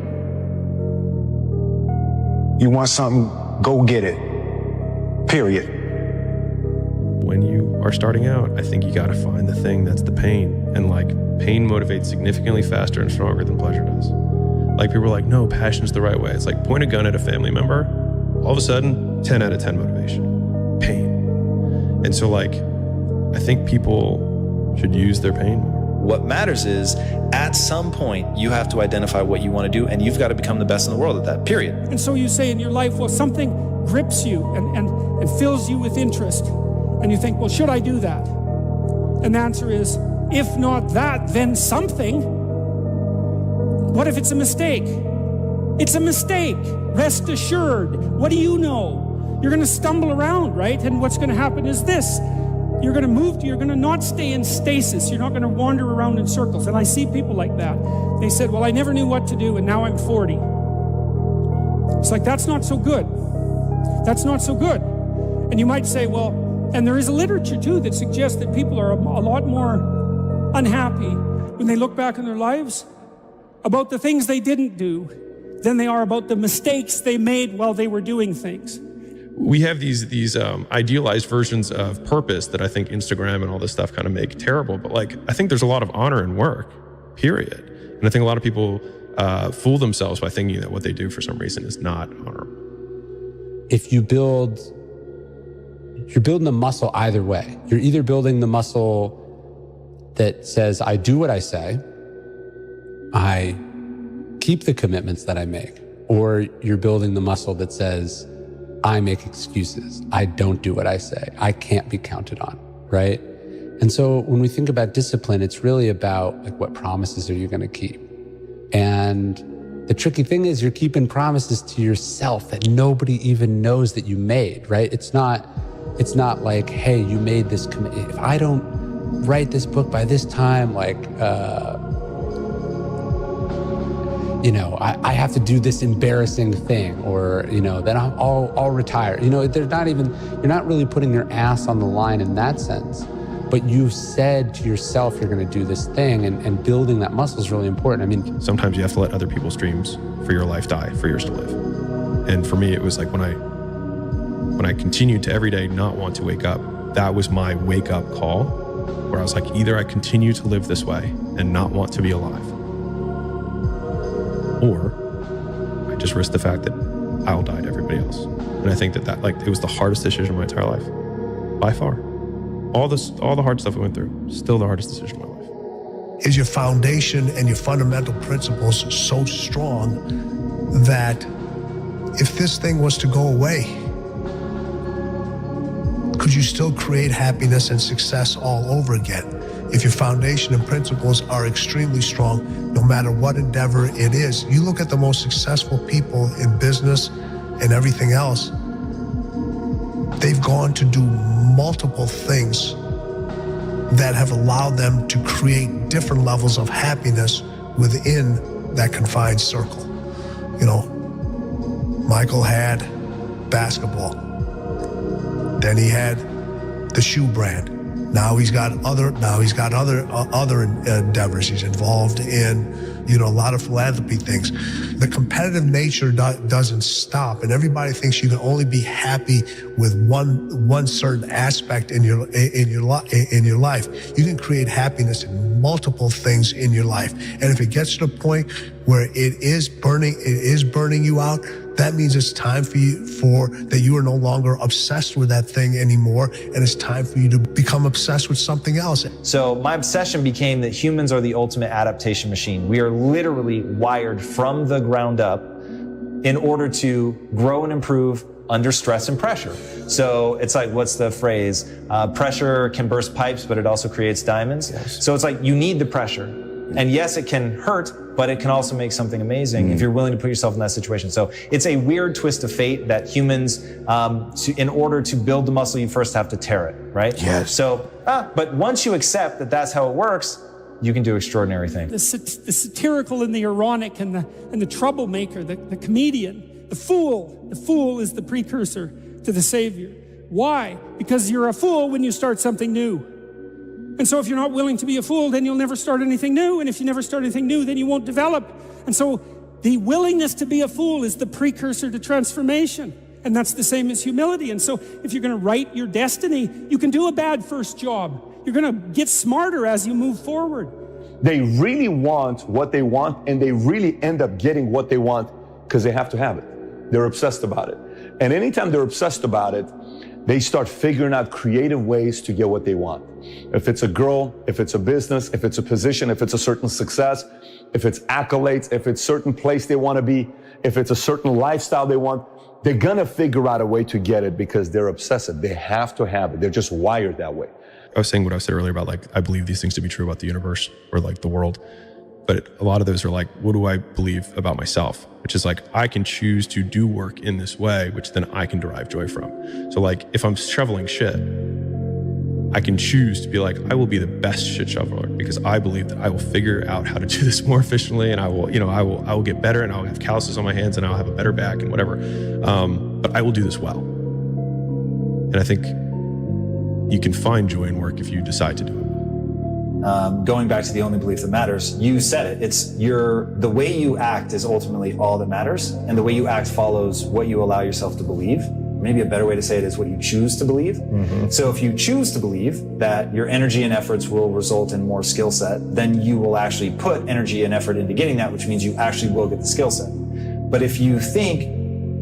You want something, go get it. Period. When you are starting out, I think you got to find the thing that's the pain. And like, pain motivates significantly faster and stronger than pleasure does. Like, people are like, no, passion's the right way. It's like, point a gun at a family member, all of a sudden, 10 out of 10 motivation. Pain. And so, like, I think people should use their pain more. What matters is, at some point, you have to identify what you want to do, and you've got to become the best in the world at that, period. And so you say in your life, well, something grips you and fills you with interest. And you think, well, should I do that? And the answer is, if not that, then something. What if it's a mistake? It's a mistake. Rest assured. What do you know? You're going to stumble around, right? And what's going to happen is this. You're going to move, you're going to not stay in stasis. You're not going to wander around in circles. And I see people like that. They said, well, I never knew what to do, and now I'm 40. It's like, that's not so good. That's not so good. And you might say, well, and there is a literature too that suggests that people are a lot more unhappy when they look back on their lives about the things they didn't do than they are about the mistakes they made while they were doing things. We have these idealized versions of purpose that I think Instagram and all this stuff kind of make terrible. But like, I think there's a lot of honor in work, period. And I think a lot of people fool themselves by thinking that what they do for some reason is not honorable. If you're building the muscle either way. You're either building the muscle that says, I do what I say, I keep the commitments that I make, or you're building the muscle that says, I make excuses. I don't do what I say. I can't be counted on, right? And so when we think about discipline, it's really about like, what promises are you going to keep? And the tricky thing is you're keeping promises to yourself that nobody even knows that you made, right? It's not like, hey, you made this commitment. If I don't write this book by this time, like, you know, I have to do this embarrassing thing, or, you know, then I'll retire. You know, they're not even, you're not really putting your ass on the line in that sense. But you said to yourself, you're going to do this thing, and building that muscle is really important. I mean, sometimes you have to let other people's dreams for your life die for yours to live. And for me, it was like when I continued to every day not want to wake up, that was my wake up call, where I was like, either I continue to live this way and not want to be alive, or I just risk the fact that I'll die to everybody else. And I think that like, it was the hardest decision of my entire life, by far. All the hard stuff we went through, still the hardest decision of my life. Is your foundation and your fundamental principles so strong that if this thing was to go away, could you still create happiness and success all over again? If your foundation and principles are extremely strong, no matter what endeavor it is, you look at the most successful people in business and everything else, they've gone to do multiple things that have allowed them to create different levels of happiness within that confined circle. You know, Michael had basketball. Then he had the shoe brand. Now he's got other endeavors. He's involved in, you know, a lot of philanthropy things. The competitive nature doesn't stop, and everybody thinks you can only be happy with one certain aspect in your life. You can create happiness in multiple things in your life, and if it gets to the point where it is burning you out, that means it's time for you are no longer obsessed with that thing anymore, and it's time for you to become obsessed with something else. So my obsession became that humans are the ultimate adaptation machine. We are literally wired from the ground up in order to grow and improve under stress and pressure. So it's like, what's the phrase? Pressure can burst pipes, but it also creates diamonds. Yes. So it's like, you need the pressure. And yes, it can hurt, but it can also make something amazing if you're willing to put yourself in that situation. So it's a weird twist of fate that humans, in order to build the muscle, you first have to tear it, right? Yes. So, but once you accept that that's how it works, you can do extraordinary things. The satirical and the ironic and the troublemaker, the comedian, the fool. The fool is the precursor to the savior. Why? Because you're a fool when you start something new. And so if you're not willing to be a fool, then you'll never start anything new. And if you never start anything new, then you won't develop. And so the willingness to be a fool is the precursor to transformation. And that's the same as humility. And so if you're going to write your destiny, you can do a bad first job. You're going to get smarter as you move forward. They really want what they want, and they really end up getting what they want because they have to have it. They're obsessed about it. And anytime they're obsessed about it, they start figuring out creative ways to get what they want. If it's a girl, if it's a business, if it's a position, if it's a certain success, if it's accolades, if it's a certain place they want to be, if it's a certain lifestyle they want, they're going to figure out a way to get it because they're obsessive. They have to have it. They're just wired that way. I was saying what I said earlier about, like, I believe these things to be true about the universe or like the world. But a lot of those are like, what do I believe about myself? Which is like, I can choose to do work in this way, which then I can derive joy from. So like, if I'm shoveling shit, I can choose to be like, I will be the best shit shoveler because I believe that I will figure out how to do this more efficiently, and I will get better, and I'll have calluses on my hands, and I'll have a better back and whatever. But I will do this well. And I think you can find joy in work if you decide to do it. Going back to the only belief that matters, you said it. It's the way you act is ultimately all that matters, and the way you act follows what you allow yourself to believe. Maybe a better way to say it is what you choose to believe. Mm-hmm. So if you choose to believe that your energy and efforts will result in more skill set, then you will actually put energy and effort into getting that, which means you actually will get the skill set. But if you think,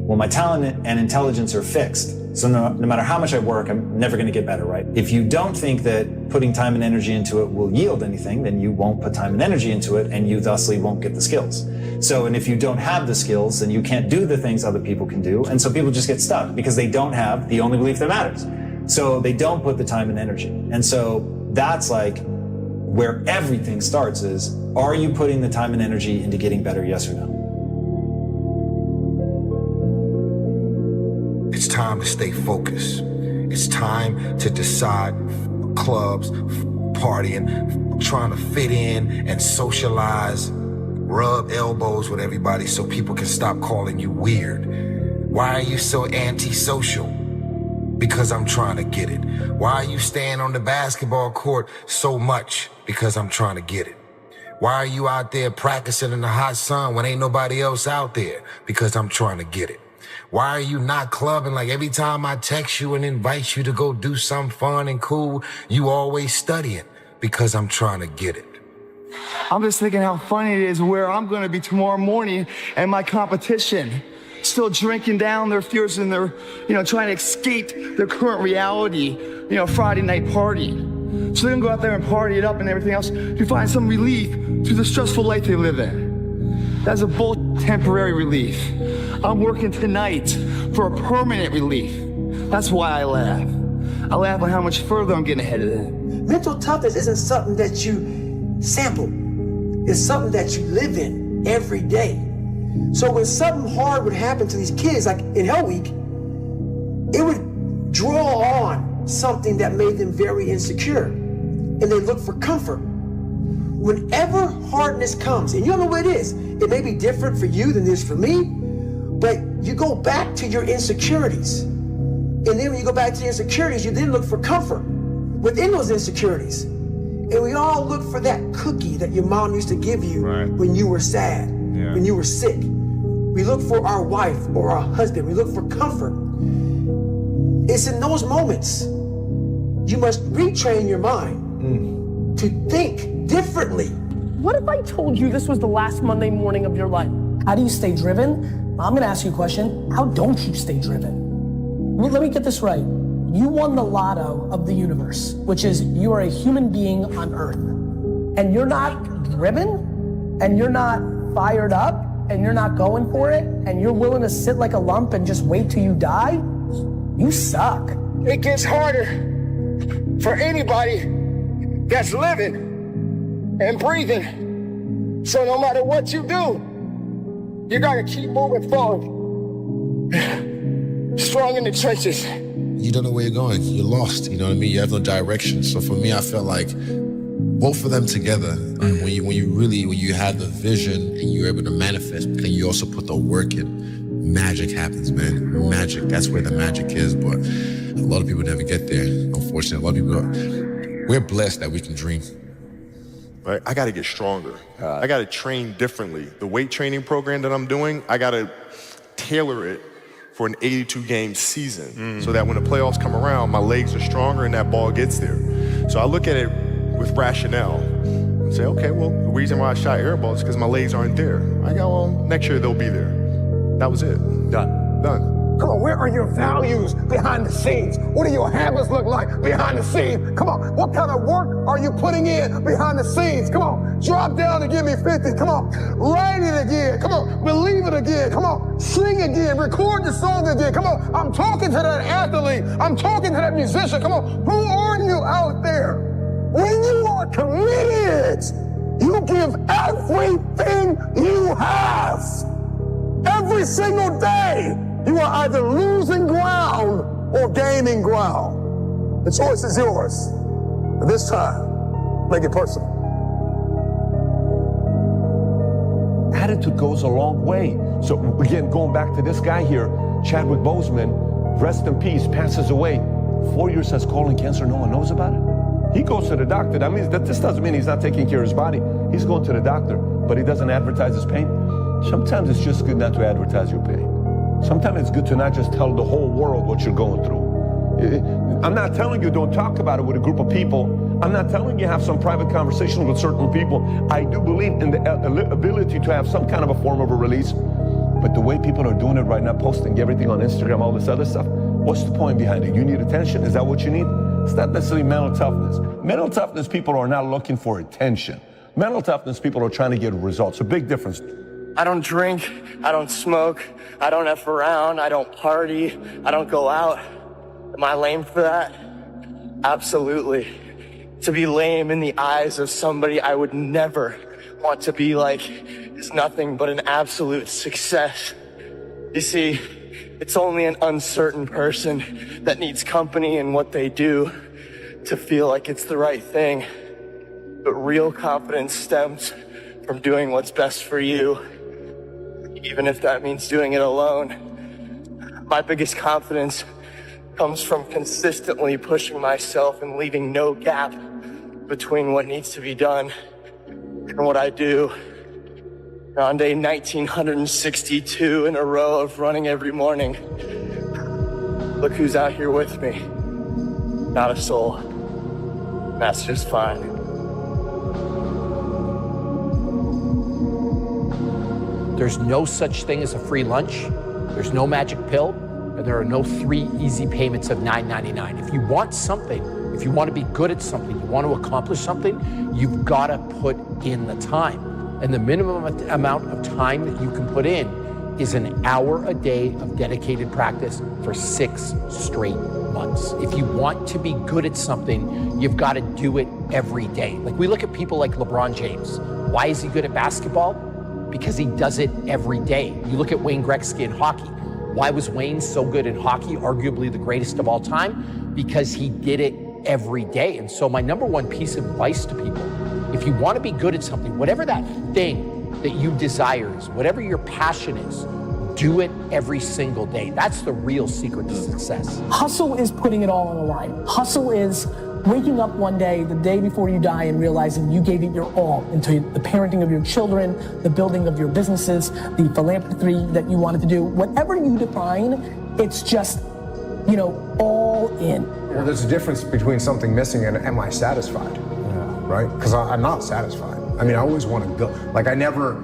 well, my talent and intelligence are fixed, so no matter how much I work, I'm never going to get better, right? If you don't think that putting time and energy into it will yield anything, then you won't put time and energy into it, and you thusly won't get the skills. So, and if you don't have the skills, then you can't do the things other people can do. And so people just get stuck because they don't have the only belief that matters. So they don't put the time and energy. And so that's like where everything starts is, are you putting the time and energy into getting better, yes or no? It's time to stay focused. It's time to decide clubs, partying, trying to fit in and socialize, rub elbows with everybody so people can stop calling you weird. Why are you so antisocial? Because I'm trying to get it. Why are you staying on the basketball court so much? Because I'm trying to get it. Why are you out there practicing in the hot sun when ain't nobody else out there? Because I'm trying to get it. Why are you not clubbing like every time I text you and invite you to go do something fun and cool, you always studying? Because I'm trying to get it. I'm just thinking how funny it is where I'm going to be tomorrow morning and my competition still drinking down their fears and they're, trying to escape their current reality, Friday night party. So they're gonna go out there and party it up and everything else to find some relief to the stressful life they live in. That's a temporary relief. I'm working tonight for a permanent relief. That's why I laugh. I laugh at how much further I'm getting ahead of it. Mental toughness isn't something that you sample. It's something that you live in every day. So when something hard would happen to these kids, like in Hell Week, it would draw on something that made them very insecure. And they look for comfort. Whenever hardness comes, and you don't know what it is, it may be different for you than it is for me, but you go back to your insecurities. And then when you go back to your insecurities, you then look for comfort within those insecurities. And we all look for that cookie that your mom used to give you when you were sad, when you were sick. We look for our wife or our husband. We look for comfort. It's in those moments you must retrain your mind to think differently. What if I told you this was the last Monday morning of your life? How do you stay driven? I'm gonna ask you a question. How don't you stay driven? Well, let me get this right. You won the lotto of the universe, which is you are a human being on Earth. And you're not driven, and you're not fired up, and you're not going for it, and you're willing to sit like a lump and just wait till you die? You suck. It gets harder for anybody that's living and breathing. So no matter what you do, you gotta keep moving forward. Strong in the trenches. You don't know where you're going. You're lost. You know what I mean? You have no direction. So for me, I felt like both of them together, when you had the vision and you're able to manifest, and you also put the work in, magic happens, man. Magic. That's where the magic is. But a lot of people never get there. Unfortunately, a lot of people we're blessed that we can dream. Right? I got to get stronger. I got to train differently. The weight training program that I'm doing, I got to tailor it for an 82-game season so that when the playoffs come around, my legs are stronger and that ball gets there. So I look at it with rationale and say, okay, well, the reason why I shot air balls is because my legs aren't there. I go, well, next year they'll be there. That was it. Done. Come on, where are your values behind the scenes? What do your habits look like behind the scenes? Come on, what kind of work are you putting in behind the scenes? Come on, drop down and give me 50. Come on, write it again. Come on, believe it again. Come on, sing again, record the song again. Come on, I'm talking to that athlete. I'm talking to that musician. Come on, who are you out there? When you are committed, you give everything you have. Every single day. You are either losing ground or gaining ground. The choice is yours. But this time, make it personal. Attitude goes a long way. So again, going back to this guy here, Chadwick Boseman, rest in peace, passes away. 4 years has colon cancer, no one knows about it. He goes to the doctor. That means that this doesn't mean he's not taking care of his body. He's going to the doctor, but he doesn't advertise his pain. Sometimes it's just good not to advertise your pain. Sometimes it's good to not just tell the whole world what you're going through. I'm not telling you don't talk about it with a group of people. I'm not telling you have some private conversations with certain people. I do believe in the ability to have some kind of a form of a release. But the way people are doing it right now, posting everything on Instagram, all this other stuff, what's the point behind it? You need attention? Is that what you need? It's not necessarily mental toughness. Mental toughness, people are not looking for attention. Mental toughness, people are trying to get results. A big difference. I don't drink, I don't smoke, I don't F around, I don't party, I don't go out. Am I lame for that? Absolutely. To be lame in the eyes of somebody I would never want to be like is nothing but an absolute success. You see, it's only an uncertain person that needs company in what they do to feel like it's the right thing. But real confidence stems from doing what's best for you, even if that means doing it alone. My biggest confidence comes from consistently pushing myself and leaving no gap between what needs to be done and what I do. On day 1962 in a row of running every morning, look who's out here with me. Not a soul. That's just fine. There's no such thing as a free lunch. There's no magic pill. And there are no 3 easy payments of $9.99. If you want something, if you want to be good at something, you want to accomplish something, you've got to put in the time. And the minimum amount of time that you can put in is an hour a day of dedicated practice for 6 straight months. If you want to be good at something, you've got to do it every day. Like we look at people like LeBron James. Why is he good at basketball? Because he does it every day. You look at Wayne Gretzky in hockey. Why was Wayne so good in hockey, arguably the greatest of all time? Because he did it every day. And so my number one piece of advice to people, if you want to be good at something, whatever that thing that you desire is, whatever your passion is, do it every single day. That's the real secret to success. Hustle is putting it all on the line. Hustle is waking up one day, the day before you die, and realizing you gave it your all into the parenting of your children, the building of your businesses, the philanthropy that you wanted to do. Whatever you define, it's just, all in. Well, there's a difference between something missing and am I satisfied? Yeah. Right? Because I'm not satisfied. I mean, I always want to go. Like I never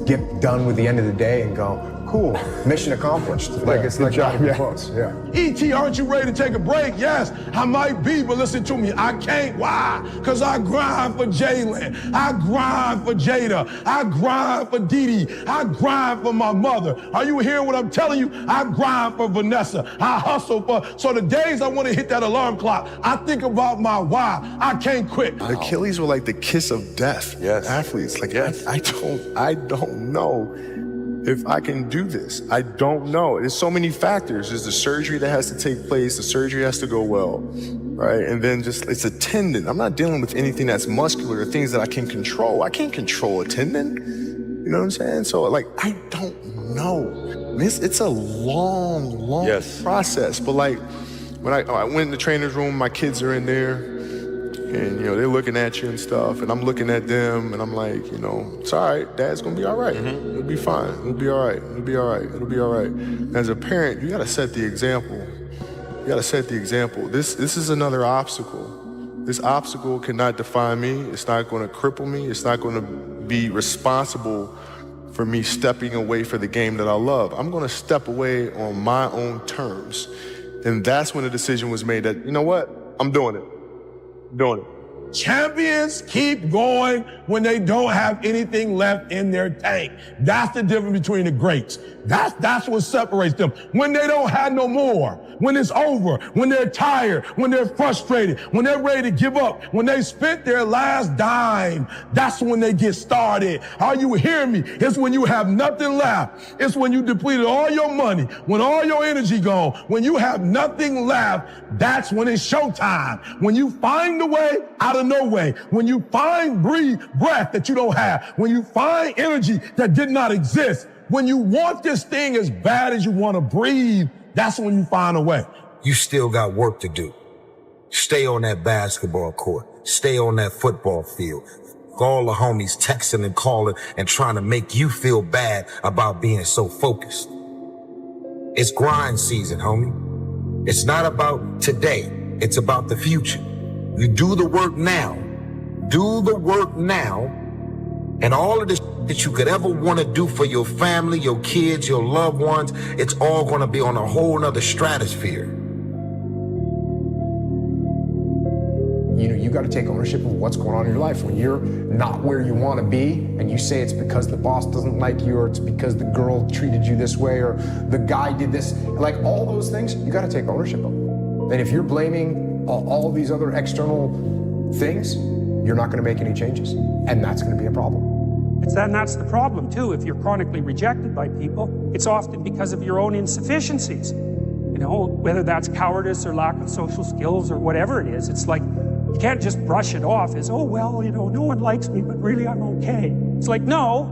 get done with the end of the day and go, cool, mission accomplished. Like it's like not even close. Yeah. E.T., aren't you ready to take a break? Yes, I might be, but listen to me. I can't. Why? Because I grind for Jalen. I grind for Jada. I grind for Dee Dee. I grind for my mother. Are you hearing what I'm telling you? I grind for Vanessa. I hustle for. So the days I want to hit that alarm clock, I think about my why. I can't quit. Achilles were like the kiss of death. Yes. Athletes. Like, yes. I don't know if I can do this. I don't know. There's so many factors. There's the surgery that has to take place. The surgery has to go well, right? And then it's a tendon. I'm not dealing with anything that's muscular or things that I can control. I can't control a tendon. You know what I'm saying? So I don't know. It's a long process. But when I went in the trainer's room, my kids are in there, and they're looking at you and stuff, and I'm looking at them, and I'm like, it's all right. Dad's gonna be all right. It'll be fine. It'll be all right. It'll be all right. It'll be all right. As a parent, you gotta set the example. You gotta set the example. This is another obstacle. This obstacle cannot define me. It's not gonna cripple me. It's not gonna be responsible for me stepping away for the game that I love. I'm gonna step away on my own terms. And that's when the decision was made that, you know what? I'm doing it. Doing it. Champions keep going when they don't have anything left in their tank. That's the difference between the greats. That's what separates them. When they don't have no more, when it's over, when they're tired, when they're frustrated, when they're ready to give up, when they spent their last dime, that's when they get started. Are you hearing me? It's when you have nothing left. It's when you depleted all your money, when all your energy gone, when you have nothing left, that's when it's showtime. When you find a way out of no way, when you find breath that you don't have, when you find energy that did not exist, when you want this thing as bad as you want to breathe, that's when you find a way. You still got work to do. Stay on that basketball court. Stay on that football field. All the homies texting and calling and trying to make you feel bad about being so focused. It's grind season, homie. It's not about today. It's about the future. You do the work now. Do the work now. And all of this that you could ever want to do for your family, your kids, your loved ones, it's all going to be on a whole nother stratosphere. You got to take ownership of what's going on in your life. When you're not where you want to be and you say it's because the boss doesn't like you, or it's because the girl treated you this way, or the guy did this, like all those things, you got to take ownership of them. And if you're blaming all these other external things, you're not going to make any changes. And that's going to be a problem. And that's the problem too. If you're chronically rejected by people, it's often because of your own insufficiencies. Whether that's cowardice or lack of social skills or whatever it is, it's like You can't just brush it off as, oh, well, you know, no one likes me, but really I'm okay. It's like, no,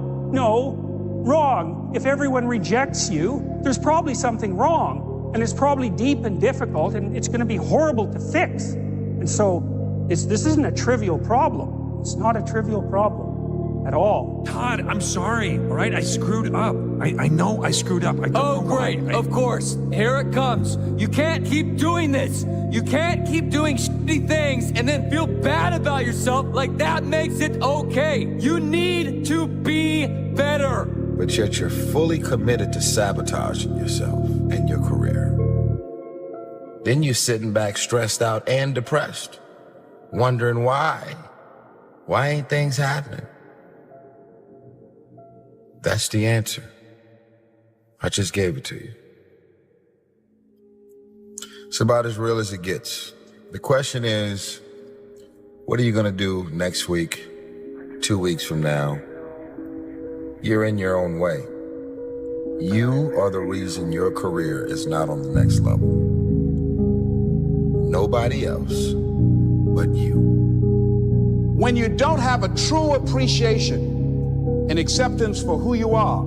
wrong. If everyone rejects you, there's probably something wrong, and it's probably deep and difficult, and it's going to be horrible to fix. And so this isn't a trivial problem. It's not a trivial problem at all. Todd, I'm sorry, all right? I screwed up. I know I screwed up. I don't know why. Great, of course. Here it comes. You can't keep doing this. You can't keep doing shitty things and then feel bad about yourself like that makes it okay. You need to be better. But yet you're fully committed to sabotaging yourself and your career. Then you're sitting back stressed out and depressed, wondering why. Why ain't things happening? That's the answer. I just gave it to you. It's about as real as it gets. The question is, what are you gonna do next week, 2 weeks from now? You're in your own way. You are the reason your career is not on the next level. Nobody else but you. When you don't have a true appreciation and acceptance for who you are,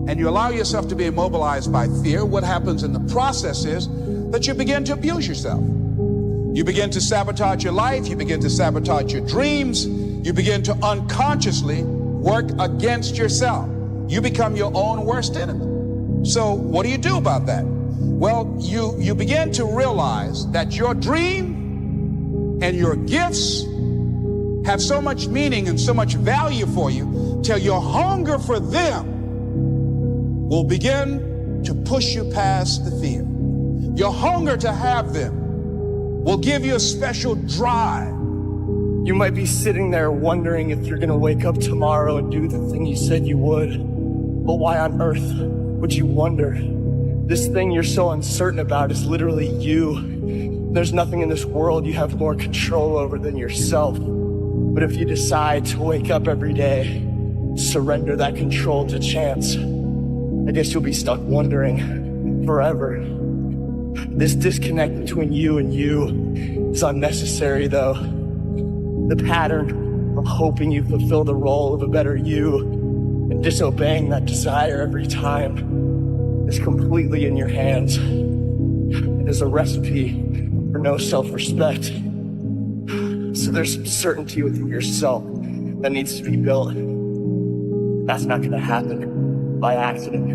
and you allow yourself to be immobilized by fear, what happens in the process is that you begin to abuse yourself. You begin to sabotage your life, you begin to sabotage your dreams, you begin to unconsciously work against yourself. You become your own worst enemy. So what do you do about that? Well, you begin to realize that your dream and your gifts have so much meaning and so much value for you till your hunger for them will begin to push you past the fear. Your hunger to have them will give you a special drive. You might be sitting there wondering if you're gonna wake up tomorrow and do the thing you said you would. But why on earth would you wonder? This thing you're so uncertain about is literally you. There's nothing in this world you have more control over than yourself. But if you decide to wake up every day, surrender that control to chance, I guess you'll be stuck wondering forever. This disconnect between you and you is unnecessary, though. The pattern of hoping you fulfill the role of a better you and disobeying that desire every time is completely in your hands. It is a recipe for no self-respect. So there's some certainty within yourself that needs to be built. That's not gonna happen by accident.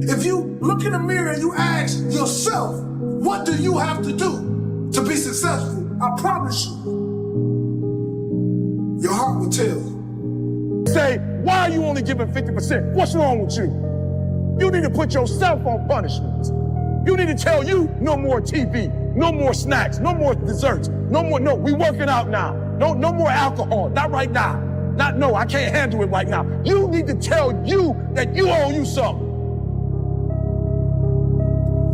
If you look in the mirror and you ask yourself, what do you have to do to be successful? I promise you, your heart will tell you. Say, why are you only giving 50%? What's wrong with you? You need to put yourself on punishment. You need to tell you no more TV, no more snacks, no more desserts, no, we working out now. No more alcohol, not right now. No, I can't handle it right now. You need to tell you that you owe you something.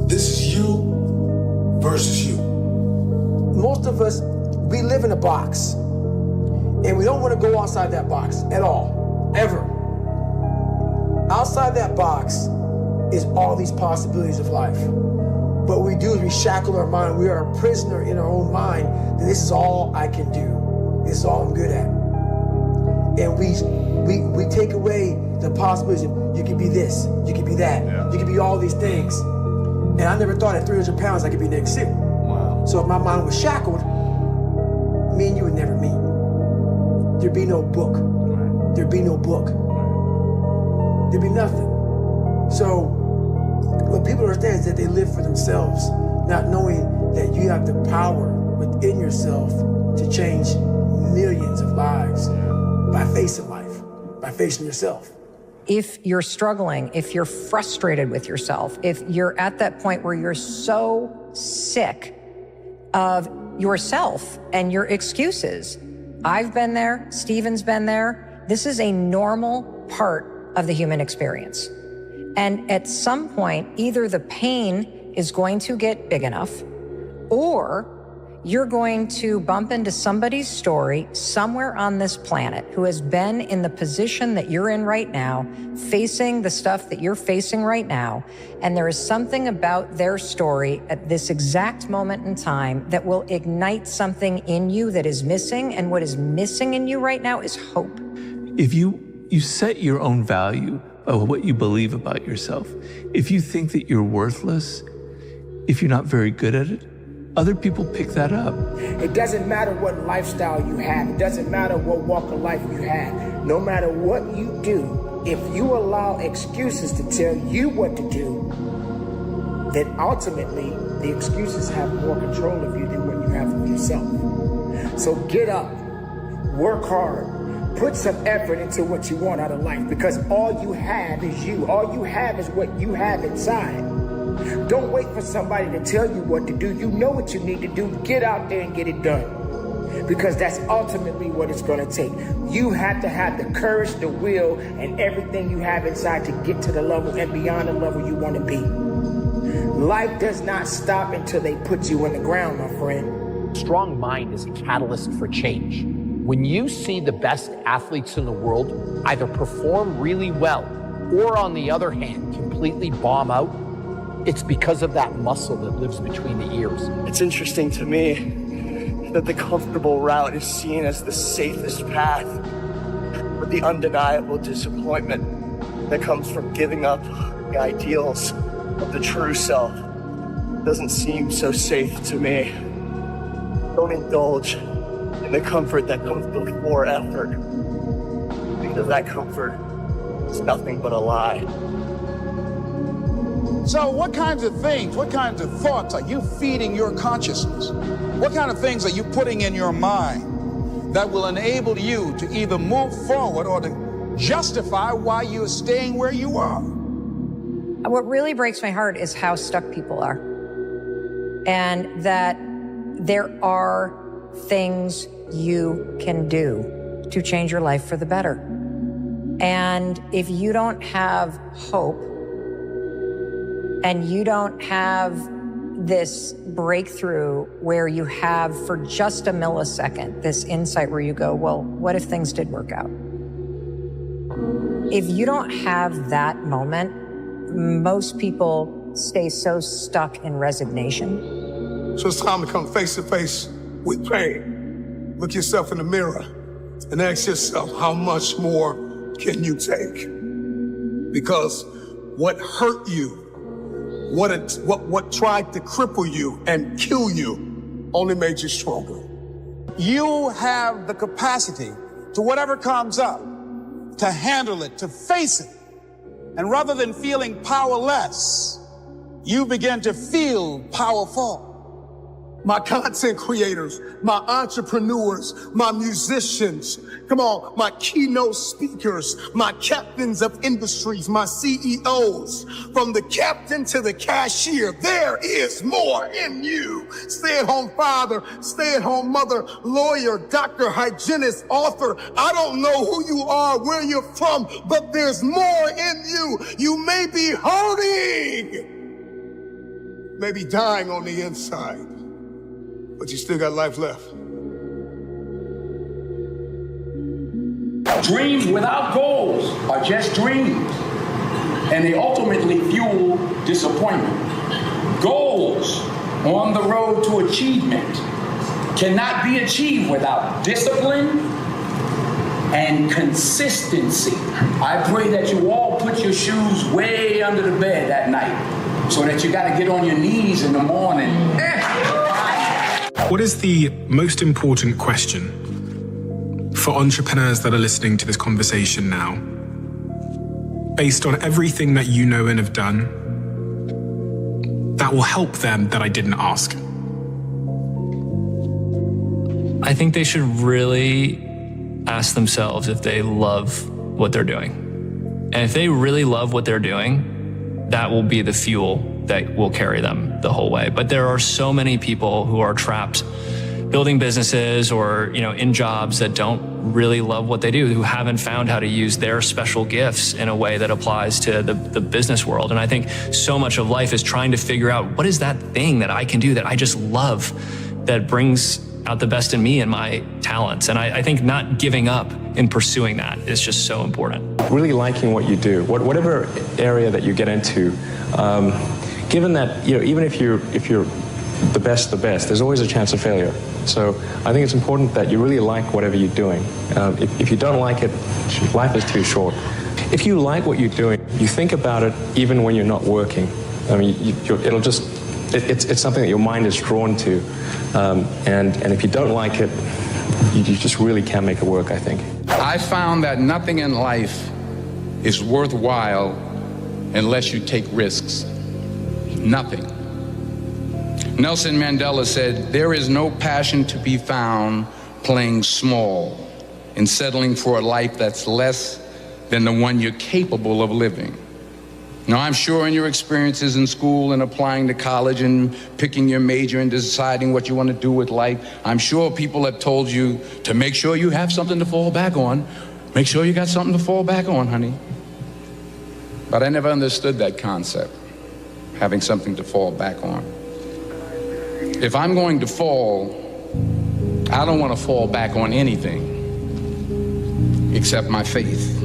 This is you versus you. Most of us, we live in a box, and we don't want to go outside that box at all, ever. Outside that box is all these possibilities of life. But what we do is we shackle our mind. We are a prisoner in our own mind that this is all I can do. This is all I'm good at. And we take away the possibilities of you could be this, you could be that, you could be all these things. And I never thought at 300 pounds I could be Nick City. Wow. So if my mind was shackled, me and you would never meet. There'd be no book. There'd be no book. There'd be nothing. So what people understand is that they live for themselves, not knowing that you have the power within yourself to change millions of lives by facing life, by facing yourself. If you're struggling, if you're frustrated with yourself, if you're at that point where you're so sick of yourself and your excuses, I've been there, Stephen's been there. This is a normal part of the human experience. And at some point, either the pain is going to get big enough or you're going to bump into somebody's story somewhere on this planet who has been in the position that you're in right now, facing the stuff that you're facing right now. And there is something about their story at this exact moment in time that will ignite something in you that is missing. And what is missing in you right now is hope. If you set your own value by what you believe about yourself, if you think that you're worthless, if you're not very good at it, other people pick that up. It doesn't matter what lifestyle you have. It doesn't matter what walk of life you have. No matter what you do, if you allow excuses to tell you what to do, then ultimately the excuses have more control of you than what you have of yourself. So get up, work hard, put some effort into what you want out of life, because all you have is you. All you have is what you have inside. Don't wait for somebody to tell you what to do. You know what you need to do. Get out there and get it done. Because that's ultimately what it's going to take. You have to have the courage, the will, and everything you have inside to get to the level and beyond the level you want to be. Life does not stop until they put you in the ground, my friend. Strong mind is a catalyst for change. When you see the best athletes in the world either perform really well or, on the other hand, completely bomb out, it's because of that muscle that lives between the ears. It's interesting to me that the comfortable route is seen as the safest path, but the undeniable disappointment that comes from giving up the ideals of the true self doesn't seem so safe to me. Don't indulge in the comfort that comes before effort, because that comfort is nothing but a lie. So what kinds of things, what kinds of thoughts are you feeding your consciousness? What kind of things are you putting in your mind that will enable you to either move forward or to justify why you're staying where you are? What really breaks my heart is how stuck people are. And that there are things you can do to change your life for the better. And if you don't have hope, and you don't have this breakthrough where you have, for just a millisecond, this insight where you go, well, what if things did work out? If you don't have that moment, most people stay so stuck in resignation. So it's time to come face to face with pain. Look yourself in the mirror and ask yourself, how much more can you take? Because what hurt you, what tried to cripple you and kill you only made you stronger. You have the capacity to whatever comes up, to handle it, to face it. And rather than feeling powerless, you begin to feel powerful. My content creators, my entrepreneurs, my musicians, come on, my keynote speakers, my captains of industries, my CEOs, from the captain to the cashier, there is more in you. Stay-at-home father, stay-at-home mother, lawyer, doctor, hygienist, author. I don't know who you are, where you're from, but there's more in you. You may be hurting, maybe dying on the inside, but you still got life left. Dreams without goals are just dreams, and they ultimately fuel disappointment. Goals on the road to achievement cannot be achieved without discipline and consistency. I pray that you all put your shoes way under the bed at night so that you got to get on your knees in the morning. What is the most important question for entrepreneurs that are listening to this conversation now? Based on everything that you know and have done, that will help them that I didn't ask. I think they should really ask themselves if they love what they're doing. And if they really love what they're doing, that will be the fuel that will carry them the whole way. But there are so many people who are trapped building businesses or, in jobs that don't really love what they do, who haven't found how to use their special gifts in a way that applies to the business world. And I think so much of life is trying to figure out, what is that thing that I can do that I just love? that brings out the best in me and my talents. And I think not giving up in pursuing that is just so important. Really liking what you do, whatever area that you get into, given that, even if you're the best, there's always a chance of failure. So I think it's important that you really like whatever you're doing. If you don't like it, life is too short. If you like what you're doing, you think about it even when you're not working. I mean, it's something that your mind is drawn to. And if you don't like it, you just really can't make it work, I think. I found that nothing in life is worthwhile unless you take risks. Nothing. Nelson Mandela said, "There is no passion to be found playing small and settling for a life that's less than the one you're capable of living." Now, I'm sure in your experiences in school and applying to college and picking your major and deciding what you want to do with life, I'm sure people have told you to make sure you have something to fall back on. Make sure you got something to fall back on, honey. But I never understood that concept, having something to fall back on. If I'm going to fall, I don't want to fall back on anything except my faith.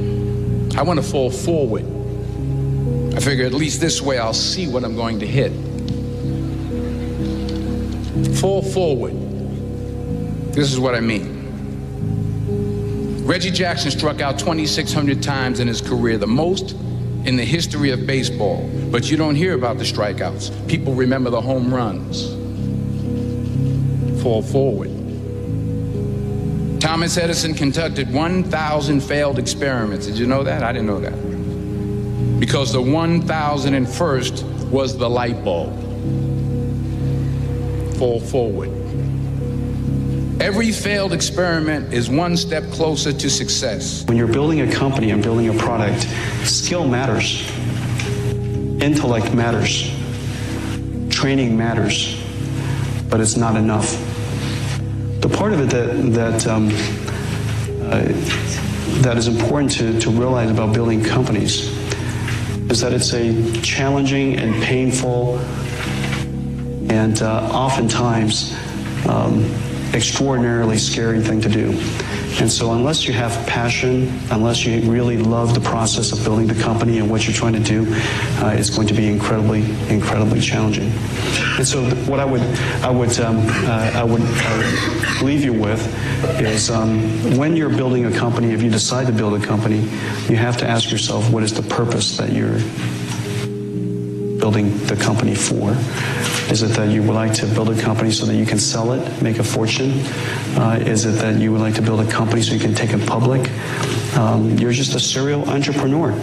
I want to fall forward. I figure at least this way I'll see what I'm going to hit. Fall forward. This is what I mean. Reggie Jackson struck out 2,600 times in his career, the most in the history of baseball. But you don't hear about the strikeouts. People remember the home runs. Fall forward. Thomas Edison conducted 1,000 failed experiments. Did you know that? I didn't know that. Because the 1,001st was the light bulb. Fall forward. Every failed experiment is one step closer to success. When you're building a company and building a product, skill matters. Intellect matters. Training matters. But it's not enough. The part of it that is important to realize about building companies is that it's a challenging and painful and oftentimes extraordinarily scary thing to do. And so unless you have passion, unless you really love the process of building the company and what you're trying to do, it's going to be incredibly, incredibly challenging. And so what I would leave you with is when you're building a company, if you decide to build a company, you have to ask yourself, what is the purpose that you're building the company for? Is it that you would like to build a company so that you can sell it, make a fortune? Is it that you would like to build a company so you can take it public? You're just a serial entrepreneur.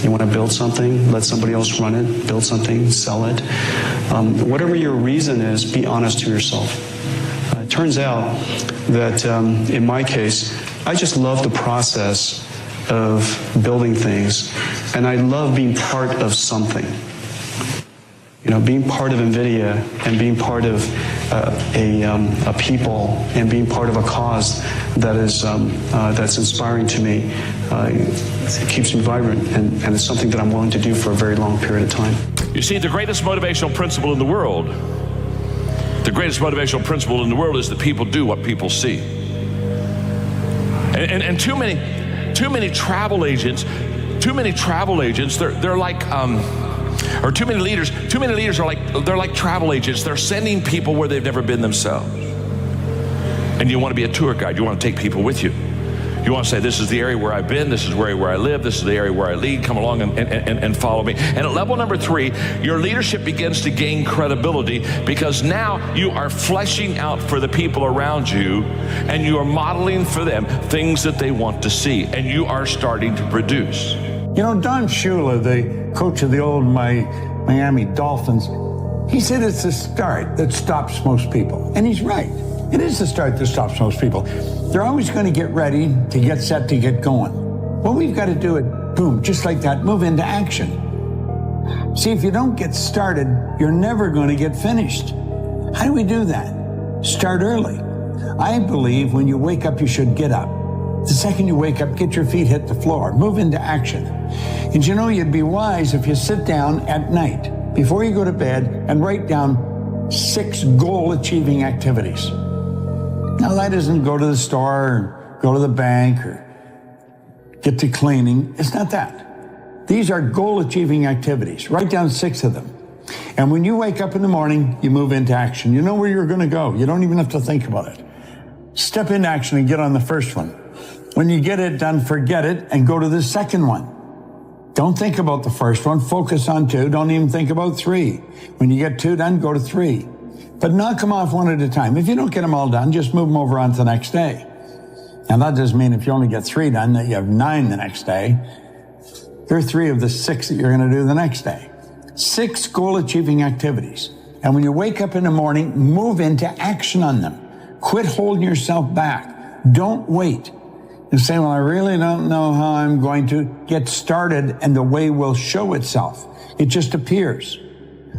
You want to build something, let somebody else run it, build something, sell it. Whatever your reason is, be honest to yourself. It turns out that in my case, I just love the process of building things, and I love being part of something. You know, being part of NVIDIA and being part of a people and being part of a cause that is that's inspiring to me, it keeps me vibrant, and it's something that I'm willing to do for a very long period of time. You see, the greatest motivational principle in the world, is that people do what people see. And too many travel agents, they're like, or too many leaders are like travel agents. They're sending people where they've never been themselves. And you want to be a tour guide. You want to take people with you. You want to say, this is the area where I've been, this is where I live, this is the area where I lead, come along and follow me. And at level number 3, your leadership begins to gain credibility because now you are fleshing out for the people around you and you are modeling for them things that they want to see, and you are starting to produce. You know, Don Shula, the coach of the old Miami Dolphins, he said it's the start that stops most people. And he's right. It is the start that stops most people. They're always going to get ready, to get set, to get going. Well, we've got to do it, boom, just like that, move into action. See, if you don't get started, you're never going to get finished. How do we do that? Start early. I believe when you wake up, you should get up. The second you wake up, get your feet hit the floor, move into action. And you know, you'd be wise if you sit down at night before you go to bed and write down 6 goal-achieving activities. Now, that isn't go to the store, or go to the bank, or get to cleaning. It's not that. These are goal-achieving activities. Write down 6 of them. And when you wake up in the morning, you move into action. You know where you're going to go. You don't even have to think about it. Step into action and get on the first one. When you get it done, forget it and go to the second one. Don't think about the first one. Focus on 2. Don't even think about 3. When you get 2 done, go to 3. But knock them off one at a time. If you don't get them all done, just move them over on to the next day. Now, that doesn't mean if you only get 3 done that you have 9 the next day. There are 3 of the 6 that you're going to do the next day. 6 goal-achieving activities. And when you wake up in the morning, move into action on them. Quit holding yourself back. Don't wait. You say, well, I really don't know how I'm going to get started, and the way will show itself. It just appears.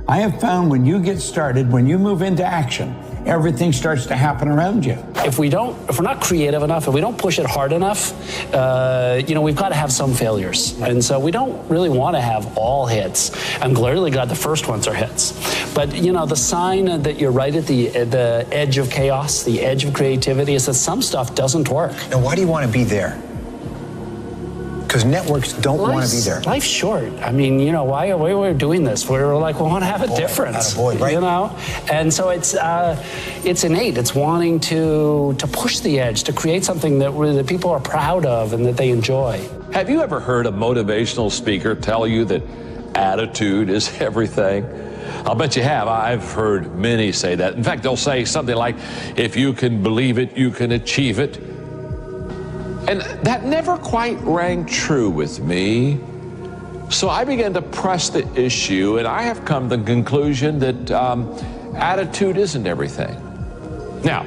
I have found when you get started, when you move into action, everything starts to happen around you. If we're not creative enough, if we don't push it hard enough, we've got to have some failures. And so we don't really want to have all hits. I'm clearly glad the first ones are hits. But, the sign that you're right at the edge of chaos, the edge of creativity, is that some stuff doesn't work. Now, why do you want to be there? Because networks don't want to be there. Life's short. I mean, why we're doing this? We're like, we want to have a difference, right? And so it's innate. It's wanting to push the edge, to create something that people are proud of and that they enjoy. Have you ever heard a motivational speaker tell you that attitude is everything? I'll bet you have. I've heard many say that. In fact, they'll say something like, if you can believe it, you can achieve it. And that never quite rang true with me. So I began to press the issue, and I have come to the conclusion that attitude isn't everything. Now,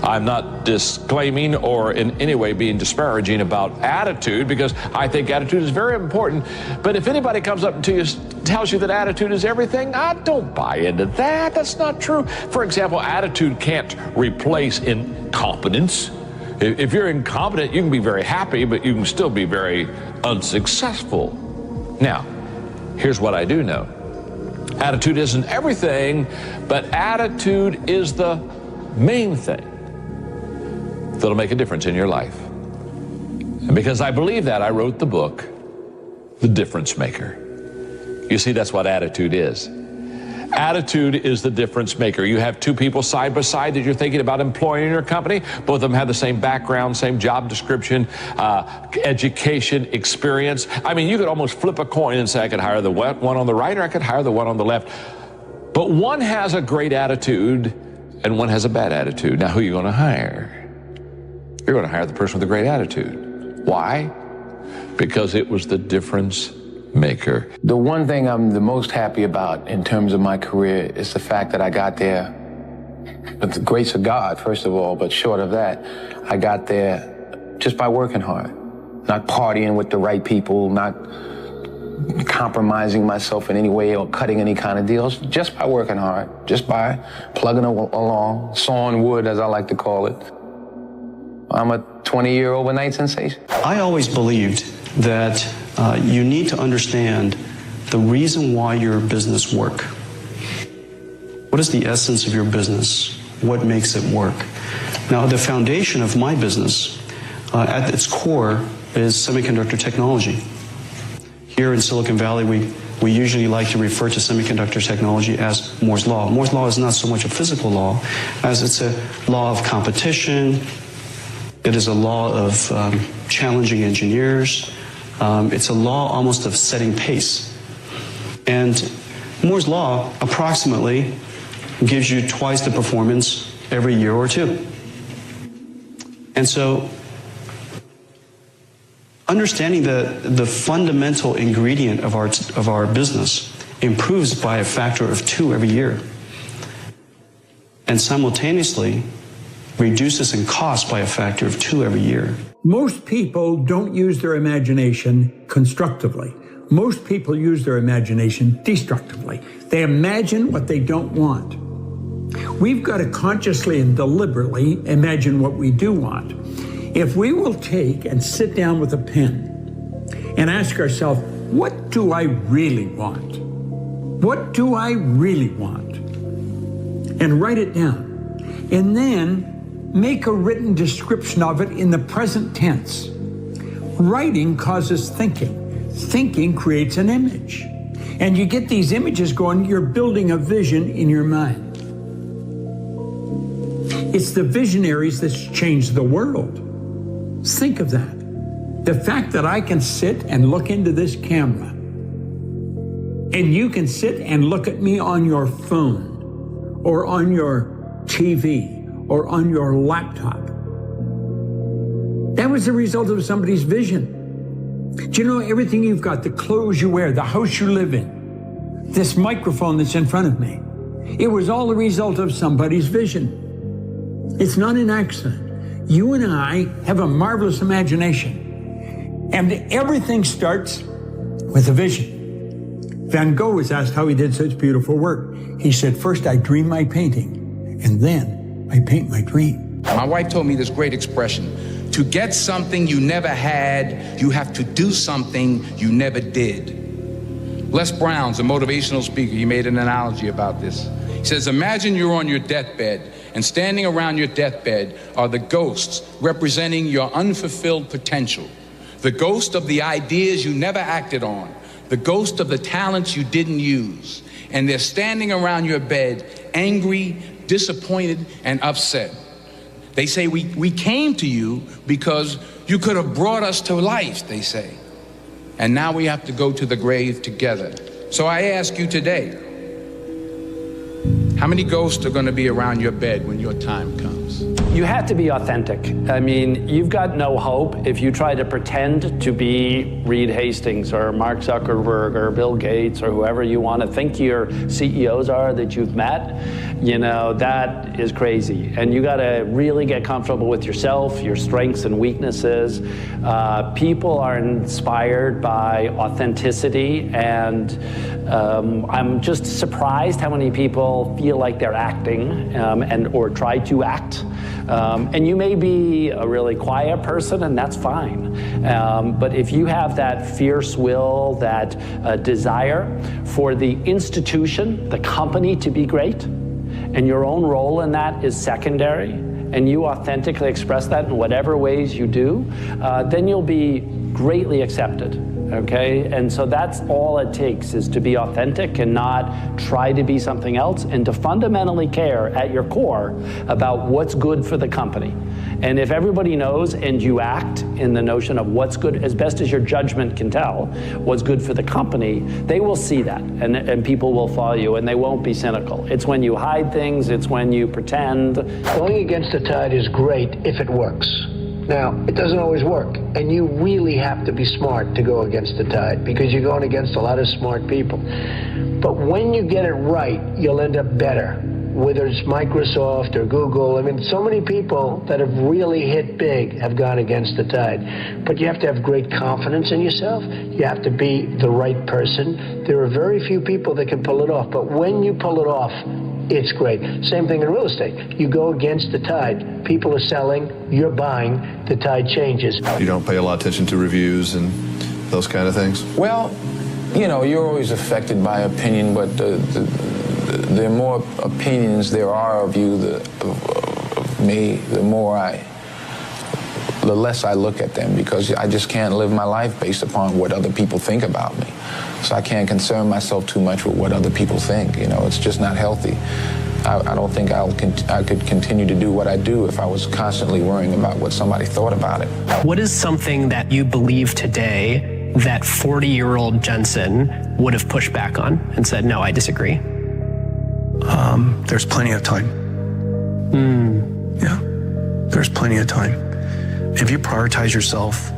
I'm not disclaiming or in any way being disparaging about attitude, because I think attitude is very important. But if anybody comes up to you and tells you that attitude is everything, I don't buy into that. That's not true. For example, attitude can't replace incompetence. If you're incompetent, you can be very happy, but you can still be very unsuccessful. Now, here's what I do know. Attitude isn't everything, but attitude is the main thing that'll make a difference in your life. And because I believe that, I wrote the book, The Difference Maker. You see, that's what attitude is. Attitude is the difference maker. You have 2 people side by side that you're thinking about employing in your company. Both of them have the same background, same job description, education, experience. I mean, you could almost flip a coin and say, I could hire the one on the right, or I could hire the one on the left. But one has a great attitude and one has a bad attitude. Now, who are you going to hire? You're going to hire the person with the great attitude. Why? Because it was the difference maker. The one thing I'm the most happy about in terms of my career is the fact that I got there with the grace of God, first of all, but short of that, I got there just by working hard, not partying with the right people, not compromising myself in any way or cutting any kind of deals, just by working hard, just by plugging along, sawing wood, as I like to call it. I'm a 20-year overnight sensation. I always believed that you need to understand the reason why your business work. What is the essence of your business? What makes it work? Now, the foundation of my business, at its core, is semiconductor technology. Here in Silicon Valley, we usually like to refer to semiconductor technology as Moore's Law. Moore's Law is not so much a physical law as it's a law of competition. It is a law of challenging engineers. It's a law almost of setting pace. And Moore's Law approximately gives you twice the performance every year or 2. And so understanding the fundamental ingredient of our business improves by a factor of 2 every year, and simultaneously reduces in cost by a factor of 2 every year. Most people don't use their imagination constructively. Most people use their imagination destructively. They imagine what they don't want. We've got to consciously and deliberately imagine what we do want. If we will take and sit down with a pen and ask ourselves, what do I really want? What do I really want? and write it down. And then make a written description of it in the present tense. Writing causes thinking. Thinking creates an image. And you get these images going, you're building a vision in your mind. It's the visionaries that's changed the world. Think of that. The fact that I can sit and look into this camera, and you can sit and look at me on your phone, or on your TV, or on your laptop. That was the result of somebody's vision. Do you know everything you've got, the clothes you wear, the house you live in, this microphone that's in front of me, it was all the result of somebody's vision. It's not an accident. You and I have a marvelous imagination, and everything starts with a vision. Van Gogh was asked how he did such beautiful work. He said, first I dream my painting, and then I paint my dream. My wife told me this great expression: to get something you never had, you have to do something you never did. Les Brown's a motivational speaker. He made an analogy about this. He says, imagine you're on your deathbed, and standing around your deathbed are the ghosts representing your unfulfilled potential. The ghost of the ideas you never acted on. The ghost of the talents you didn't use. And they're standing around your bed, angry, disappointed, and upset. They say, we came to you because you could have brought us to life, they say. And now we have to go to the grave together. So I ask you today, how many ghosts are going to be around your bed when your time comes? You have to be authentic. I mean, you've got no hope if you try to pretend to be Reed Hastings or Mark Zuckerberg or Bill Gates or whoever you want to think your CEOs are that you've met. You know, that is crazy. And you got to really get comfortable with yourself, your strengths and weaknesses. People are inspired by authenticity, and I'm just surprised how many people feel like they're acting or try to act. And you may be a really quiet person, and that's fine. But if you have that fierce will, that desire for the institution, the company to be great, and your own role in that is secondary, and you authentically express that in whatever ways you do, then you'll be greatly accepted. Okay, and so that's all it takes, is to be authentic and not try to be something else, and to fundamentally care at your core about what's good for the company. And if everybody knows and you act in the notion of what's good, as best as your judgment can tell, what's good for the company, they will see that, and people will follow you, and they won't be cynical. It's when you hide things, it's when you pretend. Going against the tide is great if it works. Now, it doesn't always work, and you really have to be smart to go against the tide, because you're going against a lot of smart people. But when you get it right, you'll end up better, whether it's Microsoft or Google. I mean, so many people that have really hit big have gone against the tide. But you have to have great confidence in yourself. You have to be the right person. There are very few people that can pull it off, but when you pull it off, it's great. Same thing in real estate. You go against the tide. People are selling, you're buying, the tide changes. You don't pay a lot of attention to reviews and those kind of things? Well, you know, you're always affected by opinion, but the more opinions there are of you, of me, the less I look at them, because I just can't live my life based upon what other people think about me. So I can't concern myself too much with what other people think. You know, it's just not healthy. I don't think I could continue to do what I do if I was constantly worrying about what somebody thought about it. What is something that you believe today that 40-year-old Jensen would have pushed back on and said, no, I disagree? There's plenty of time. Yeah, there's plenty of time. If you prioritize yourself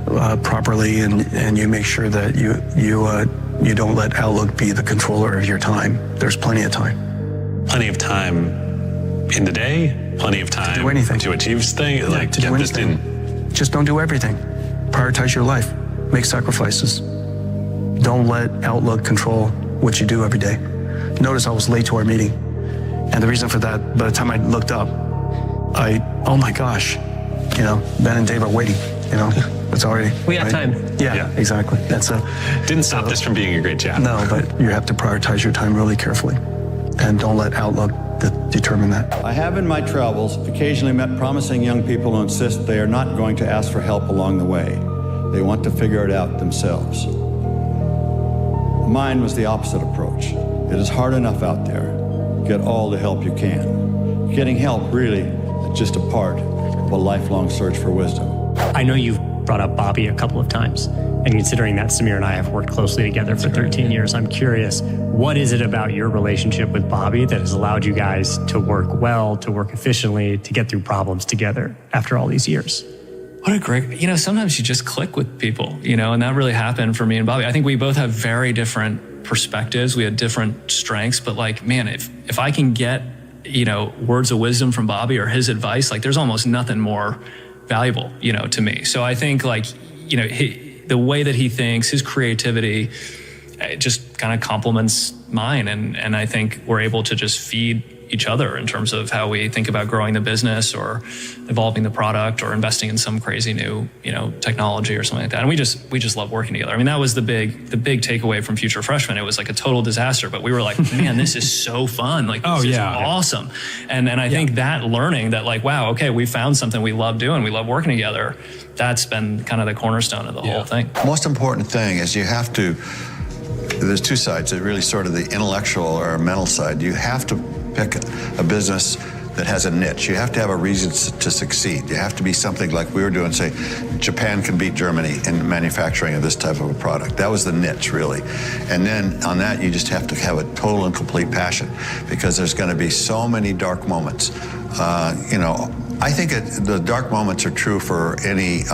properly, and you make sure that you don't let Outlook be the controller of your time, there's plenty of time. Plenty of time in the day, plenty of time to achieve things, Yeah, like to do anything. Just don't do everything. Prioritize your life. Make sacrifices. Don't let Outlook control what you do every day. Notice I was late to our meeting, and the reason for that, by the time I looked up, oh my gosh, you know, Ben and Dave are waiting, you know, it's already. We got time. Yeah, exactly. That's didn't stop this from being a great chat. No, but you have to prioritize your time really carefully, and don't let Outlook that determine that? I have in my travels occasionally met promising young people who insist they are not going to ask for help along the way. They want to figure it out themselves. Mine was the opposite approach. It is hard enough out there. Get all the help you can. Getting help really is just a part of a lifelong search for wisdom. I know you've brought up Bobby a couple of times, and considering that Samir and I have worked closely together for 13 years, I'm curious, what is it about your relationship with Bobby that has allowed you guys to work well, to work efficiently, to get through problems together after all these years? What a great, sometimes you just click with people, and that really happened for me and Bobby. I think we both have very different perspectives. We had different strengths, but if I can get, words of wisdom from Bobby or his advice, there's almost nothing more valuable, to me. So I think the way that he thinks, his creativity, it just kind of complements mine. And I think we're able to just feed each other in terms of how we think about growing the business or evolving the product or investing in some crazy new, technology or something like that. And we just love working together. I mean, that was the big takeaway from Future Freshmen. It was like a total disaster, but we were like, man, this is so fun. This is awesome. And I think that learning that wow, okay, we found something we love doing. We love working together. That's been kind of the cornerstone of the whole thing. Most important thing is you have to, there's two sides. It's really sort of the intellectual or mental side. You have to pick a business that has a niche. You have to have a reason to succeed. You have to be something like we were doing, say, Japan can beat Germany in manufacturing of this type of a product. That was the niche, really. And then on that, you just have to have a total and complete passion, because there's going to be so many dark moments. I think the dark moments are true for any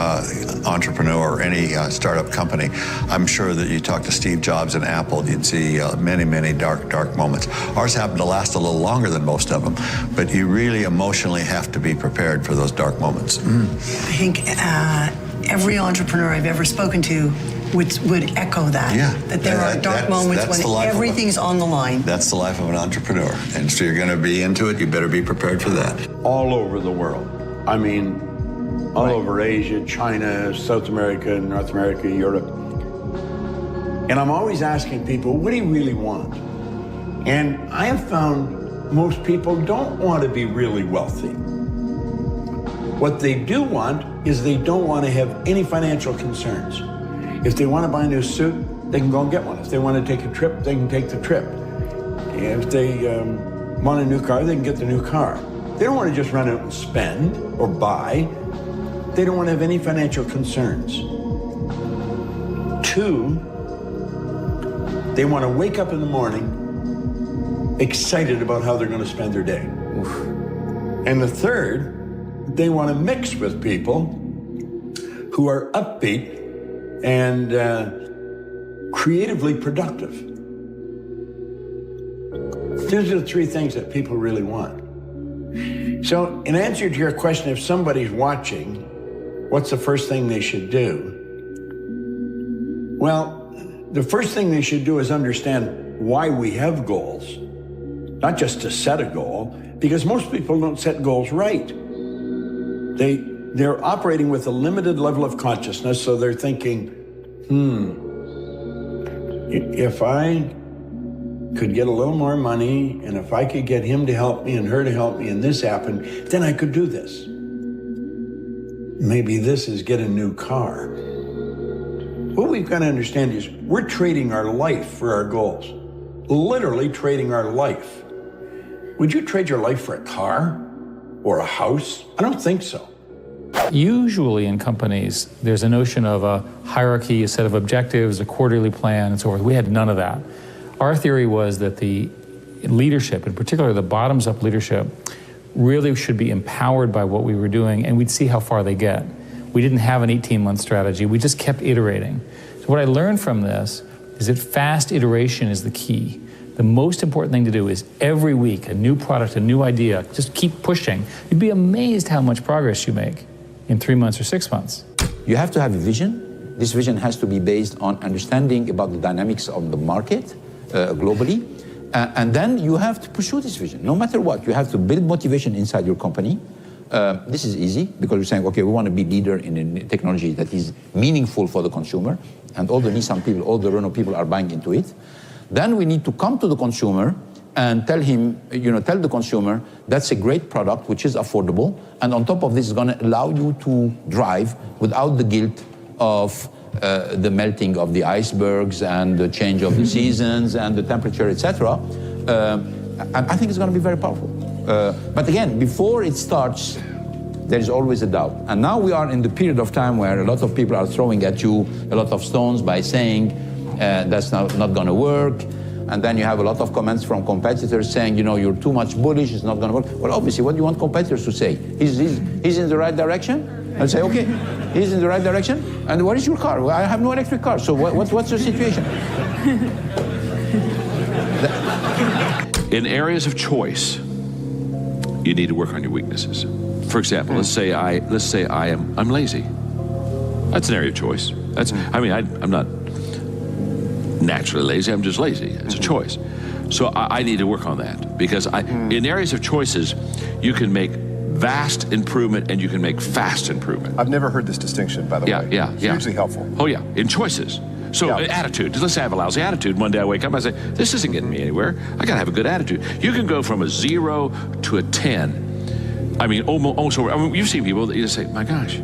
entrepreneur or any startup company. I'm sure that you talk to Steve Jobs and Apple, you'd see many, many dark moments. Ours happen to last a little longer than most of them, but you really emotionally have to be prepared for those dark moments. I think every entrepreneur I've ever spoken to would echo that. Yeah. That there are dark moments when everything's on the line. That's the life of an entrepreneur. And so you're going to be into it, you better be prepared for that. All over the world. I mean, all over Asia, China, South America, North America, Europe. And I'm always asking people, what do you really want? And I have found most people don't want to be really wealthy. What they do want is they don't want to have any financial concerns. If they want to buy a new suit, they can go and get one. If they want to take a trip, they can take the trip. If they want a new car, they can get the new car. They don't want to just run out and spend or buy. They don't want to have any financial concerns. 2, they want to wake up in the morning excited about how they're going to spend their day. And the 3rd, they want to mix with people who are upbeat and creatively productive. Those are the 3 things that people really want. So in answer to your question, if somebody's watching, what's the first thing they should do? Well, the first thing they should do is understand why we have goals. Not just to set a goal, because most people don't set goals right. They're operating with a limited level of consciousness, so they're thinking, if I could get a little more money, and if I could get him to help me and her to help me, and this happened, then I could do this. Maybe this is get a new car. What we've got to understand is we're trading our life for our goals. Literally trading our life. Would you trade your life for a car or a house? I don't think so. Usually in companies, there's a notion of a hierarchy, a set of objectives, a quarterly plan, and so forth. We had none of that. Our theory was that the leadership, in particular the bottoms-up leadership, really should be empowered by what we were doing, and we'd see how far they get. We didn't have an 18-month strategy. We just kept iterating. So what I learned from this is that fast iteration is the key. The most important thing to do is every week, a new product, a new idea, just keep pushing. You'd be amazed how much progress you make in 3 months or 6 months. You have to have a vision. This vision has to be based on understanding about the dynamics of the market globally. And then you have to pursue this vision, no matter what. You have to build motivation inside your company. This is easy because you're saying, okay, we want to be leader in a technology that is meaningful for the consumer. And all the Nissan people, all the Renault people are buying into it. Then we need to come to the consumer and tell him, tell the consumer, that's a great product which is affordable, and on top of this, it's going to allow you to drive without the guilt of the melting of the icebergs and the change of the seasons and the temperature, etc. I think it's going to be very powerful. But again, before it starts, there is always a doubt. And now we are in the period of time where a lot of people are throwing at you a lot of stones by saying that's not going to work. And then you have a lot of comments from competitors saying, you're too much bullish, it's not going to work. Well, obviously, what do you want competitors to say? He's in the right direction? I'll say, okay, he's in the right direction. And what is your car? Well, I have no electric car. So what's the situation? In areas of choice, you need to work on your weaknesses. For example, let's say I'm lazy. That's an area of choice. I'm not naturally lazy, I'm just lazy. It's a choice. So I need to work on that because in areas of choices, you can make vast improvement and you can make fast improvement. I've never heard this distinction, by the way. Yeah. Hugely helpful. Oh yeah, in choices. So attitude, let's say I have a lousy attitude. One day I wake up, I say, this isn't getting me anywhere. I gotta have a good attitude. You can go from a 0 to a 10. I mean, almost over. You've seen people that you just say, my gosh,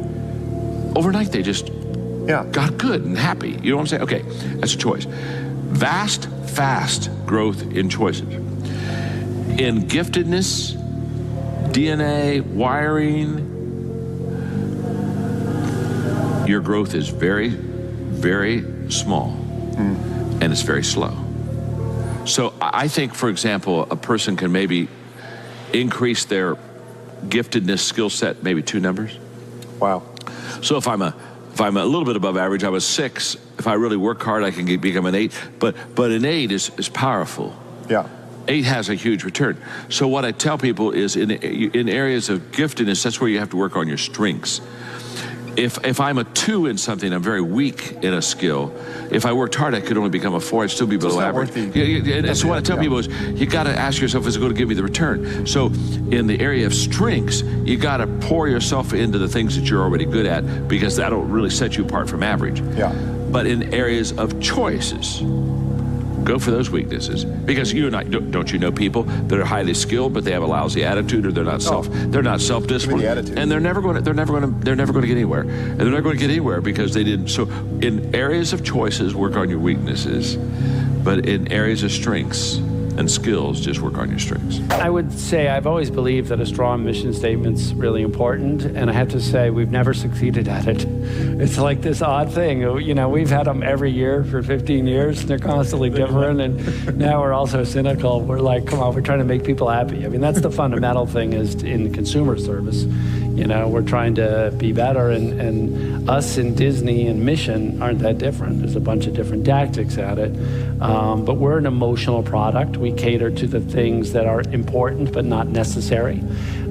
overnight they just got good and happy. You know what I'm saying? Okay, that's a choice. Vast, fast growth in choices. In giftedness, DNA, wiring, your growth is very, very small and it's very slow. So I think, for example, a person can maybe increase their giftedness skill set maybe 2 numbers. Wow. So if I'm a little bit above average, I'm a 6. If I really work hard, I can become an 8. But an 8 is powerful. Yeah. 8 has a huge return. So what I tell people is in areas of giftedness, that's where you have to work on your strengths. If I'm a 2 in something, I'm very weak in a skill. If I worked hard, I could only become a 4. I'd still be below average. So what I tell people is, you got to ask yourself, is it going to give me the return? So in the area of strengths, you got to pour yourself into the things that you're already good at, because that'll really set you apart from average. Yeah. But in areas of choices, go for those weaknesses, because you and I don't you know people that are highly skilled but they have a lousy attitude, or they're not self-disciplined, and they're never going to get anywhere, and they're not going to get anywhere because they didn't. So in areas of choices, work on your weaknesses, but in areas of strengths and skills, just work on your strengths. I would say I've always believed that a strong mission statement's really important, and I have to say we've never succeeded at it. It's like this odd thing. We've had them every year for 15 years, and they're constantly different, and now we're also cynical. We're like, come on, we're trying to make people happy. I mean, that's the fundamental thing is in consumer service. We're trying to be better, and us in Disney and Mission aren't that different. There's a bunch of different tactics at it, but we're an emotional product. We cater to the things that are important but not necessary,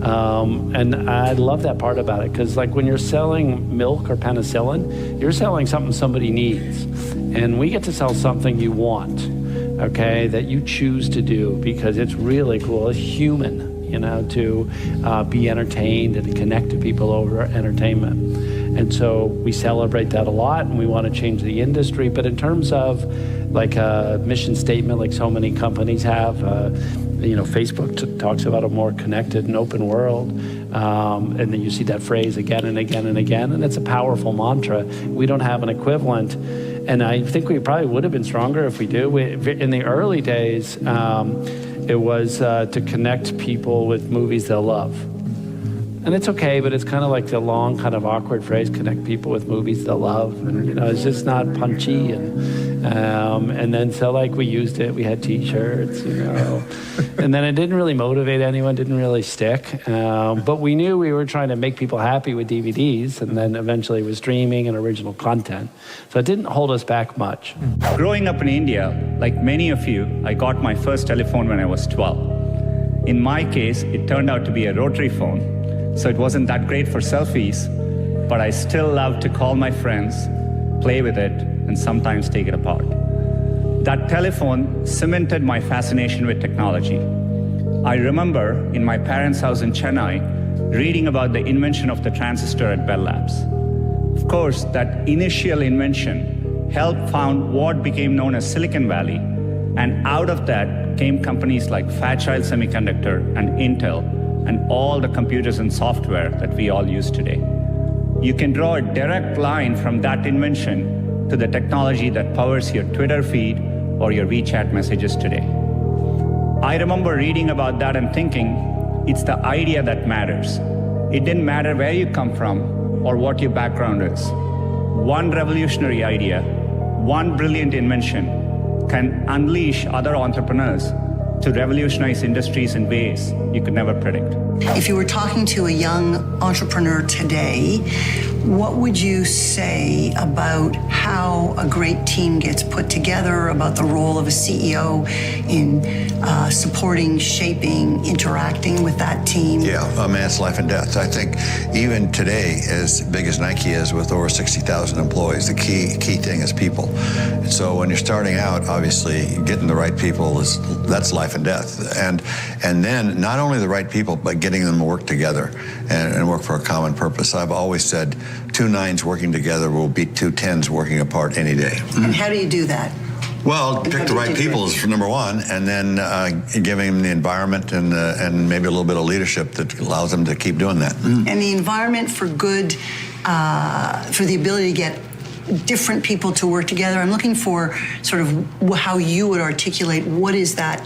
and I love that part about it, because like when you're selling milk or penicillin, you're selling something somebody needs, and we get to sell something you want, okay, that you choose to do because it's really cool. It's human. To be entertained and to connect to people over entertainment. And so we celebrate that a lot, and we want to change the industry. But in terms of like a mission statement, like so many companies have, Facebook talks about a more connected and open world. And then you see that phrase again and again and again, and it's a powerful mantra. We don't have an equivalent. And I think we probably would have been stronger if we do. In the early days, it was to connect people with movies they'll love. And it's okay, but it's kind of like the long, kind of awkward phrase, connect people with movies they'll love. And, it's just not punchy. And then, so like we used it, we had t-shirts, and then it didn't really motivate anyone, didn't really stick. But we knew we were trying to make people happy with DVDs, and then eventually with streaming and original content. So it didn't hold us back much. Growing up in India, like many of you, I got my first telephone when I was 12. In my case, it turned out to be a rotary phone. So it wasn't that great for selfies, but I still loved to call my friends, play with it, and sometimes take it apart. That telephone cemented my fascination with technology. I remember in my parents' house in Chennai, reading about the invention of the transistor at Bell Labs. Of course, that initial invention helped found what became known as Silicon Valley, And out of that came companies like Fairchild Semiconductor and Intel and all the computers and software that we all use today. You can draw a direct line from that invention to the technology that powers your Twitter feed or your WeChat messages today. I remember reading about that and thinking, it's the idea that matters. It didn't matter where you come from or what your background is. One revolutionary idea, one brilliant invention can unleash other entrepreneurs to revolutionize industries in ways you could never predict. If you were talking to a young entrepreneur today, what would you say about how a great team gets put together, about the role of a CEO in supporting, shaping, interacting with that team? Yeah, I mean, it's life and death. I think even today, as big as Nike is with over 60,000 employees, the key thing is people. And so when you're starting out, obviously, getting the right people, that's life and death. And then not only the right people, but getting them to work together and work for a common purpose. I've always said 2 9s working together will beat 2 10s working apart any day. And how do you do that? Well, pick the right people is number one, and then giving them the environment and maybe a little bit of leadership that allows them to keep doing that. And the environment for good, for the ability to get different people to work together. I'm looking for sort of how you would articulate what is that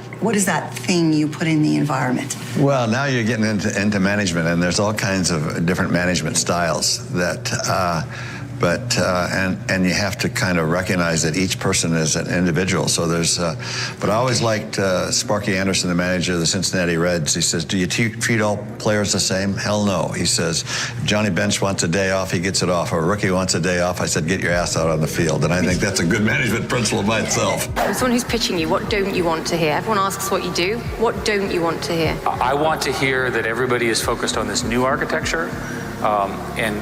thing you put in the environment? Well, now you're getting into management, and there's all kinds of different management styles that and you have to kind of recognize that each person is an individual. So there's, but I always liked Sparky Anderson, the manager of the Cincinnati Reds. He says, do you treat all players the same? Hell no. He says, if Johnny Bench wants a day off, he gets it off. Or a rookie wants a day off, I said, get your ass out on the field. And I think that's a good management principle by itself. Someone who's pitching you, what don't you want to hear? Everyone asks what you do. What don't you want to hear? I want to hear that everybody is focused on this new architecture, and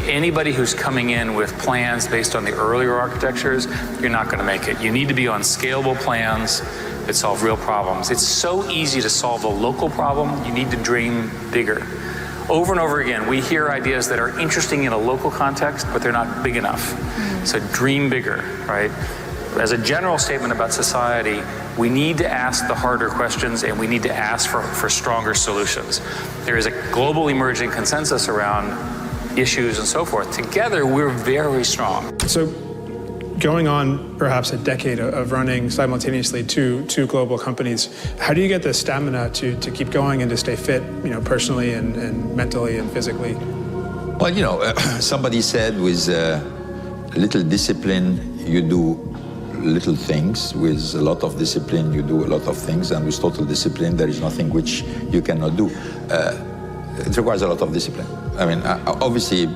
anybody who's coming in with plans based on the earlier architectures, you're not going to make it. You need to be on scalable plans that solve real problems. It's so easy to solve a local problem. You need to dream bigger. Over and over again, we hear ideas that are interesting in a local context, but they're not big enough. So dream bigger, right? As a general statement about society, we need to ask the harder questions, and we need to ask for stronger solutions. There is a global emerging consensus around issues and so forth. Together, we're very strong. So going on perhaps a decade of running simultaneously two global companies, how do you get the stamina to keep going and to stay fit, personally and mentally and physically? Well, somebody said with little discipline, you do little things. With a lot of discipline, you do a lot of things. And with total discipline, there is nothing which you cannot do. It requires a lot of discipline. I mean, obviously,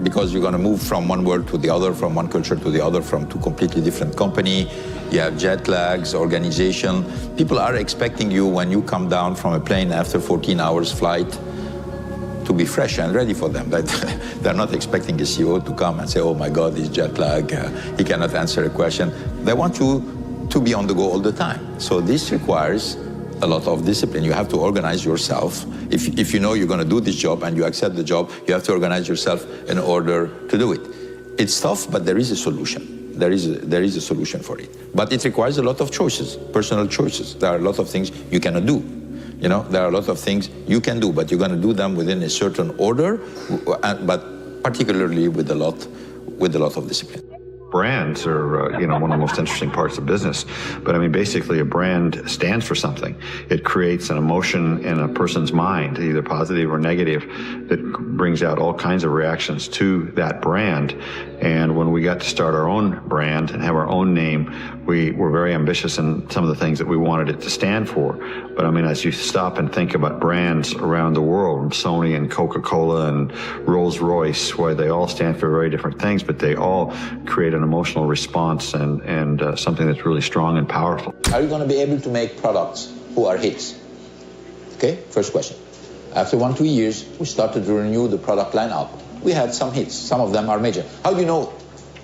because you're going to move from one world to the other, from one culture to the other, from two completely different company, you have jet lags, organization. People are expecting you when you come down from a plane after 14 hours flight to be fresh and ready for them. They're not expecting a CEO to come and say, oh my God, he's jet lag, he cannot answer a question. They want you to be on the go all the time. So this requires a lot of discipline. You have to organize yourself. If you know you're going to do this job and you accept the job, you have to organize yourself in order to do it. It's tough, but there is a solution. There is a solution for it. But it requires a lot of choices, personal choices. There are a lot of things you cannot do. There are a lot of things you can do, but you're going to do them within a certain order, but particularly with a lot of discipline. Brands are, one of the most interesting parts of business. But I mean, basically a brand stands for something. It creates an emotion in a person's mind, either positive or negative, that brings out all kinds of reactions to that brand. And when we got to start our own brand and have our own name, we were very ambitious in some of the things that we wanted it to stand for. But I mean, as you stop and think about brands around the world, Sony and Coca-Cola and Rolls-Royce, where they all stand for very different things, but they all create an emotional response and something that's really strong and powerful. Are you going to be able to make products who are hits? Okay, first question. After 1-2 years, we started to renew the product lineup. We had some hits. Some of them are major. How do you know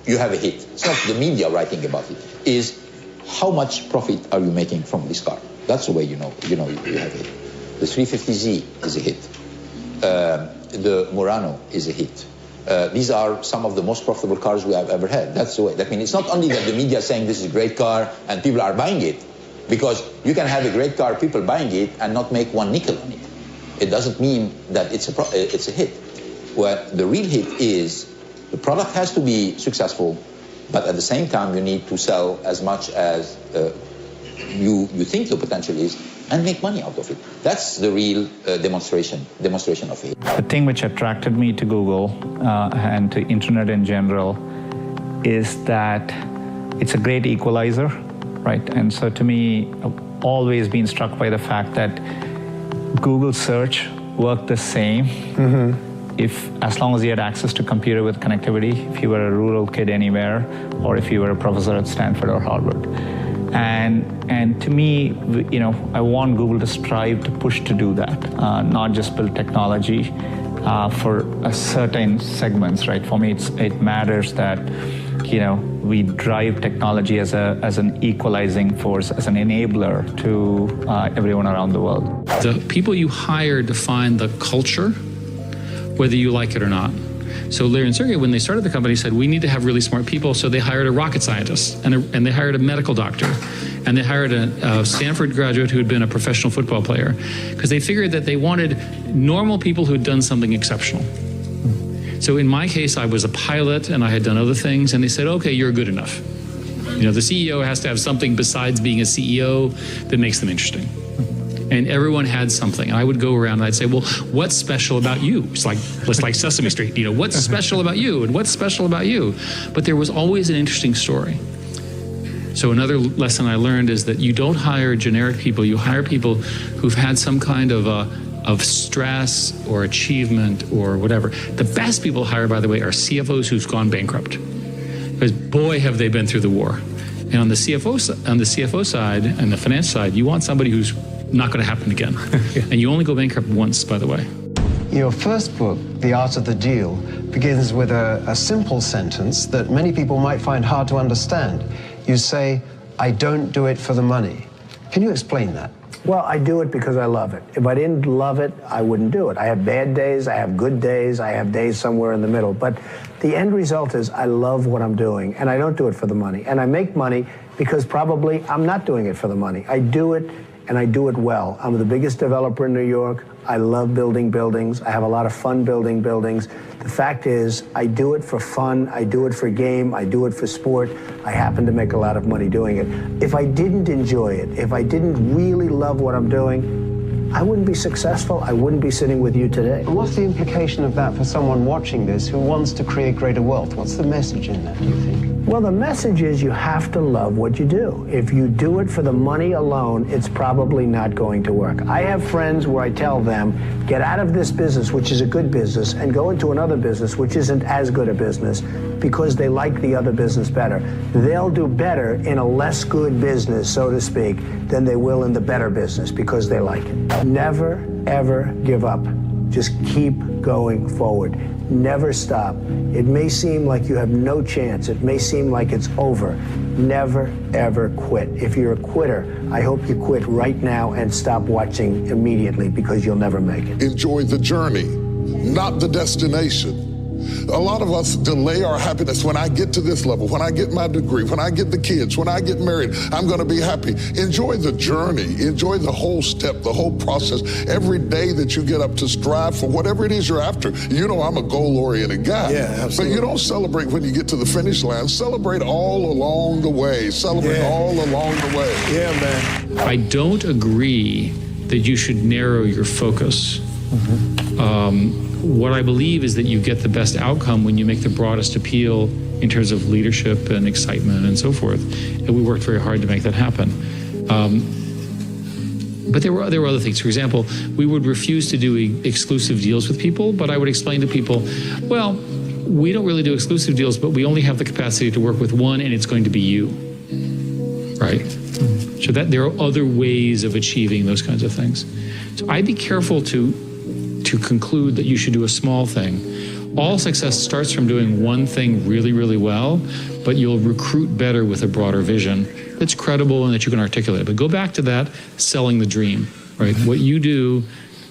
you have a hit? It's not the media writing about it. Is how much profit are you making from this car? That's the way you know you have a hit. The 350Z is a hit. The Murano is a hit. These are some of the most profitable cars we have ever had. That's the way. That means it's not only that the media is saying this is a great car and people are buying it. Because you can have a great car, people buying it, and not make one nickel on it. It doesn't mean that it's a hit. Well, the real hit is the product has to be successful, but at the same time you need to sell as much as you think your potential is and make money out of it. That's the real demonstration of it. The thing which attracted me to Google and to internet in general is that it's a great equalizer, right? And so to me, I've always been struck by the fact that Google search worked the same as long as you had access to computer with connectivity, if you were a rural kid anywhere, or if you were a professor at Stanford or Harvard. And to me, you know, I want Google to strive to push to do that, not just build technology for certain segments, right? For me, it matters that, you know, we drive technology as an equalizing force, as an enabler to everyone around the world. The people you hire define the culture, whether you like it or not. So Larry and Sergey, when they started the company, said, we need to have really smart people. So they hired a rocket scientist, and they hired a medical doctor, and they hired a Stanford graduate who had been a professional football player, because they figured that they wanted normal people who had done something exceptional. So in my case, I was a pilot, and I had done other things, and they said, okay, you're good enough. You know, the CEO has to have something besides being a CEO that makes them interesting. And everyone had something. And I would go around and I'd say, well, what's special about you? It's like Sesame Street, you know, what's special about you? And what's special about you? But there was always an interesting story. So another lesson I learned is that you don't hire generic people. You hire people who've had some kind of stress or achievement or whatever. The best people to hire, by the way, are CFOs who've gone bankrupt. Because boy, have they been through the war. And on the CFO side and the finance side, you want somebody who's not going to happen again. And you only go bankrupt once, by the way. Your first book, The Art of the Deal, begins with a simple sentence that many people might find hard to understand. You say, I don't do it for the money. Can you explain that? Well, I do it because I love it. If I didn't love it, I wouldn't do it. I have bad days, I have good days, I have days somewhere in the middle. But the end result is I love what I'm doing, and I don't do it for the money. And I make money because probably I'm not doing it for the money. I do it, and I do it well. I'm the biggest developer in New York. I love building buildings. I have a lot of fun building buildings. The fact is, I do it for fun. I do it for game. I do it for sport. I happen to make a lot of money doing it. If I didn't enjoy it, if I didn't really love what I'm doing, I wouldn't be successful. I wouldn't be sitting with you today. And what's the implication of that for someone watching this who wants to create greater wealth? What's the message in that, do you think? Well, the message is you have to love what you do. If you do it for the money alone, it's probably not going to work. I have friends where I tell them, get out of this business, which is a good business, and go into another business, which isn't as good a business, because they like the other business better. They'll do better in a less good business, so to speak, than they will in the better business because they like it. Never, ever give up. Just keep going forward. Never stop. It may seem like you have no chance. It may seem like it's over. Never, ever quit. If you're a quitter, I hope you quit right now and stop watching immediately, because you'll never make it. Enjoy the journey, not the destination. A lot of us delay our happiness. When I get to this level, when I get my degree, when I get the kids, when I get married, I'm going to be happy. Enjoy the journey. Enjoy the whole step, the whole process. Every day that you get up to strive for whatever it is you're after. You know, I'm a goal-oriented guy. Yeah, absolutely. But you don't celebrate when you get to the finish line. Celebrate all along the way. Celebrate all along the way. Yeah, man. I don't agree that you should narrow your focus. What I believe is that you get the best outcome when you make the broadest appeal in terms of leadership and excitement and so forth. And we worked very hard to make that happen. But there were other things. For example, we would refuse to do exclusive deals with people, but I would explain to people, well, we don't really do exclusive deals, but we only have the capacity to work with one, and it's going to be you, right? So that there are other ways of achieving those kinds of things. So I'd be careful to conclude that you should do a small thing. All success starts from doing one thing really, really well, but you'll recruit better with a broader vision that's credible and that you can articulate. But go back to that selling the dream, right? What you do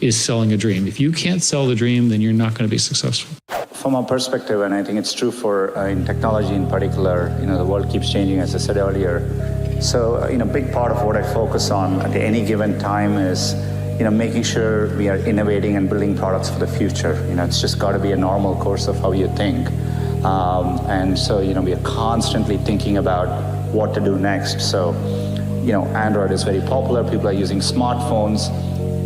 is selling a dream. If you can't sell the dream, then you're not going to be successful. From our perspective, and I think it's true for in technology in particular, you know, the world keeps changing, as I said earlier. So, big part of what I focus on at any given time is, making sure we are innovating and building products for the future. It's just got to be a normal course of how you think. And so, we are constantly thinking about what to do next. So, Android is very popular. People are using smartphones.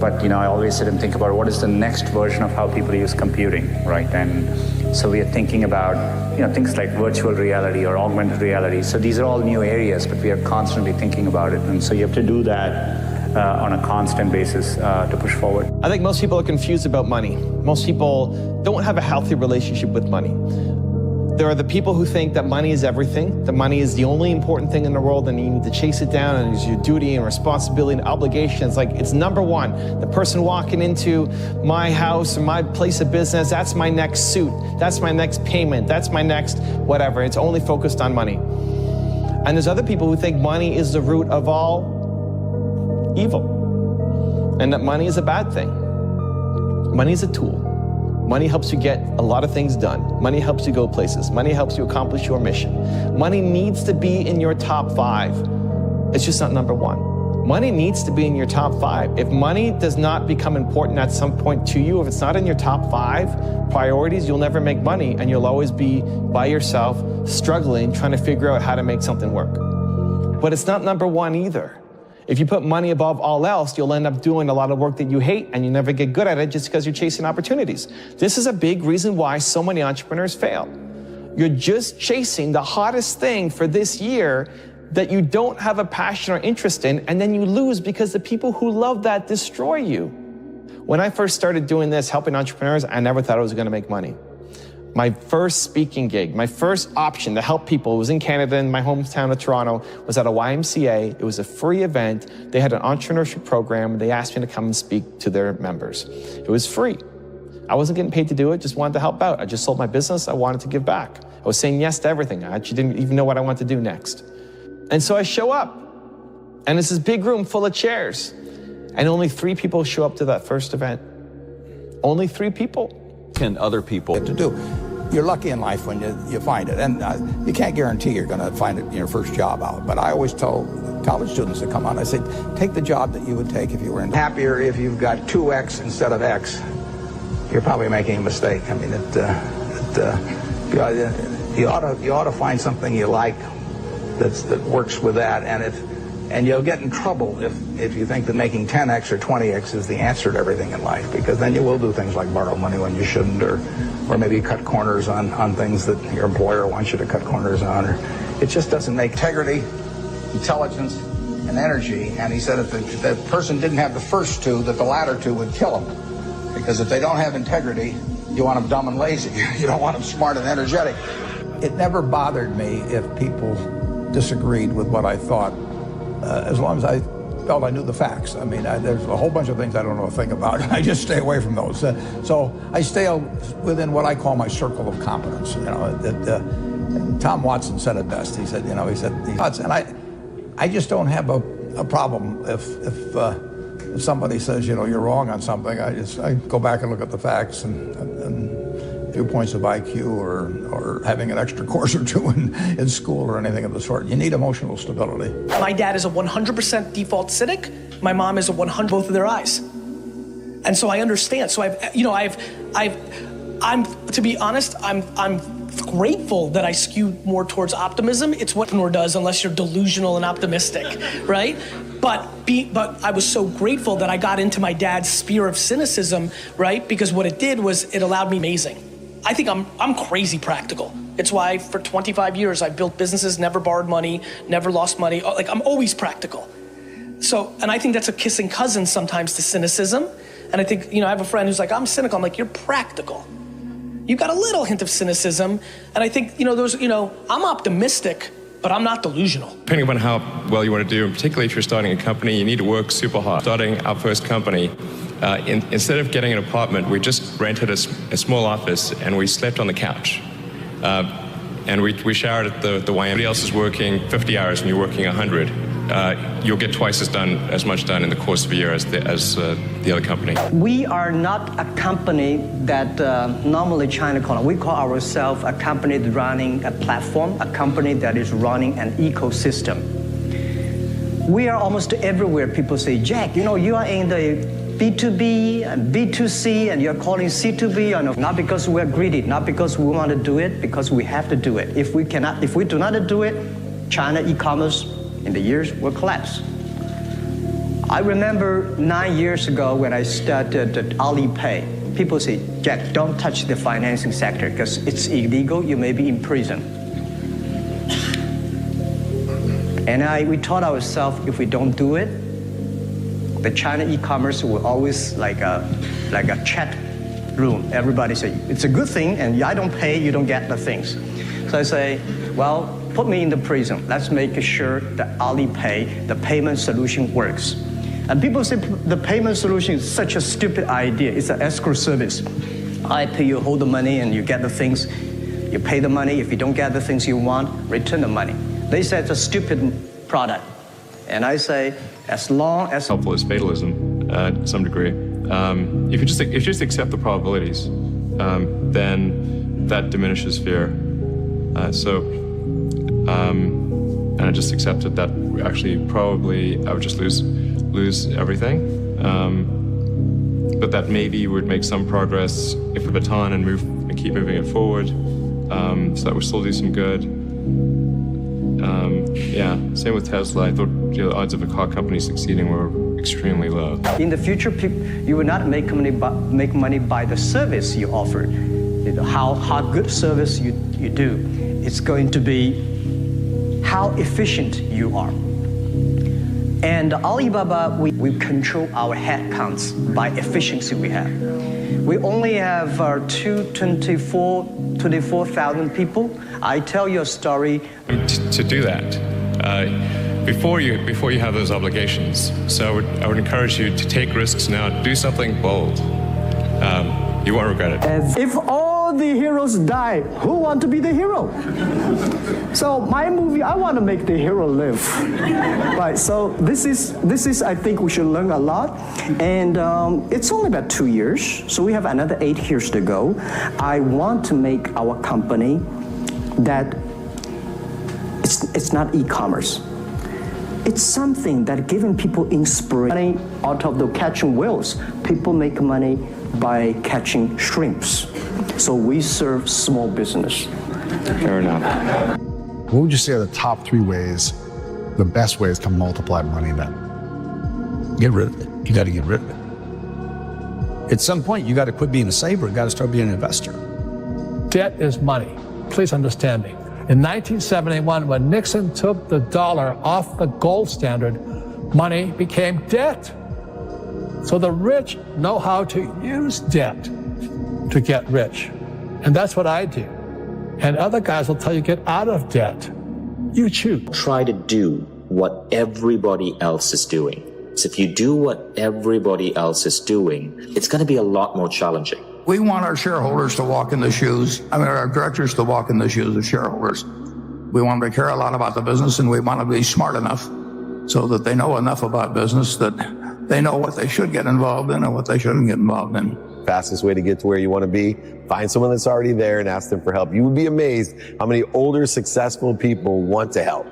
But, I always sit and think about what is the next version of how people use computing, right? And so we are thinking about, things like virtual reality or augmented reality. So these are all new areas, but we are constantly thinking about it. And so you have to do that on a constant basis to push forward. I think most people are confused about money. Most people don't have a healthy relationship with money. There are the people who think that money is everything, that money is the only important thing in the world and you need to chase it down and it's your duty and responsibility and obligations. Like, it's number one. The person walking into my house or my place of business, that's my next suit, that's my next payment, that's my next whatever. It's only focused on money. And there's other people who think money is the root of all evil and that money is a bad thing. Money is a tool. Money helps you get a lot of things done. Money helps you go places. Money helps you accomplish your mission. Money needs to be in your top 5. It's just not number 1. Money needs to be in your top 5. If money does not become important at some point to you, if it's not in your top 5 priorities, you'll never make money and you'll always be by yourself, struggling, trying to figure out how to make something work. But it's not number 1 either. If you put money above all else, you'll end up doing a lot of work that you hate and you never get good at it just because you're chasing opportunities. This is a big reason why so many entrepreneurs fail. You're just chasing the hottest thing for this year that you don't have a passion or interest in, and then you lose because the people who love that destroy you. When I first started doing this, helping entrepreneurs, I never thought I was going to make money. My first speaking gig, my first option to help people, was in Canada in my hometown of Toronto, was at a YMCA. It was a free event. They had an entrepreneurship program. They asked me to come and speak to their members. It was free. I wasn't getting paid to do it, just wanted to help out. I just sold my business. I wanted to give back. I was saying yes to everything. I actually didn't even know what I wanted to do next. And so I show up, and it's this big room full of chairs, and only 3 people show up to that first event. Only 3 people. And other people to do. You're lucky in life when you find it, and you can't guarantee you're going to find it in your first job out. But I always tell college students that come on, I say, take the job that you would take if you were in. Happier if you've got 2X instead of X. You're probably making a mistake. I mean, you ought to find something you like that works with that, and you'll get in trouble if you think that making 10X or 20X is the answer to everything in life, because then you will do things like borrow money when you shouldn't, or maybe cut corners on things that your employer wants you to cut corners on. Or it just doesn't make integrity, intelligence, and energy. And he said if the person didn't have the first 2, that the latter 2 would kill them. Because if they don't have integrity, you want them dumb and lazy. You don't want them smart and energetic. It never bothered me if people disagreed with what I thought, as long as I felt I knew the facts. I mean, there's a whole bunch of things I don't know a thing about. I just stay away from those. So I stay within what I call my circle of competence. Tom Watson said it best. He said, and I just don't have a problem if somebody says, you're wrong on something. I go back and look at the facts and a few points of IQ or having an extra course or 2 in school or anything of the sort. You need emotional stability. My dad is a 100% default cynic. My mom is a 100, both of their eyes. And so I understand. So I'm to be honest, I'm grateful that I skew more towards optimism. It's what entrepreneur does unless you're delusional and optimistic, right? But I was so grateful that I got into my dad's sphere of cynicism, right? Because what it did was it allowed me amazing. I think I'm crazy practical. It's why for 25 years I've built businesses, never borrowed money, never lost money. Like, I'm always practical. So, and I think that's a kissing cousin sometimes to cynicism. And I think, I have a friend who's like, I'm cynical. I'm like, you're practical. You got a little hint of cynicism. And I think, I'm optimistic, but I'm not delusional. Depending on how well you want to do, and particularly if you're starting a company, you need to work super hard. Starting our first company, instead of getting an apartment, we just rented a small office and we slept on the couch. And we showered at the YMCA. Everybody else is working 50 hours and you're working 100. You'll get twice as much done in the course of a year as the other company. We are not a company that normally China call it. We call ourselves a company running a platform, a company that is running an ecosystem. We are almost everywhere. People say, Jack, you are in the B2B and B2C and you're calling C2B. Not because we're greedy, not because we want to do it, because we have to do it. If we do not do it, China e-commerce in the years will collapse. I remember 9 years ago when I started at Alipay, people say, Jack, don't touch the financing sector because it's illegal, you may be in prison. And we taught ourselves if we don't do it, the China e-commerce will always like a chat room. Everybody say, it's a good thing and I don't pay, you don't get the things. So I say, well, put me in the prison. Let's make sure that Alipay, the payment solution works. And people say the payment solution is such a stupid idea. It's an escrow service. I pay you, hold the money, and you get the things. You pay the money. If you don't get the things you want, return the money. They say it's a stupid product. And I say, as long as... Helpful is fatalism to some degree. If you just accept the probabilities, then that diminishes fear. And I just accepted that actually probably I would just lose everything. But that maybe would make some progress if we baton and keep moving it forward, so that would still do some good. Same with Tesla. I thought the odds of a car company succeeding were extremely low. In the future, you will not make money by the service you offer, how good service you do. It's going to be how efficient you are. And Alibaba, we control our headcounts by efficiency we have. We only have 24,000 people. I tell you a story. To do that, before you have those obligations, so I would encourage you to take risks now. Do something bold. You won't regret it. If all the heroes die, who want to be the hero? So my movie, I want to make the hero live. Right. So this is I think we should learn a lot, and it's only about 2 years, so we have another 8 years to go. I want to make our company that it's not e-commerce. It's something that giving people inspiration out of the catching whales. People make money by catching shrimps. So we serve small business. Fair enough. What would you say are the top 3 ways, the best ways to multiply money then? Get rid of it. You got to get rid of it. At some point, you got to quit being a saver. You got to start being an investor. Debt is money. Please understand me. In 1971, when Nixon took the dollar off the gold standard, money became debt. So the rich know how to use debt to get rich. And that's what I do. And other guys will tell you, get out of debt. You choose. Try to do what everybody else is doing. So if you do what everybody else is doing, it's going to be a lot more challenging. We want our shareholders to walk in the shoes, our directors to walk in the shoes of shareholders. We want them to care a lot about the business, and we want to be smart enough so that they know enough about business that they know what they should get involved in and what they shouldn't get involved in. Fastest way to get to where you want to be, find someone that's already there and ask them for help. You would be amazed how many older, successful people want to help.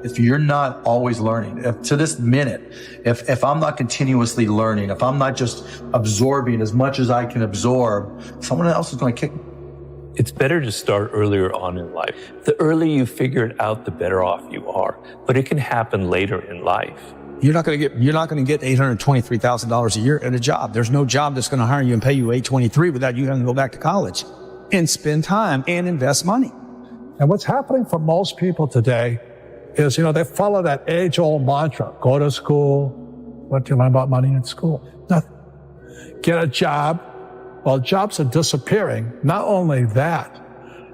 If you're not always learning, to this minute, if I'm not continuously learning, if I'm not just absorbing as much as I can absorb, someone else is going to kick me. It's better to start earlier on in life. The earlier you figure it out, the better off you are. But it can happen later in life. You're not going to get $823,000 a year at a job. There's no job that's going to hire you and pay you $823 without you having to go back to college and spend time and invest money. And what's happening for most people today is, they follow that age-old mantra, go to school. What do you learn about money in school? Nothing. Get a job. Well, jobs are disappearing. Not only that,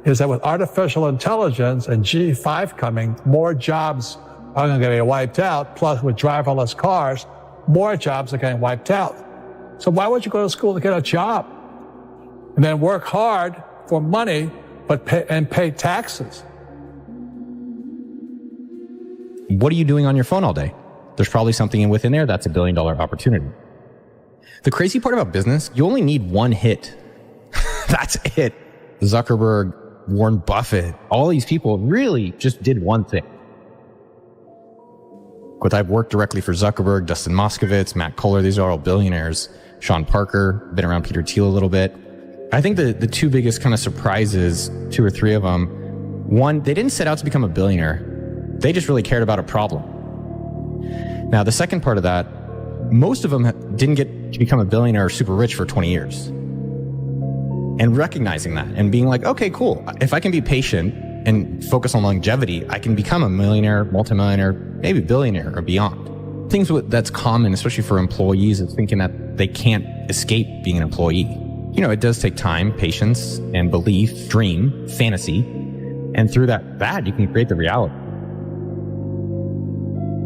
is that with artificial intelligence and G5 coming, more jobs are going to get wiped out. Plus, with driverless cars, more jobs are getting wiped out. So why would you go to school to get a job and then work hard for money, but pay taxes? What are you doing on your phone all day? There's probably something within there that's $1 billion opportunity. The crazy part about business, you only need one hit. That's it. Zuckerberg, Warren Buffett, all these people really just did one thing. with. I've worked directly for Zuckerberg, Dustin Moskovitz, Matt Kohler. These are all billionaires. Sean Parker, been around Peter Thiel a little bit. I think the two biggest kind of surprises, 2 or 3 of them, one, they didn't set out to become a billionaire. They just really cared about a problem. Now, the second part of that, most of them didn't get to become a billionaire or super rich for 20 years. And recognizing that and being like, okay, cool. If I can be patient and focus on longevity, I can become a millionaire, multimillionaire, maybe billionaire or beyond. Things that's common, especially for employees, is thinking that they can't escape being an employee. You know, it does take time, patience, and belief, dream, fantasy. And through that you can create the reality.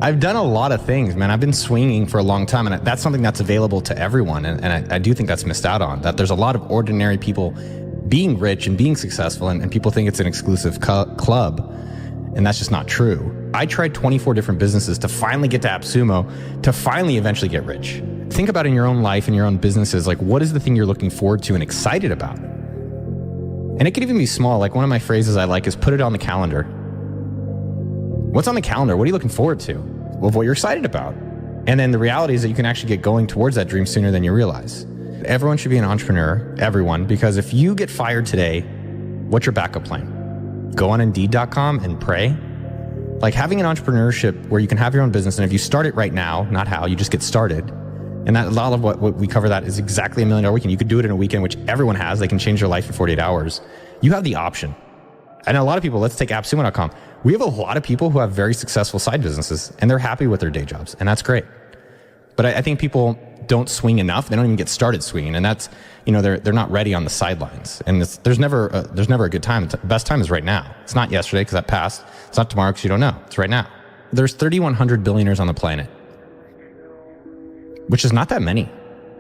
I've done a lot of things, man. I've been swinging for a long time, and that's something that's available to everyone. And I do think that's missed out on, that there's a lot of ordinary people being rich and being successful, and people think it's an exclusive club. And that's just not true. I tried 24 different businesses to finally get to AppSumo, to finally eventually get rich. Think about in your own life and your own businesses, like what is the thing you're looking forward to and excited about? And it could even be small. Like one of my phrases I like is put it on the calendar. What's on the calendar? What are you looking forward to? Well, what you're excited about. And then the reality is that you can actually get going towards that dream sooner than you realize. Everyone should be an entrepreneur, everyone, because if you get fired today, what's your backup plan? Go on Indeed.com and pray. Like having an entrepreneurship where you can have your own business, and if you start it right now, not how, you just get started. And that a lot of what we cover that is exactly $1 million weekend. You could do it in a weekend, which everyone has. They can change their life in 48 hours. You have the option. And a lot of people, let's take AppSumo.com. We have a lot of people who have very successful side businesses and they're happy with their day jobs, and that's great. But I think people don't swing enough. They don't even get started swinging, and that's, you know, they're not ready on the sidelines. And there's never a good time. The best time is right now. It's not yesterday because that passed. It's not tomorrow because you don't know. It's right now. There's 3,100 billionaires on the planet, which is not that many.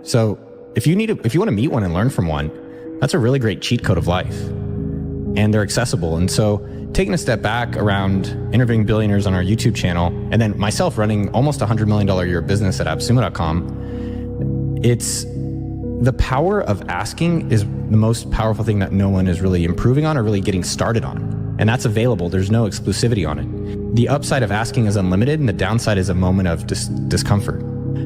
So if you want to meet one and learn from one, that's a really great cheat code of life. And they're accessible. And so taking a step back around interviewing billionaires on our YouTube channel, and then myself running almost $100 million a year business at AppSumo.com, it's the power of asking is the most powerful thing that no one is really improving on or really getting started on. And that's available. There's no exclusivity on it. The upside of asking is unlimited, and the downside is a moment of discomfort.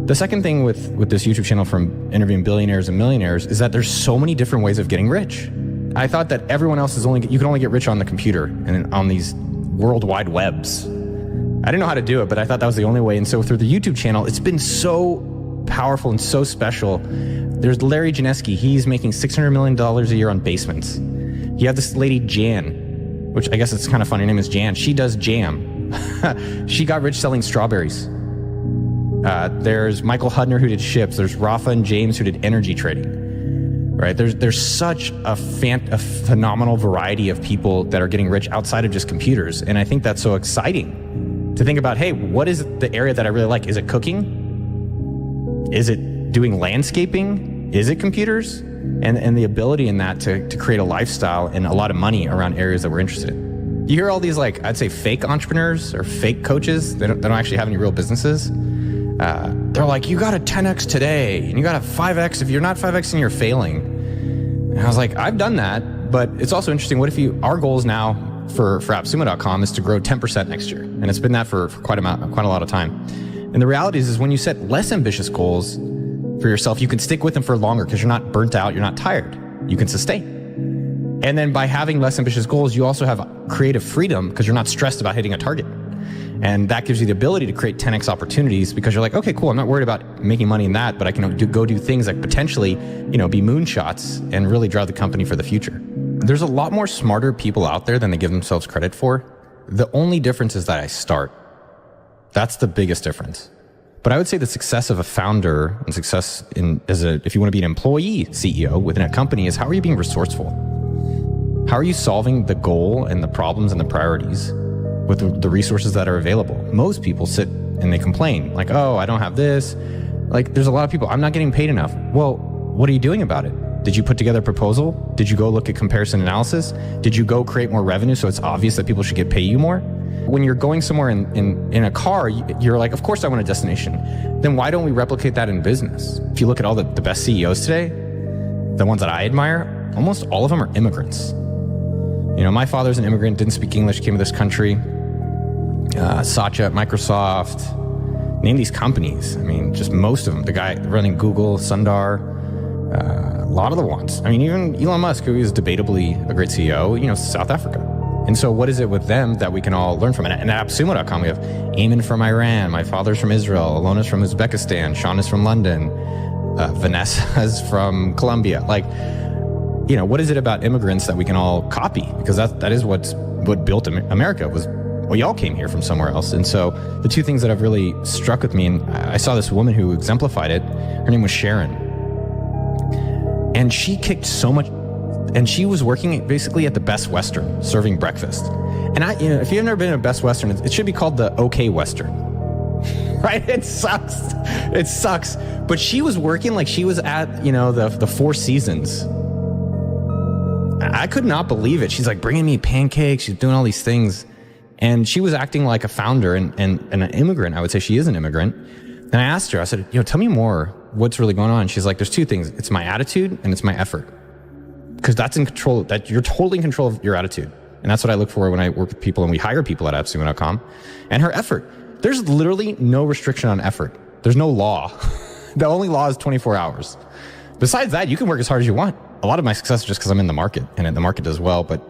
The second thing with this YouTube channel from interviewing billionaires and millionaires is that there's so many different ways of getting rich. I thought that everyone else you can only get rich on the computer and on these worldwide webs. I didn't know how to do it, but I thought that was the only way. And so through the YouTube channel, it's been so powerful and so special. There's Larry Janeski. He's making $600 million a year on basements. You have this lady, Jan, which I guess it's kind of funny. Her name is Jan. She does jam. She got rich selling strawberries. There's Michael Hudner, who did ships. There's Rafa and James, who did energy trading. Right? There's such a phenomenal variety of people that are getting rich outside of just computers. And I think that's so exciting to think about, hey, what is the area that I really like? Is it cooking? Is it doing landscaping? Is it computers? And the ability in that to create a lifestyle and a lot of money around areas that we're interested in. You hear all these, like, I'd say fake entrepreneurs or fake coaches. They don't actually have any real businesses. They're like, you got to 10x today, and you got to 5x. If you're not 5x, then you're failing. And I was like, I've done that, but it's also interesting. What if our goals now for AppSumo.com is to grow 10% next year, and it's been that for quite a lot of time. And the reality is when you set less ambitious goals for yourself, you can stick with them for longer because you're not burnt out, you're not tired, you can sustain. And then by having less ambitious goals, you also have creative freedom because you're not stressed about hitting a target. And that gives you the ability to create 10x opportunities because you're like, okay, cool, I'm not worried about making money in that, but I can go do things that potentially, be moonshots and really drive the company for the future. There's a lot more smarter people out there than they give themselves credit for. The only difference is that I start. That's the biggest difference. But I would say the success of a founder and success if you want to be an employee CEO within a company is how are you being resourceful? How are you solving the goal and the problems and the priorities with the resources that are available? Most people sit and they complain like, oh, I don't have this. Like there's a lot of people, I'm not getting paid enough. Well, what are you doing about it? Did you put together a proposal? Did you go look at comparison analysis? Did you go create more revenue so it's obvious that people should pay you more? When you're going somewhere in a car, you're like, of course I want a destination. Then why don't we replicate that in business? If you look at all the best CEOs today, the ones that I admire, almost all of them are immigrants. My father's an immigrant, didn't speak English, came to this country. Satya at Microsoft, Name these companies. I mean, just most of them. The guy running Google, Sundar, a lot of the ones. I mean, even Elon Musk, who is debatably a great CEO, South Africa. And so what is it with them that we can all learn from? And at AppSumo.com, we have Eamon from Iran, my father's from Israel, Alona's from Uzbekistan, Sean is from London, Vanessa's from Colombia. Like, what is it about immigrants that we can all copy? Because that is what built America was. Well, y'all came here from somewhere else. And so the two things that have really struck with me, and I saw this woman who exemplified it. Her name was Sharon. And she kicked so much, and she was working basically at the Best Western, serving breakfast. And if you've never been to Best Western, it should be called the OK Western, right? It sucks. It sucks. But she was working like she was at, the Four Seasons. I could not believe it. She's like bringing me pancakes. She's doing all these things. And she was acting like a founder and an immigrant. I would say she is an immigrant. And I asked her, I said, tell me more. What's really going on? She's like, there's two things. It's my attitude and it's my effort. Because that's in control, that you're totally in control of your attitude. And that's what I look for when I work with people and we hire people at AppSumo.com. And her effort. There's literally no restriction on effort. There's no law. The only law is 24 hours. Besides that, you can work as hard as you want. A lot of my success is just because I'm in the market and the market does well. But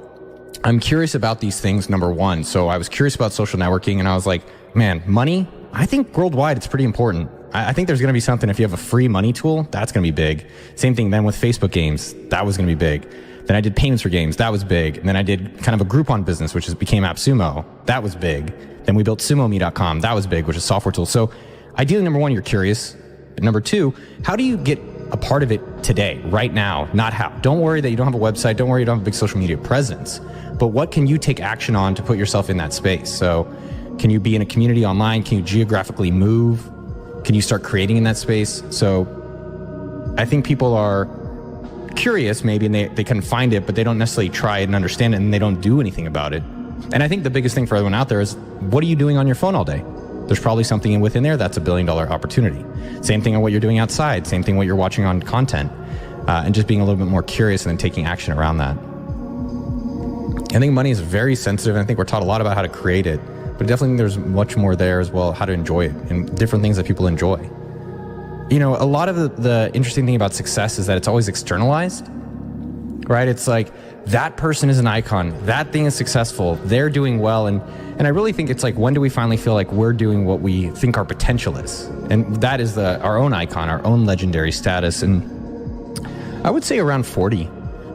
I'm curious about these things, number one. So I was curious about social networking and I was like, man, money, I think worldwide it's pretty important. I think there's going to be something, if you have a free money tool, that's going to be big. Same thing then with Facebook games, that was going to be big. Then I did payments for games, that was big. And then I did kind of a Groupon business, which became AppSumo, that was big. Then we built SumoMe.com, that was big, which is a software tool. So ideally, number one, you're curious. But number two, how do you get a part of it today, right now, not how? Don't worry that you don't have a website, don't worry you don't have a big social media presence. But what can you take action on to put yourself in that space? So can you be in a community online? Can you geographically move? Can you start creating in that space? So I think people are curious maybe and they can find it, but they don't necessarily try it and understand it and they don't do anything about it. And I think the biggest thing for everyone out there is, what are you doing on your phone all day? There's probably something within there that's $1 billion opportunity. Same thing on what you're doing outside, same thing what you're watching on content, and just being a little bit more curious and then taking action around that. I think money is very sensitive, and I think we're taught a lot about how to create it, but definitely there's much more there as well, how to enjoy it and different things that people enjoy. A lot of the interesting thing about success is that it's always externalized, right? It's like, that person is an icon, that thing is successful, they're doing well, and I really think it's like, when do we finally feel like we're doing what we think our potential is? And that is our own icon, our own legendary status. And I would say around 40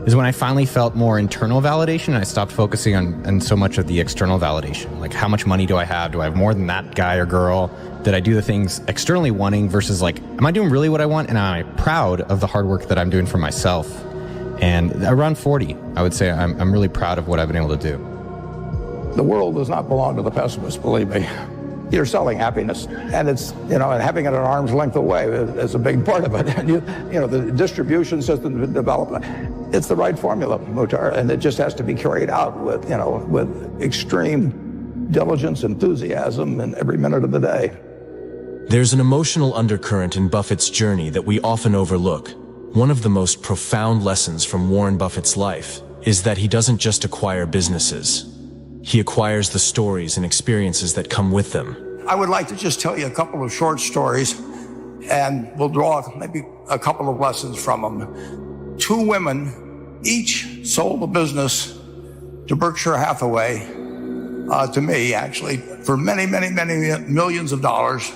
is when I finally felt more internal validation and I stopped focusing on so much of the external validation. Like, how much money do I have? Do I have more than that guy or girl? Did I do the things externally wanting versus like, am I doing really what I want? And am I proud of the hard work that I'm doing for myself? And around 40, I would say I'm really proud of what I've been able to do. The world does not belong to the pessimists, believe me. You're selling happiness, and it's, and having it at arm's length away is a big part of it. And the distribution system development, it's the right formula, Muhtar, and it just has to be carried out with extreme diligence, enthusiasm, and every minute of the day. There's an emotional undercurrent in Buffett's journey that we often overlook. One of the most profound lessons from Warren Buffett's life is that he doesn't just acquire businesses. He acquires the stories and experiences that come with them. I would like to just tell you a couple of short stories, and we'll draw maybe a couple of lessons from them. Two women each sold a business to Berkshire Hathaway, to me actually, for many, many, many millions of dollars.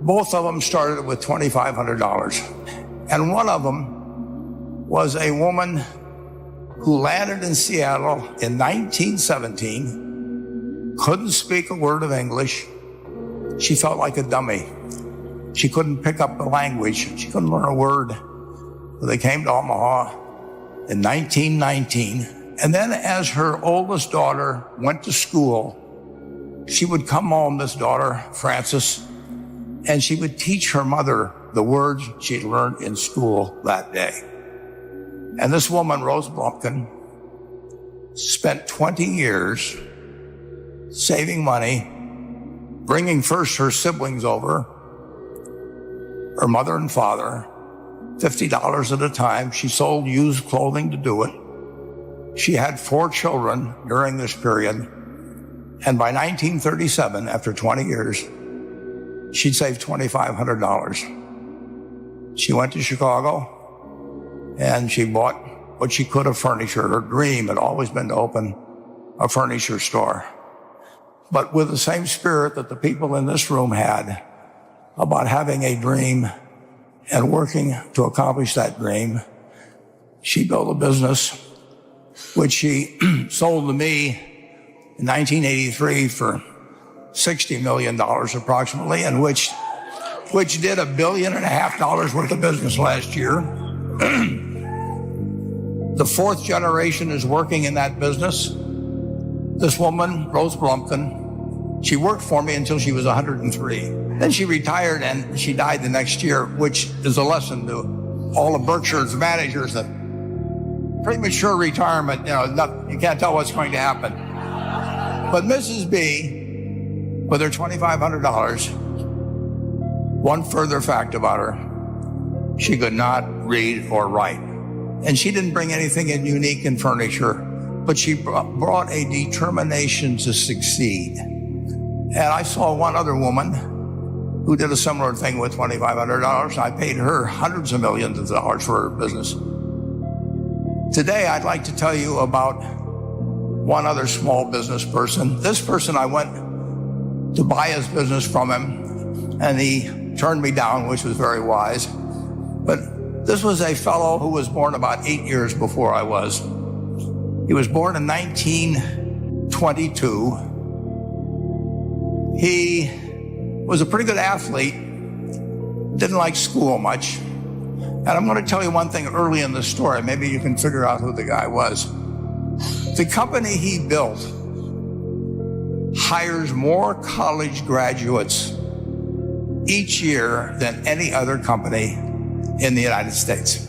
Both of them started with $2,500. And one of them was a woman who landed in Seattle in 1917, couldn't speak a word of English. She felt like a dummy. She couldn't pick up the language. She couldn't learn a word. So they came to Omaha in 1919. And then as her oldest daughter went to school, she would come home, this daughter, Frances, and she would teach her mother the words she'd learned in school that day. And this woman, Rose Blumpkin, spent 20 years saving money, bringing first her siblings over, her mother and father, $50 at a time. She sold used clothing to do it. She had 4 children during this period. And by 1937, after 20 years, she'd saved $2,500. She went to Chicago and she bought what she could of furniture. Her dream had always been to open a furniture store. But with the same spirit that the people in this room had about having a dream and working to accomplish that dream, she built a business which she sold to me in 1983 for $60 million approximately, and which did $1.5 billion worth of business last year. The fourth generation is working in that business. This woman, Rose Blumkin, she worked for me until she was 103. Then she retired and she died the next year, which is a lesson to all of Berkshire's managers that premature retirement, you can't tell what's going to happen. But Mrs. B, with her $2,500, one further fact about her, she could not read or write. And she didn't bring anything unique in furniture, but she brought a determination to succeed. And I saw one other woman who did a similar thing with $2,500. I paid her hundreds of millions of dollars for her business. Today, I'd like to tell you about one other small business person. This person, I went to buy his business from him, and he turned me down, which was very wise. But this was a fellow who was born about 8 years before I was. He was born in 1922. He was a pretty good athlete, didn't like school much. And I'm going to tell you one thing early in the story. Maybe you can figure out who the guy was. The company he built hires more college graduates each year than any other company in the United States.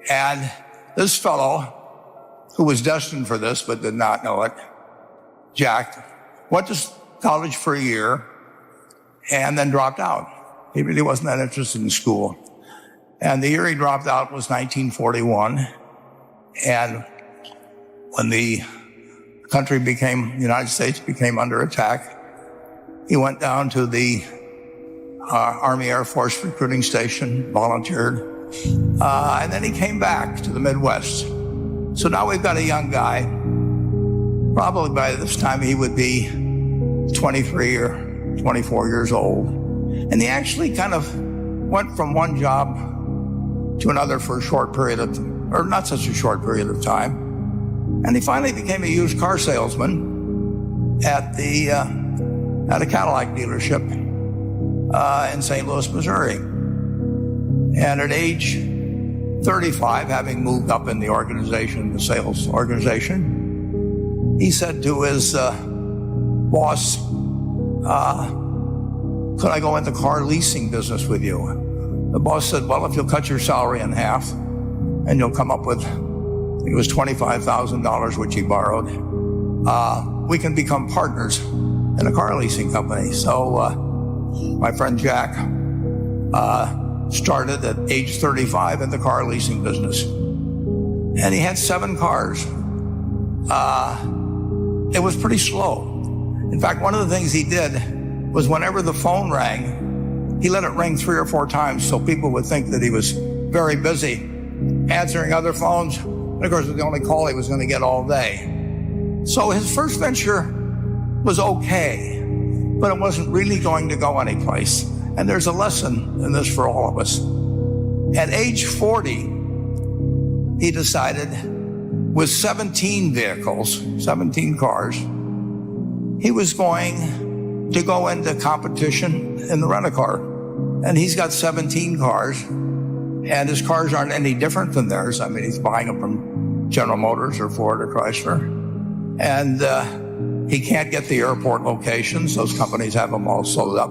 And this fellow, who was destined for this but did not know it, Jack, went to college for a year and then dropped out. He really wasn't that interested in school. And the year he dropped out was 1941. And when the United States became under attack, he went down to the Army Air Force recruiting station, volunteered, and then he came back to the Midwest. So now we've got a young guy. Probably by this time he would be 23 or 24 years old. And he actually kind of went from one job to another for a short period of, or not such a short period of time. And he finally became a used car salesman at a Cadillac dealership in St. Louis, Missouri. And at age 35, having moved up in the organization, the sales organization, he said to his boss, could I go into the car leasing business with you? The boss said, well, if you'll cut your salary in half and you'll come up with, I think it was $25,000, which he borrowed, we can become partners in a car leasing company. So my friend Jack started at age 35 in the car leasing business. And he had 7 cars. It was pretty slow. In fact, one of the things he did was whenever the phone rang, he let it ring 3 or 4 times so people would think that he was very busy answering other phones. And of course, it was the only call he was going to get all day. So his first venture was okay, but it wasn't really going to go anyplace. And there's a lesson in this for all of us. At age 40, he decided with 17 vehicles, 17 cars, he was going to go into competition in the rent-a-car. And he's got 17 cars, and his cars aren't any different than theirs. I mean, he's buying them from General Motors or Ford or Chrysler. And he can't get the airport locations. Those companies have them all sold up.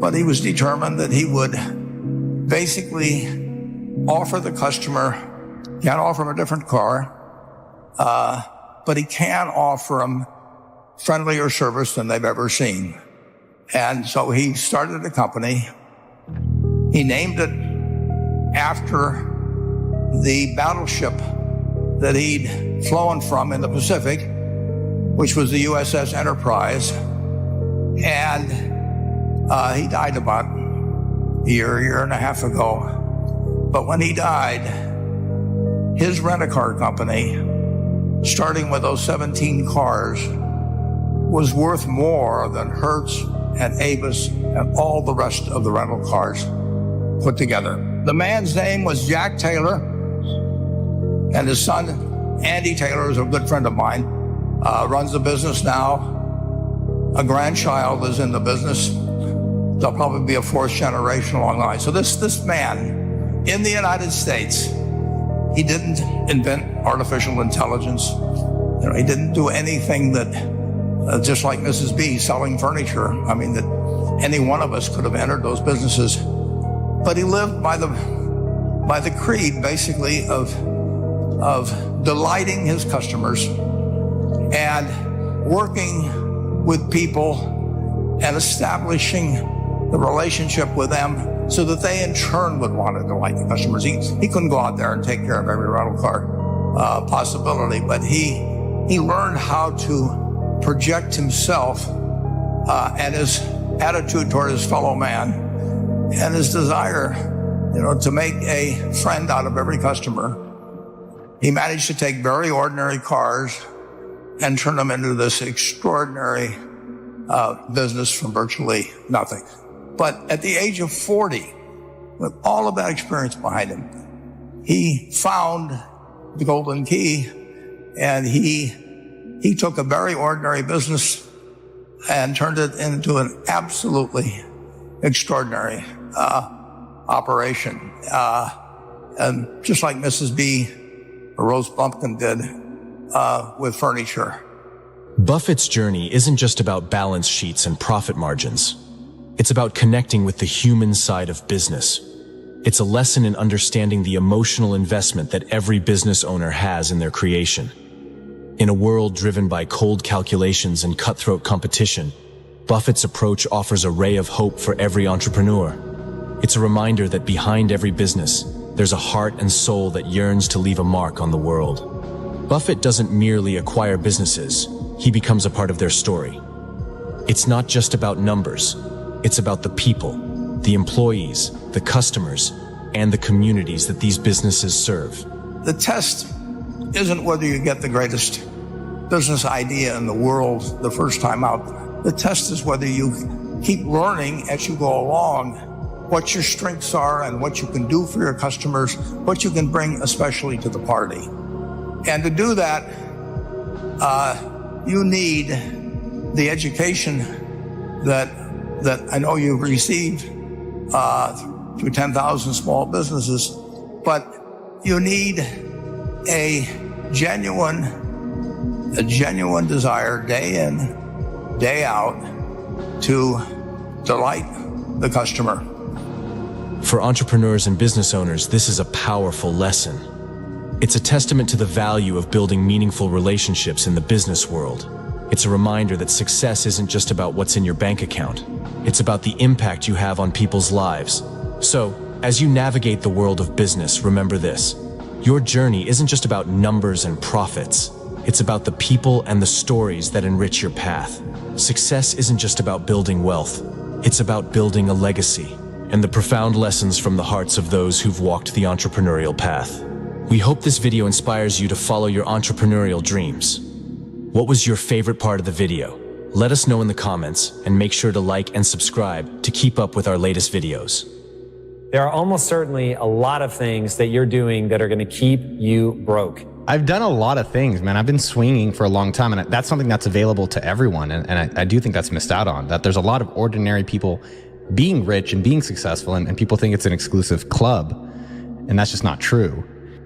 But he was determined that he would basically offer the customer, can't offer him a different car, but he can offer them friendlier service than they've ever seen. And so he started a company. He named it after the battleship that he'd flown from in the Pacific, which was the USS Enterprise. And He died about a year and a half ago. But when he died, his rent-a-car company, starting with those 17 cars, was worth more than Hertz and Avis and all the rest of the rental cars put together. The man's name was Jack Taylor, and his son, Andy Taylor, is a good friend of mine, runs the business now. A grandchild is in the business. There'll probably be a fourth generation along the line. So this man, in the United States, he didn't invent artificial intelligence. He didn't do anything that, just like Mrs. B selling furniture, that any one of us could have entered those businesses. But he lived by the creed, basically, of delighting his customers and working with people and establishing the relationship with them so that they in turn would want to delight the customers. He couldn't go out there and take care of every rental car possibility, but he learned how to project himself and his attitude toward his fellow man and his desire, to make a friend out of every customer. He managed to take very ordinary cars and turn them into this extraordinary business from virtually nothing. But at the age of 40, with all of that experience behind him, he found the golden key, and he took a very ordinary business and turned it into an absolutely extraordinary operation. And just like Mrs. B, or Rose Bumpkin did with furniture. Buffett's journey isn't just about balance sheets and profit margins. It's about connecting with the human side of business. It's a lesson in understanding the emotional investment that every business owner has in their creation. In a world driven by cold calculations and cutthroat competition, Buffett's approach offers a ray of hope for every entrepreneur. It's a reminder that behind every business, there's a heart and soul that yearns to leave a mark on the world. Buffett doesn't merely acquire businesses, he becomes a part of their story. It's not just about numbers. It's about the people, the employees, the customers, and the communities that these businesses serve. The test isn't whether you get the greatest business idea in the world the first time out. The test is whether you keep learning as you go along what your strengths are and what you can do for your customers, what you can bring especially to the party. And to do that, you need the education that I know you've received through 10,000 small businesses, but you need a genuine desire day in, day out to delight the customer. For entrepreneurs and business owners, this is a powerful lesson. It's a testament to the value of building meaningful relationships in the business world. It's a reminder that success isn't just about what's in your bank account. It's about the impact you have on people's lives. So, as you navigate the world of business, remember this. Your journey isn't just about numbers and profits. It's about the people and the stories that enrich your path. Success isn't just about building wealth. It's about building a legacy and the profound lessons from the hearts of those who've walked the entrepreneurial path. We hope this video inspires you to follow your entrepreneurial dreams. What was your favorite part of the video? Let us know in the comments, and make sure to like and subscribe to keep up with our latest videos. There are almost certainly a lot of things that you're doing that are going to keep you broke. I've done a lot of things, man. I've been swinging for a long time, and that's something that's available to everyone. And I do think that's missed out on, that there's a lot of ordinary people being rich and being successful, and people think it's an exclusive club, and that's just not true.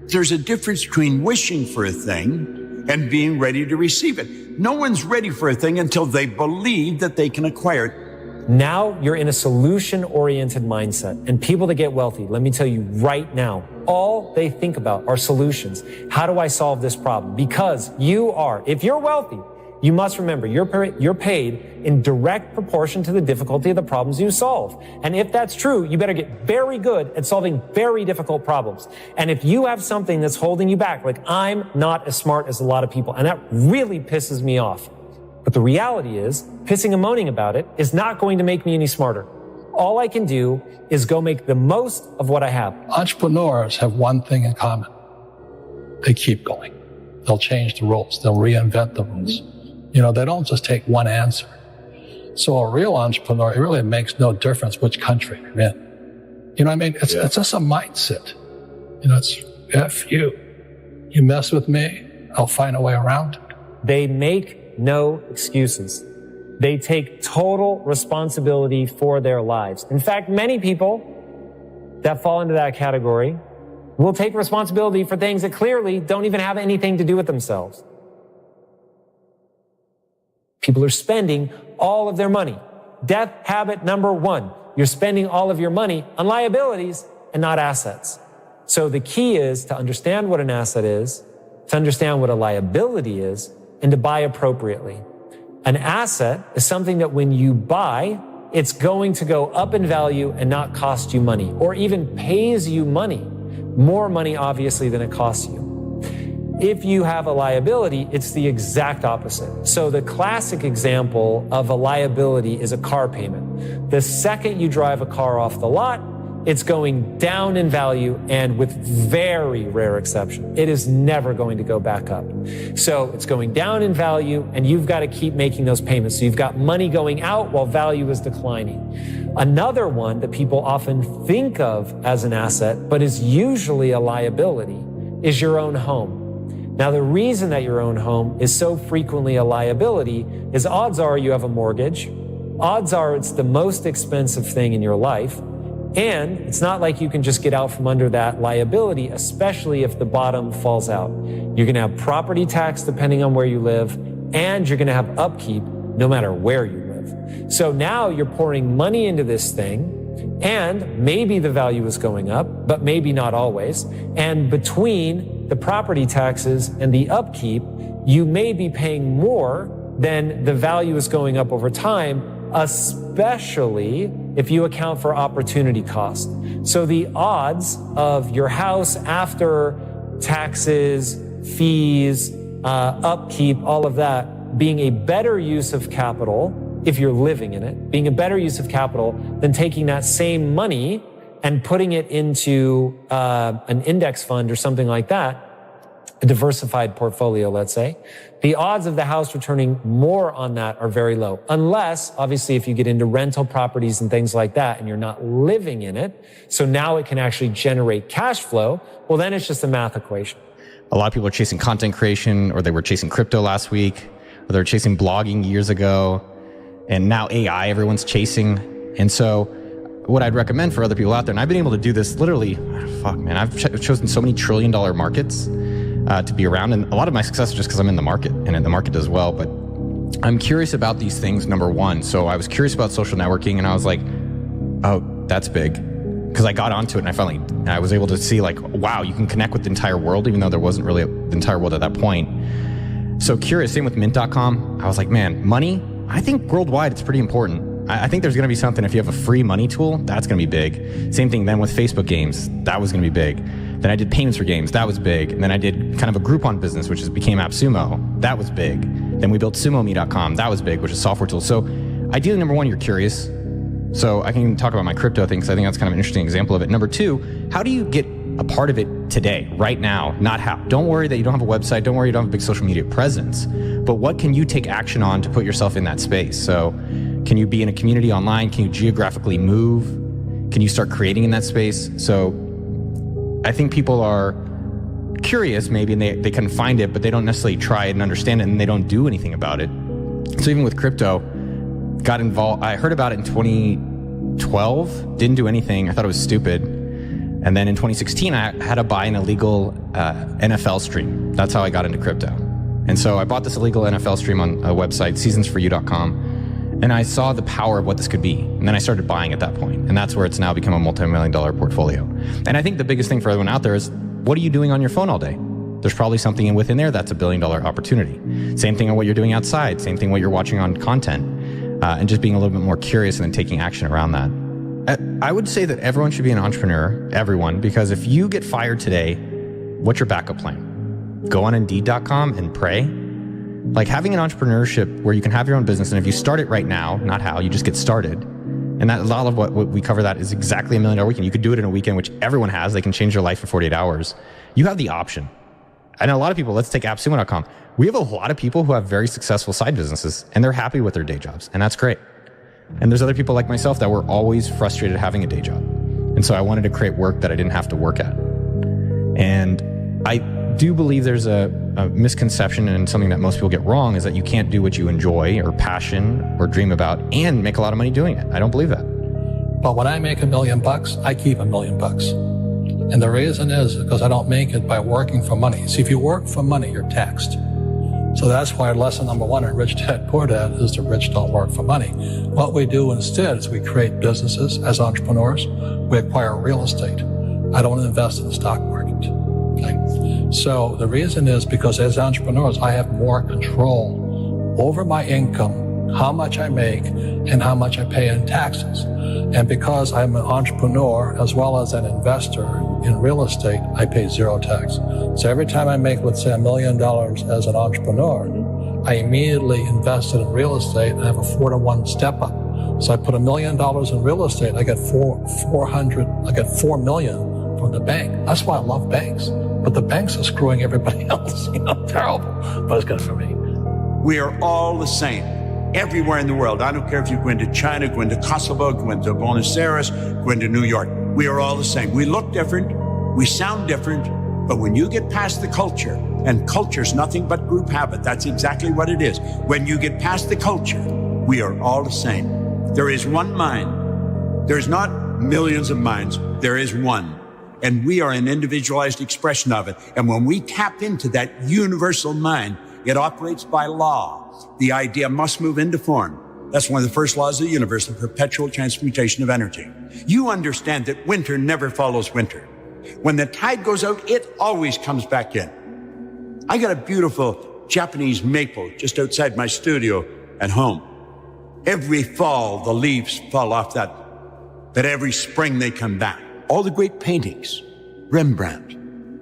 There's a difference between wishing for a thing and being ready to receive it. No one's ready for a thing until they believe that they can acquire it. Now you're in a solution-oriented mindset, and people that get wealthy, let me tell you right now, all they think about are solutions. How do I solve this problem? Because if you're wealthy, you must remember you're paid in direct proportion to the difficulty of the problems you solve. And if that's true, you better get very good at solving very difficult problems. And if you have something that's holding you back, like I'm not as smart as a lot of people, and that really pisses me off. But the reality is, pissing and moaning about it is not going to make me any smarter. All I can do is go make the most of what I have. Entrepreneurs have one thing in common. They keep going. They'll change the rules. They'll reinvent the rules. They don't just take one answer. So a real entrepreneur, it really makes no difference which country you're in. You know what I mean? It's just a mindset. It's F you. You mess with me, I'll find a way around it. They make no excuses. They take total responsibility for their lives. In fact, many people that fall into that category will take responsibility for things that clearly don't even have anything to do with themselves. People are spending all of their money. Death habit number 1. You're spending all of your money on liabilities and not assets. So the key is to understand what an asset is, to understand what a liability is, and to buy appropriately. An asset is something that when you buy, it's going to go up in value and not cost you money, or even pays you money. More money, obviously, than it costs you. If you have a liability, it's the exact opposite. So the classic example of a liability is a car payment. The second you drive a car off the lot, it's going down in value, and with very rare exception, it is never going to go back up. So it's going down in value, and you've got to keep making those payments. So you've got money going out while value is declining. Another one that people often think of as an asset, but is usually a liability, is your own home. Now, the reason that your own home is so frequently a liability is odds are you have a mortgage. Odds are it's the most expensive thing in your life. And it's not like you can just get out from under that liability, especially if the bottom falls out. You're going to have property tax depending on where you live, and you're going to have upkeep no matter where you live. So now you're pouring money into this thing, and maybe the value is going up, but maybe not always. And between the property taxes and the upkeep, you may be paying more than the value is going up over time, especially if you account for opportunity cost. So the odds of your house after taxes, fees, upkeep, all of that, being a better use of capital, if you're living in it, being a better use of capital than taking that same money and putting it into an index fund or something like that, a diversified portfolio, let's say, the odds of the house returning more on that are very low. Unless, obviously, if you get into rental properties and things like that and you're not living in it, so now it can actually generate cash flow, well, then it's just a math equation. A lot of people are chasing content creation, or they were chasing crypto last week, or they were chasing blogging years ago, and now AI everyone's chasing. And so what I'd recommend for other people out there, and I've been able to do this literally, I've chosen so many $1 trillion markets to be around. And a lot of my success is just because I'm in the market, and the market does well. But I'm curious about these things, number one. So I was curious about social networking, and I was like, oh, that's big. Because I got onto it, and I was able to see, like, wow, you can connect with the entire world, even though there wasn't really the entire world at that point. So curious, same with mint.com. I was like, man, money, I think worldwide it's pretty important. I think there's going to be something, if you have a free money tool, that's going to be big. Same thing then with Facebook games, that was going to be big. Then I did payments for games, that was big. And then I did kind of a Groupon business, which became AppSumo, that was big. Then we built SumoMe.com, that was big, which is a software tool. So ideally, number one, you're curious. So I can talk about my crypto thing, because I think that's kind of an interesting example of it. Number two, how do you get a part of it today, right now, not how? Don't worry that you don't have a website, don't worry you don't have a big social media presence, but what can you take action on to put yourself in that space? So can you be in a community online? Can you geographically move? Can you start creating in that space? So I think people are curious maybe, and they can find it, but they don't necessarily try it and understand it, and they don't do anything about it. So even with crypto, got involved, I heard about it in 2012, didn't do anything, I thought it was stupid. And then in 2016, I had to buy an illegal NFL stream. That's how I got into crypto. And so I bought this illegal NFL stream on a website, seasonsforyou.com. And I saw the power of what this could be. And then I started buying at that point. And that's where it's now become a multi-million-dollar portfolio. And I think the biggest thing for everyone out there is, what are you doing on your phone all day? There's probably something within there that's $1 billion opportunity. Same thing on what you're doing outside. Same thing what you're watching on content. And just being a little bit more curious and then taking action around that. I would say that everyone should be an entrepreneur, everyone, because if you get fired today, what's your backup plan? Go on Indeed.com and pray. Like having an entrepreneurship where you can have your own business, and if you start it right now, not how, you just get started. And that a lot of what we cover that is exactly $1 million weekend. You could do it in a weekend, which everyone has. They can change their life in 48 hours. You have the option. And a lot of people, let's take AppSumo.com. We have a lot of people who have very successful side businesses and they're happy with their day jobs. And that's great. And there's other people like myself that were always frustrated having a day job. And so I wanted to create work that I didn't have to work at. And I do believe there's a misconception, and something that most people get wrong, is that you can't do what you enjoy or passion or dream about and make a lot of money doing it. I don't believe that. But when I make $1 million, I keep $1 million. And the reason is because I don't make it by working for money. See, if you work for money, you're taxed. So that's why lesson number 1 in Rich Dad Poor Dad is the rich don't work for money. What we do instead is we create businesses as entrepreneurs. We acquire real estate. I don't invest in the stock market. Okay? So the reason is because as entrepreneurs, I have more control over my income, how much I make, and how much I pay in taxes. And because I'm an entrepreneur as well as an investor in real estate, I pay 0 tax. So every time I make, let's say, $1 million as an entrepreneur, I immediately invested in real estate and I have a 4-to-1 step up. So I put $1 million in real estate, I get $4 million from the bank. That's why I love banks. But the banks are screwing everybody else, terrible. But it's good for me. We are all the same. Everywhere in the world. I don't care if you go into China, go into Kosovo, go into Buenos Aires, go into New York. We are all the same. We look different, we sound different, but when you get past the culture, and culture's nothing but group habit, that's exactly what it is. When you get past the culture, we are all the same. There is one mind. There's not millions of minds. There is one. And we are an individualized expression of it. And when we tap into that universal mind, it operates by law. The idea must move into form. That's one of the first laws of the universe, the perpetual transmutation of energy. You understand that winter never follows winter. When the tide goes out, it always comes back in. I got a beautiful Japanese maple just outside my studio at home. Every fall, the leaves fall off that, but every spring they come back. All the great paintings, Rembrandt,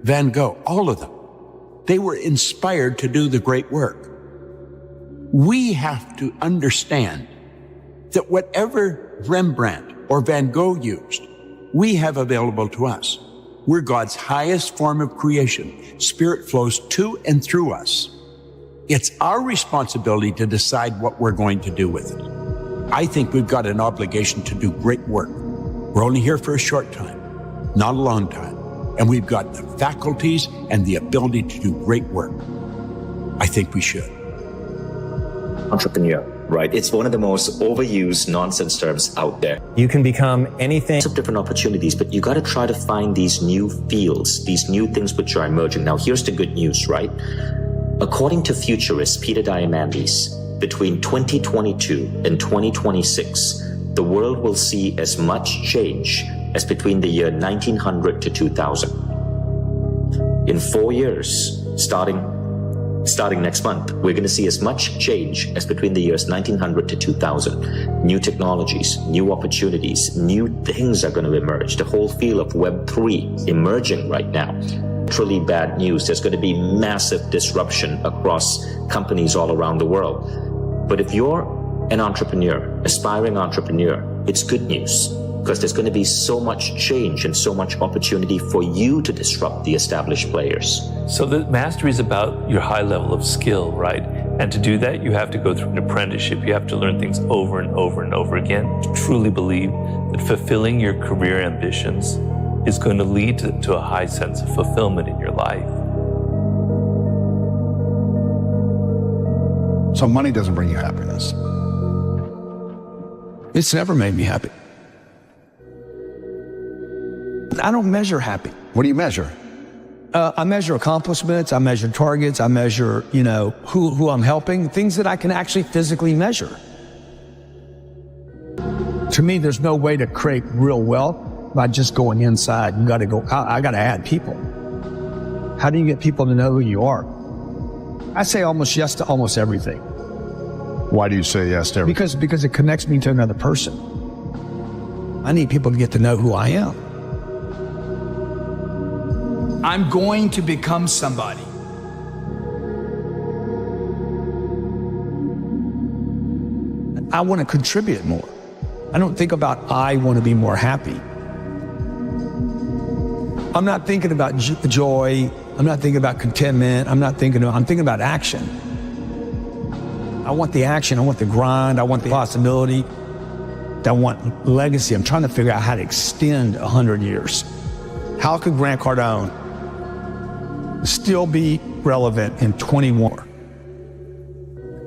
Van Gogh, all of them, they were inspired to do the great work. We have to understand that whatever Rembrandt or Van Gogh used, we have available to us. We're God's highest form of creation. Spirit flows to and through us. It's our responsibility to decide what we're going to do with it. I think we've got an obligation to do great work. We're only here for a short time, not a long time. And we've got the faculties and the ability to do great work. I think we should. Entrepreneur, right? It's one of the most overused nonsense terms out there. You can become anything. Lots of different opportunities, but you got to try to find these new fields, these new things which are emerging. Now, here's the good news, right? According to futurist Peter Diamandis, between 2022 and 2026, the world will see as much change as between the year 1900 to 2000. In 4 years, starting next month, we're going to see as much change as between the years 1900 to 2000. New technologies, new opportunities, new things are going to emerge. The whole field of Web3 emerging right now. Truly bad news. There's going to be massive disruption across companies all around the world. But if you're an entrepreneur, aspiring entrepreneur, it's good news, because there's going to be so much change and so much opportunity for you to disrupt the established players. So the mastery is about your high level of skill, right? And to do that, you have to go through an apprenticeship. You have to learn things over and over and over again to truly believe that fulfilling your career ambitions is going to lead to a high sense of fulfillment in your life. So money doesn't bring you happiness. It's never made me happy. I don't measure happy. What do you measure? I measure accomplishments, I measure targets, I measure, who I'm helping, things that I can actually physically measure. To me, there's no way to create real wealth by just going inside. You gotta go, I gotta add people. How do you get people to know who you are? I say almost yes to almost everything. Why do you say yes to everything? Because it connects me to another person. I need people to get to know who I am. I'm going to become somebody. I want to contribute more. I don't think about, I want to be more happy. I'm not thinking about joy. I'm not thinking about contentment. I'm thinking about action. I want the action. I want the grind. I want the possibility. I want legacy. I'm trying to figure out how to extend 100 years. How could Grant Cardone still be relevant in 21?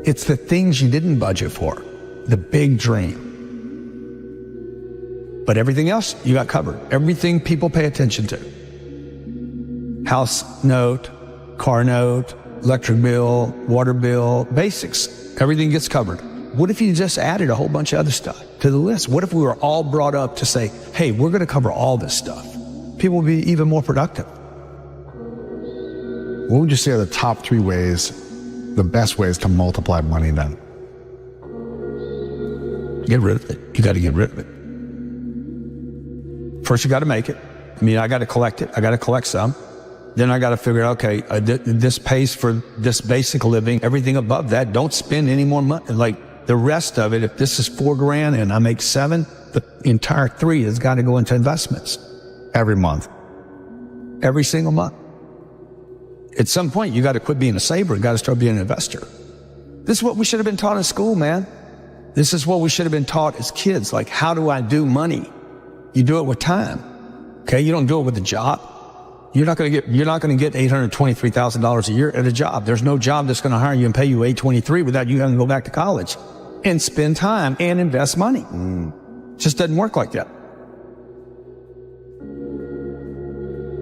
It's the things you didn't budget for, the big dream. But everything else you got covered. Everything people pay attention to. House note, car note, electric bill, water bill, basics. Everything gets covered. What if you just added a whole bunch of other stuff to the list? What if we were all brought up to say, hey, we're going to cover all this stuff? People would be even more productive. What would you say are the top 3 ways, the best ways to multiply money then? Get rid of it. You got to get rid of it. First, you got to make it. I mean, I got to collect it. I got to collect some. Then I got to figure out, okay, this pays for this basic living. Everything above that, don't spend any more money. Like the rest of it, if this is $4,000 and I make 7, the entire 3 has got to go into investments. Every month. Every single month. At some point, you got to quit being a saver and got to start being an investor. This is what we should have been taught in school, man. This is what we should have been taught as kids. Like, how do I do money? You do it with time. Okay, you don't do it with a job. You're not going to get $823,000 a year at a job. There's no job that's going to hire you and pay you $823 without you having to go back to college and spend time and invest money. Just doesn't work like that.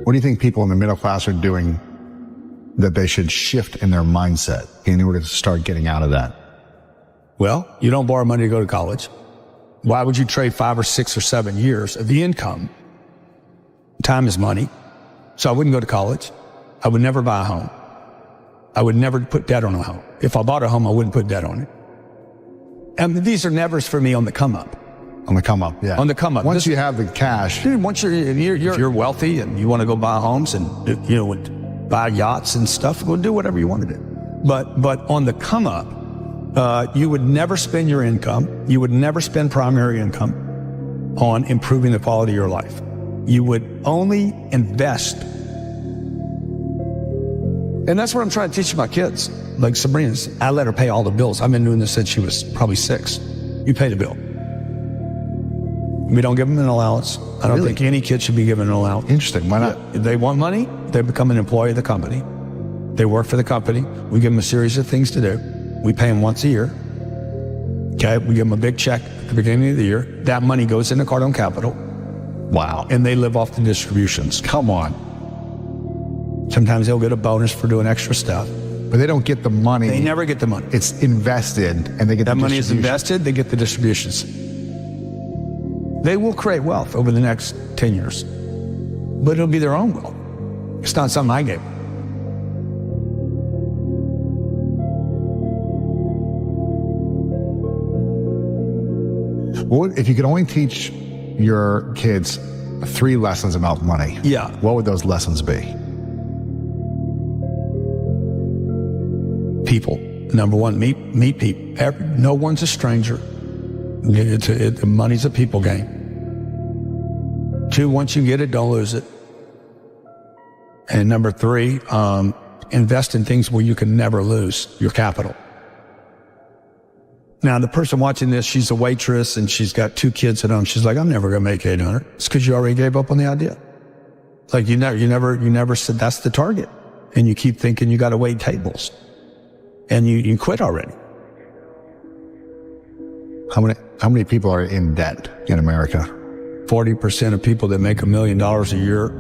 What do you think people in the middle class are doing that they should shift in their mindset in order to start getting out of that? Well, you don't borrow money to go to college. Why would you trade 5 or 6 or 7 years of the income? Time is money. So I wouldn't go to college. I would never buy a home. I would never put debt on a home. If I bought a home, I wouldn't put debt on it. And these are nevers for me on the come up. On the come up, yeah. On the come up. Once you have the cash. Once you're wealthy and you want to go buy homes and, buy yachts and stuff, go do whatever you want to do. But on the come up, you would never spend your income. You would never spend primary income on improving the quality of your life. You would only invest. And that's what I'm trying to teach my kids. Like Sabrina's, I let her pay all the bills. I've been doing this since she was probably 6. You pay the bill. We don't give them an allowance. I don't think any kid should be given an allowance. Interesting. Why not? If they want money, they become an employee of the company. They work for the company. We give them a series of things to do. We pay them once a year. Okay, we give them a big check at the beginning of the year. That money goes into Cardone Capital. Wow. And they live off the distributions. Come on. Sometimes they'll get a bonus for doing extra stuff. But they don't get the money. They never get the money. It's invested and they get that money is invested, they get the distributions. They will create wealth over the next 10 years. But it'll be their own wealth. It's not something I gave them. Well, if you could only teach your kids 3 lessons about money, what would those lessons be? People. Number 1, meet people. No one's a stranger. Money's a people game. 2, once you get it, don't lose it. And number 3, invest in things where you can never lose your capital. Now, the person watching this, she's a waitress and she's got 2 kids at home. She's like, I'm never going to make 800. It's because you already gave up on the idea. Like you never said that's the target. And you keep thinking you got to wait tables. And you quit already. How many people are in debt in America? 40% of people that make $1 million a year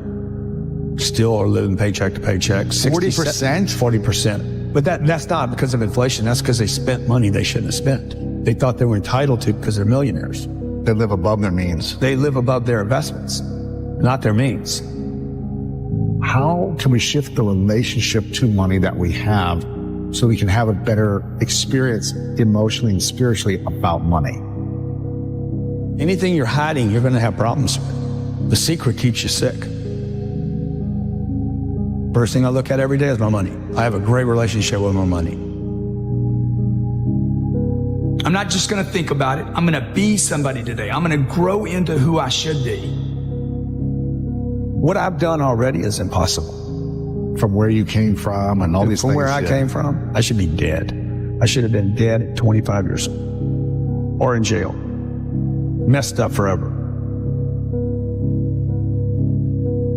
still are living paycheck to paycheck. 40%? 40%. But that's not because of inflation. That's because they spent money they shouldn't have spent. They thought they were entitled to because they're millionaires. They live above their means. They live above their investments, not their means. How can we shift the relationship to money that we have so we can have a better experience emotionally and spiritually about money? Anything you're hiding, you're going to have problems with. The secret keeps you sick. First thing I look at every day is my money. I have a great relationship with my money. I'm not just going to think about it. I'm going to be somebody today. I'm going to grow into who I should be. What I've done already is impossible. From where you came from and all these From things. where I came from, I should be dead. I should have been dead at 25 years old. Or in jail. Messed up forever.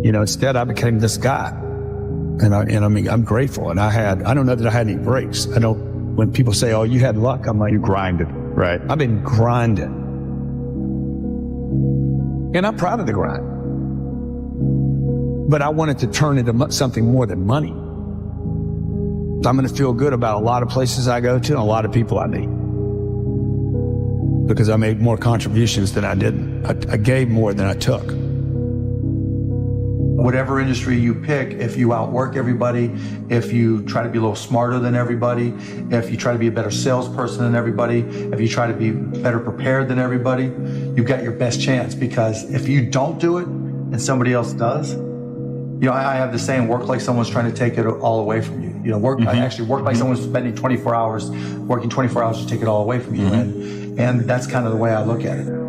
You know, instead I became this guy. And I mean, I'm grateful. And I don't know that I had any breaks. I know when people say, oh, you had luck, I'm like, you grinded. Right. I've been grinding. And I'm proud of the grind. But I wanted to turn into something more than money. I'm going to feel good about a lot of places I go to and a lot of people I meet. Because I made more contributions than I didn't. I gave more than I took. Whatever industry you pick, if you outwork everybody, if you try to be a little smarter than everybody, if you try to be a better salesperson than everybody, if you try to be better prepared than everybody, you've got your best chance. Because if you don't do it and somebody else does, you know, I have the saying, work like someone's trying to take it all away from you. You know, I actually work like someone's spending 24 hours, working 24 hours to take it all away from you. And that's kind of the way I look at it.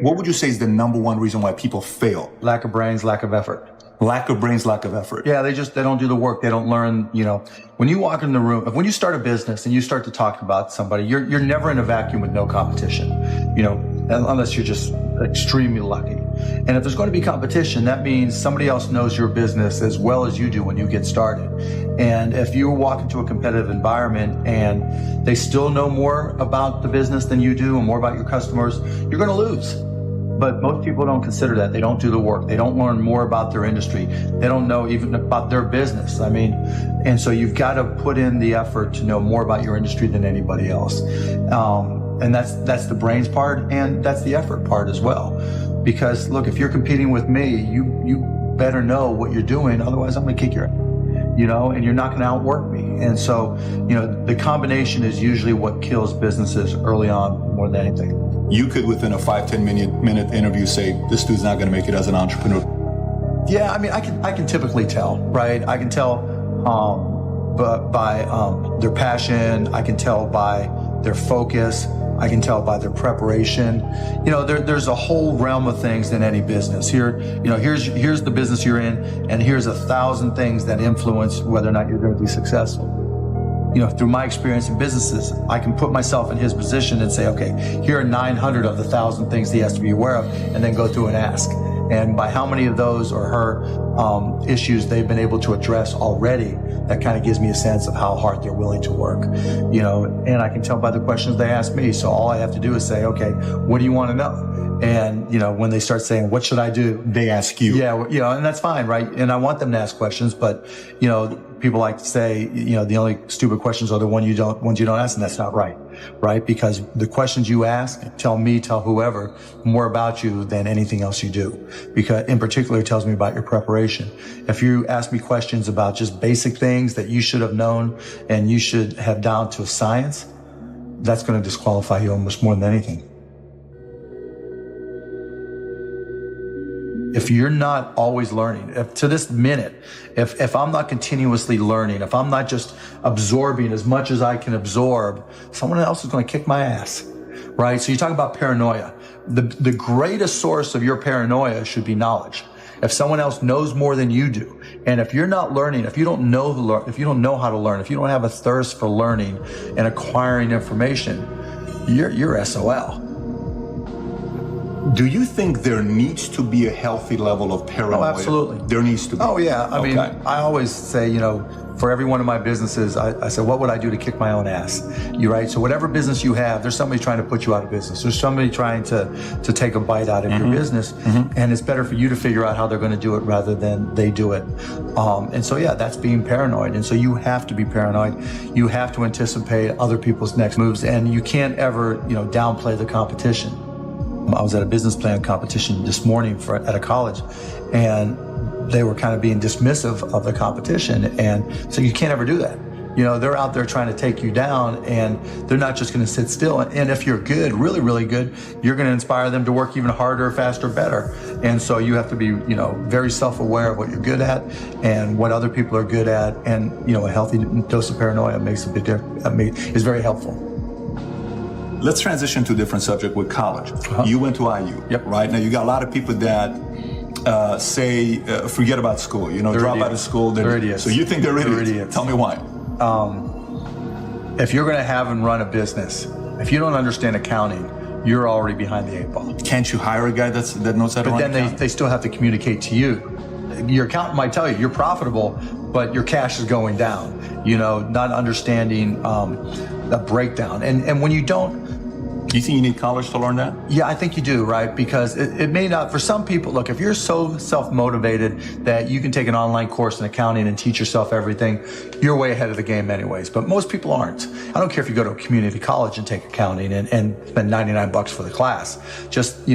What would you say is the number one reason why people fail? Lack of brains, lack of effort. Lack of brains, lack of effort. Yeah, they don't do the work. They don't learn, you know. When you walk in the room, when you start a business and you start to talk about somebody, you're never in a vacuum with no competition, you know, unless you're just extremely lucky. And if there's going to be competition, that means somebody else knows your business as well as you do when you get started. And if you walk into a competitive environment and they still know more about the business than you do and more about your customers, you're going to lose. But most people don't consider that. They don't do the work. They don't learn more about their industry. They don't know even about their business. I mean, and so you've got to put in the effort to know more about your industry than anybody else. And that's the brains part, and that's the effort part as well. Because look, if you're competing with me, you better know what you're doing. Otherwise, I'm going to kick your ass, you know, and you're not going to outwork me. And so, you know, the combination is usually what kills businesses early on more than anything. You could, within a 5-10 minute interview, say, this dude's not going to make it as an entrepreneur. Yeah, I mean, I can typically tell, right? I can tell by their passion. I can tell by their focus. I can tell by their preparation. You know, there's a whole realm of things in any business. Here, you know, here's the business you're in, and here's 1,000 things that influence whether or not you're going to be successful. You know, through my experience in businesses, I can put myself in his position and say, okay, here are 900 of the 1,000 things he has to be aware of, and then go through and ask. And by how many of those or her issues they've been able to address already, that kind of gives me a sense of how hard they're willing to work. You know, and I can tell by the questions they ask me. So all I have to do is say, okay, what do you want to know? And, you know, when they start saying, what should I do? They ask you. Yeah, you know, and that's fine, right? And I want them to ask questions, but, you know, people like to say, you know, the only stupid questions are the ones you don't ask, and that's not right, right? Because the questions you ask tell whoever more about you than anything else you do. Because in particular, it tells me about your preparation. If you ask me questions about just basic things that you should have known and you should have down to a science, that's going to disqualify you almost more than anything. If you're not always learning, if I'm not continuously learning, if I'm not just absorbing as much as I can absorb, someone else is going to kick my ass, right? So you talk about paranoia. The greatest source of your paranoia should be knowledge. If someone else knows more than you do, and if you're not learning, if you don't know how to learn, if you don't have a thirst for learning and acquiring information, you're SOL. Do you think there needs to be a healthy level of paranoia? Oh, absolutely. There needs to be. Oh, yeah. I mean, I always say, you know, for every one of my businesses, I said, what would I do to kick my own ass? You're right. So whatever business you have, there's somebody trying to put you out of business. There's somebody trying to take a bite out of your business. And it's better for you to figure out how they're going to do it rather than they do it. And so, yeah, that's being paranoid. And so you have to be paranoid. You have to anticipate other people's next moves. And you can't ever, you know, downplay the competition. I was at a business plan competition this morning at a college, and they were kind of being dismissive of the competition. And so you can't ever do that. They're out there trying to take you down, and they're not just going to sit still. And if you're good, really, really good, you're going to inspire them to work even harder, faster, better. And so you have to be, very self-aware of what you're good at and what other people are good at. And, a healthy dose of paranoia makes a big difference, is very helpful. Let's transition to a different subject with college. You went to IU, right? Now, you got a lot of people that say, forget about school, drop out of school. They're idiots. So you think they're idiots? Tell me why. If you're going to have and run a business, if you don't understand accounting, you're already behind the 8 ball. Can't you hire a guy that knows how to run accounting? But then they still have to communicate to you. Your accountant might tell you you're profitable, but your cash is going down, not understanding the breakdown. And when you don't, do you think you need college to learn that? Yeah, I think you do, right? Because it may not, for some people, look, if you're so self-motivated that you can take an online course in accounting and teach yourself everything, you're way ahead of the game anyways. But most people aren't. I don't care if you go to a community college and take accounting and spend $99 for the class. Just,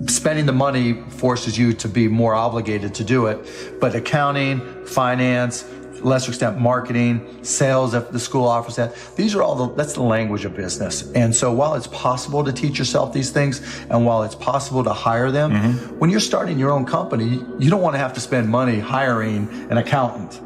spending the money forces you to be more obligated to do it. But accounting, finance, lesser extent marketing, sales, if the school offers that, these are that's the language of business. And so while it's possible to teach yourself these things, and while it's possible to hire them, when you're starting your own company, you don't want to have to spend money hiring an accountant.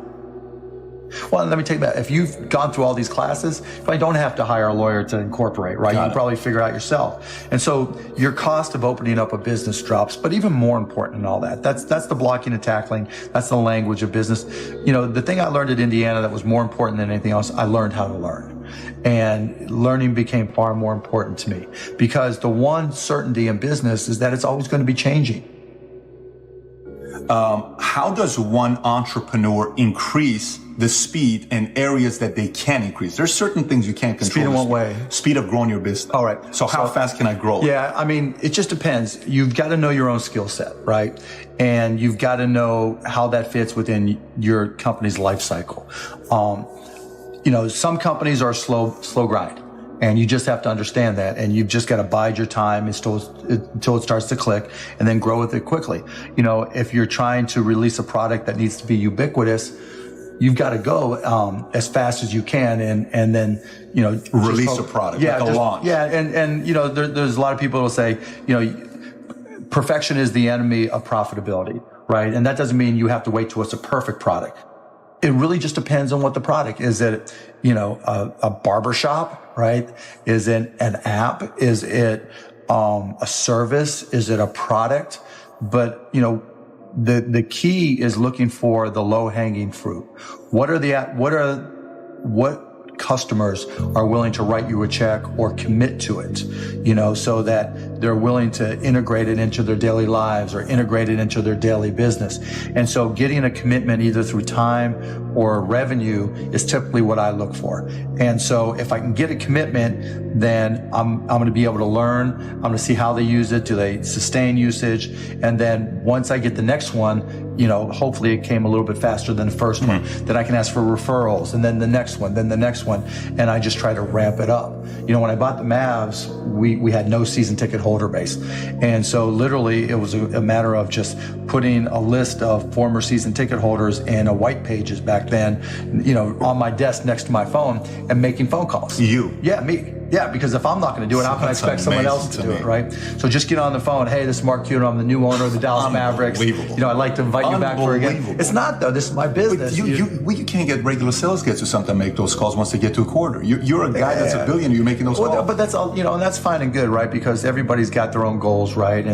Well, let me take that. If you've gone through all these classes, you probably don't have to hire a lawyer to incorporate, right? You can probably figure out yourself. And so your cost of opening up a business drops, but even more important than all that, that's the blocking and tackling. That's the language of business. The thing I learned at Indiana that was more important than anything else, I learned how to learn. And learning became far more important to me, because the one certainty in business is that it's always going to be changing. How does one entrepreneur increase the speed in areas that they can increase? There's certain things you can't control. Speed in what way? Speed of growing your business. All right. So how fast can I grow? Yeah, I mean, it just depends. You've got to know your own skill set, right? And you've got to know how that fits within your company's life cycle. Some companies are slow grind. And you just have to understand that, and you've just got to bide your time until it starts to click, and then grow with it quickly. If you're trying to release a product that needs to be ubiquitous, you've got to go as fast as you can, and then release a product, like a launch. Yeah, and there's a lot of people who will say, perfection is the enemy of profitability, right? And that doesn't mean you have to wait till it's a perfect product. It really just depends on what the product is. It, a barbershop, right? Is it an app? Is it a service? Is it a product? But the key is looking for the low hanging fruit. What customers are willing to write you a check or commit to it, so that they're willing to integrate it into their daily lives or integrate it into their daily business. And so getting a commitment either through time or revenue is typically what I look for. And so if I can get a commitment, then I'm going to be able to learn. I'm going to see how they use it. Do they sustain usage? And then once I get the next one, hopefully it came a little bit faster than the first one. Then I can ask for referrals, and then the next one, then the next one. And I just try to ramp it up. When I bought the Mavs, we had no season ticket holder base. And so literally it was a matter of just putting a list of former season ticket holders and a white pages back then, on my desk next to my phone, and making phone calls. You? Yeah, me. Yeah, because if I'm not going to do it, how can I expect someone else to do it, right? So just get on the phone. Hey, this is Mark Cuban. I'm the new owner of the Dallas Mavericks. I'd like to invite you back for a game. It's not, though. This is my business. You can't get regular sales guys or something to make those calls once they get to a quarter. You're a guy that's a billionaire. You're making those calls. But that's all, and that's fine and good, right? Because everybody's got their own goals, right?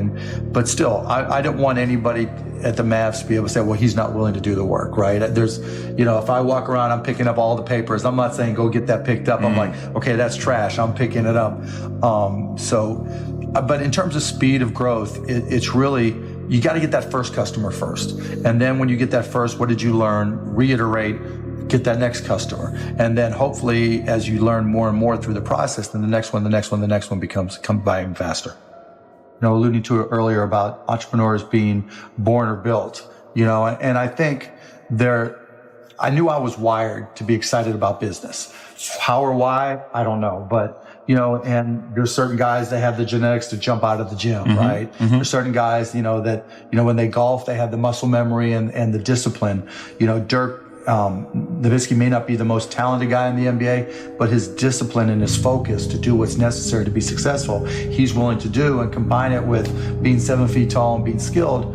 But still, I don't want anybody at the Mavs to be able to say, well, he's not willing to do the work, right? There's, if I walk around, I'm picking up all the papers. I'm not saying go get that picked up. I'm like, okay, that's trash. I'm picking it up. But in terms of speed of growth, it's really, you got to get that first customer first. And then when you get that first, what did you learn? Reiterate, get that next customer. And then hopefully as you learn more and more through the process, then the next one comes by even faster. Alluding to it earlier about entrepreneurs being born or built, and I think I knew I was wired to be excited about business. How or why, I don't know, but and there's certain guys that have the genetics to jump out of the gym, right? There's certain guys, that, when they golf, they have the muscle memory and the discipline. Dirk Nowitzki may not be the most talented guy in the NBA, but his discipline and his focus to do what's necessary to be successful, he's willing to do, and combine it with being 7 feet tall and being skilled,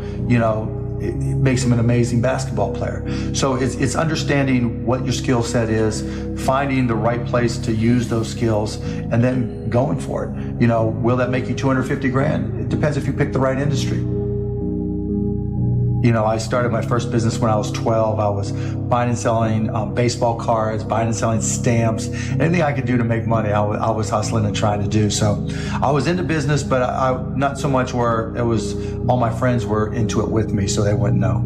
it makes him an amazing basketball player. So it's understanding what your skill set is, finding the right place to use those skills, and then going for it. Will that make you 250 grand? It depends if you pick the right industry. I started my first business when I was 12. I was buying and selling baseball cards, buying and selling stamps, anything I could do to make money, I was hustling and trying to do. So I was into business, but I not so much where it was all my friends were into it with me, so they wouldn't know.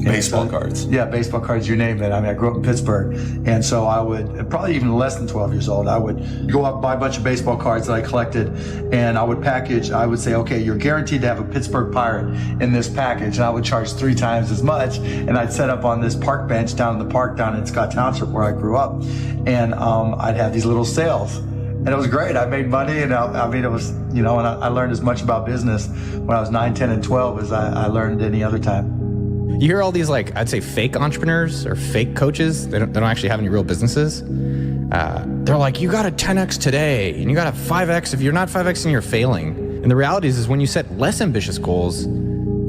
Baseball cards. Yeah, baseball cards, you name it. I mean, I grew up in Pittsburgh. And so I would, probably even less than 12 years old, I would go out and buy a bunch of baseball cards that I collected, and I would package, I would say, okay, you're guaranteed to have a Pittsburgh Pirate in this package. And I would charge 3 times as much. And I'd set up on this park bench down in the park down in Scott Township where I grew up. And I'd have these little sales. And it was great. I made money, and it was, and I learned as much about business when I was 9, 10, and 12 as I learned any other time. You hear all these, I'd say fake entrepreneurs or fake coaches. They don't actually have any real businesses. They're like, you got a 10X today and you got a 5X. If you're not 5X, you're failing. And the reality is when you set less ambitious goals